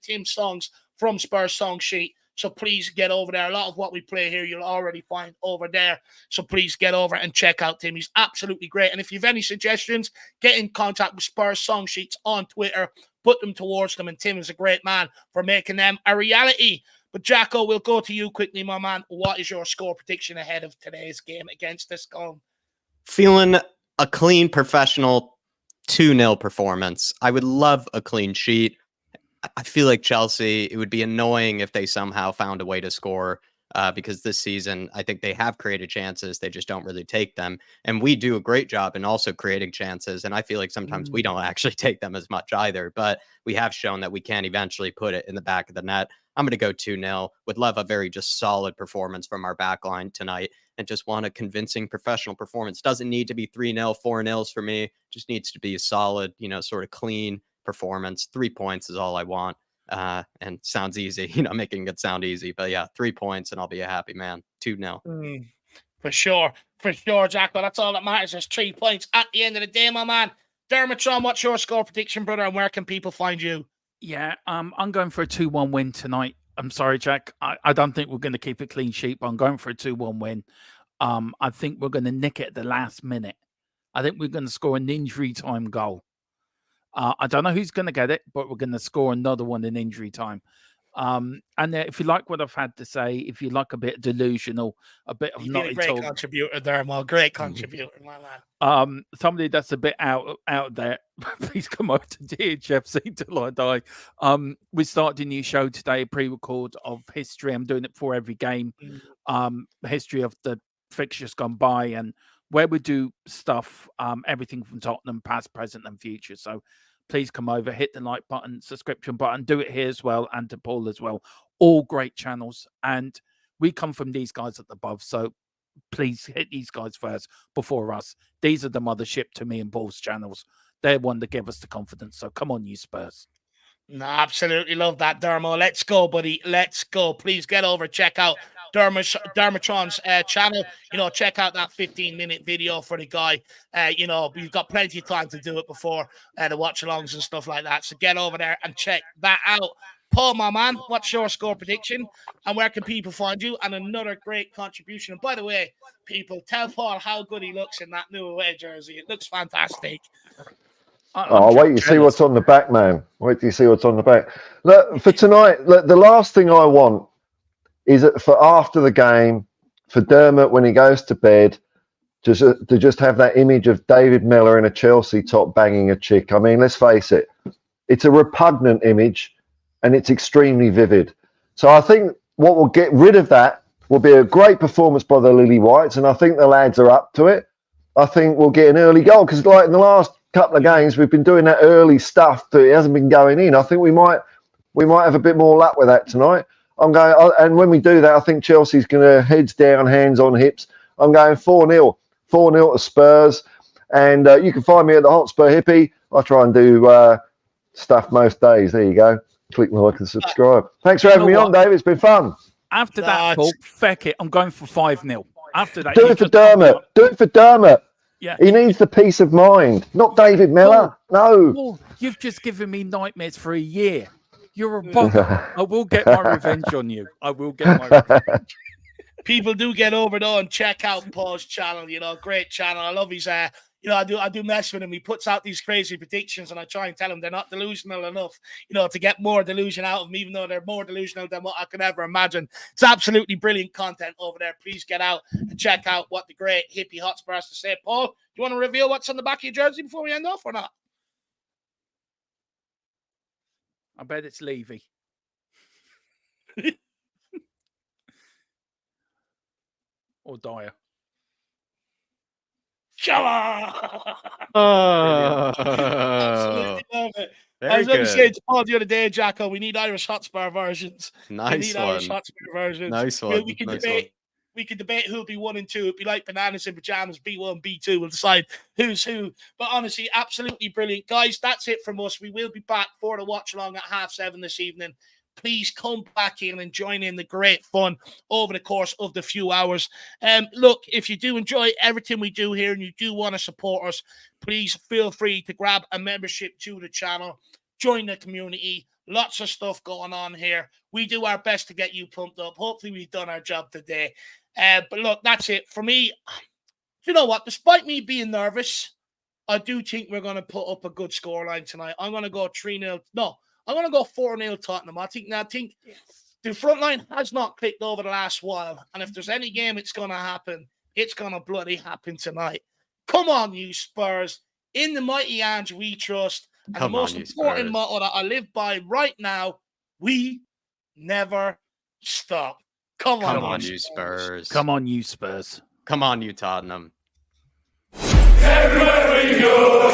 Tim's songs from Spurs Song Sheet? So please get over there. A lot of what we play here, you'll already find over there. So please get over and check out Tim. He's absolutely great. And if you have any suggestions, get in contact with Spurs Song Sheets on Twitter. Put them towards them. And Tim is a great man for making them a reality. But Jacko, we'll go to you quickly, my man. What is your score prediction ahead of today's game against this Scone? Feeling a clean, professional 2-0 performance. I would love a clean sheet. I feel like Chelsea, it would be annoying if they somehow found a way to score because this season, I think they have created chances. They just don't really take them. And we do a great job in also creating chances. And I feel like sometimes we don't actually take them as much either. But we have shown that we can eventually put it in the back of the net. I'm going to go 2-0. Would love a very just solid performance from our back line tonight and just want a convincing professional performance. Doesn't need to be 3-0, 4-0s for me. Just needs to be a solid, sort of clean performance. 3 points is all I want. And sounds easy, making it sound easy. But yeah, 3 points and I'll be a happy man. 2-0. For sure, Jacko. That's all that matters. There's 3 points at the end of the day, my man. Dermotron, what's your score prediction, brother? And where can people find you? Yeah, I'm going for a 2-1 win tonight. I'm sorry, Jack. I don't think we're going to keep a clean sheet, but I'm going for a 2-1 win. I think we're going to nick it at the last minute. I think we're going to score an injury time goal. I don't know who's going to get it, but we're going to score another one in injury time. And if you like what I've had to say, if you like a bit delusional, a bit of not a great contributor there, Mal. Great contributor, my man. Somebody that's a bit out there, please come over to DHFC till I die. We started a new show today, a pre-record of history. I'm doing it for every game. History of the fixtures gone by and where we do stuff, everything from Tottenham, past, present, and future. So please come over, hit the like button, subscription button, do it here as well, and to Paul as well. All great channels. And we come from these guys at the above. So please hit these guys first before us. These are the mothership to me and Paul's channels. They're one that give us the confidence. So come on, you Spurs. No, absolutely love that, Dermo. Let's go, buddy. Let's go. Please get over, check out Dermatron's channel. Check out that 15-minute video for the guy. We've got plenty of time to do it before the watch-alongs and stuff like that. So get over there and check that out. Paul, my man, what's your score prediction? And where can people find you? And another great contribution. And by the way, people, tell Paul how good he looks in that new away jersey. It looks fantastic. Wait, you see what's on the back, man. Wait till you see what's on the back. Look, for tonight, look, the last thing I want is for after the game, for Dermot when he goes to bed, to just have that image of David Miller in a Chelsea top banging a chick. I mean, let's face it, it's a repugnant image and it's extremely vivid. So I think what will get rid of that will be a great performance by the Lily Whites, and I think the lads are up to it. I think we'll get an early goal because, like in the last couple of games, we've been doing that early stuff that it hasn't been going in. I think we might have a bit more luck with that tonight. And when we do that, I think Chelsea's going to heads down, hands on hips. I'm going 4-0 to Spurs. And you can find me at the Hotspur Hippie. I try and do stuff most days. There you go. Click the like and subscribe. Thanks for having me on, Dave. It's been fun. After that, Paul, feck it. I'm going for 5-0. After that, do it for Dermot. Do it for Dermot. Yeah, he needs the peace of mind, not David Miller. No. Paul, you've just given me nightmares for a year. You're a bugger. I will get my revenge on you. I will get my revenge. People do get over though and check out Paul's channel. You know, great channel. I love his you know, I do mess with him. He puts out these crazy predictions, and I try and tell him they're not delusional enough, you know, to get more delusion out of them, even though they're more delusional than what I could ever imagine. It's absolutely brilliant content over there. Please get out and check out what the great hippie Hotspur has to say. Paul, do you want to reveal what's on the back of your jersey before we end off or not? I bet it's Levy. Or Dyer. Absolutely love it. I was going to say to Paul the other day, Jacko, we need Irish Hotspur versions. Nice one. Irish Hotspur versions. Nice one. We can debate. We could debate who'll be 1 and 2. It'd be like bananas in pajamas, B1, B2. We'll decide who's who. But honestly, absolutely brilliant. Guys, that's it from us. We will be back for the watch along at 7:30 this evening. Please come back in and join in the great fun over the course of the few hours. Look, if you do enjoy everything we do here and you do want to support us, please feel free to grab a membership to the channel. Join the community. Lots of stuff going on here. We do our best to get you pumped up. Hopefully, we've done our job today. But look, that's it. For me, you know what? Despite me being nervous, I do think we're going to put up a good scoreline tonight. I'm going to go 3-0. No, I'm going to go 4-0 Tottenham. I think the front line has not clicked over the last while. And if there's any game it's going to happen, it's going to bloody happen tonight. Come on, you Spurs. In the mighty Ange we trust. And the most important motto that I live by right now, we never stop. Come on, you Spurs. Come on, you Spurs. Come on, you Tottenham. Everywhere we go.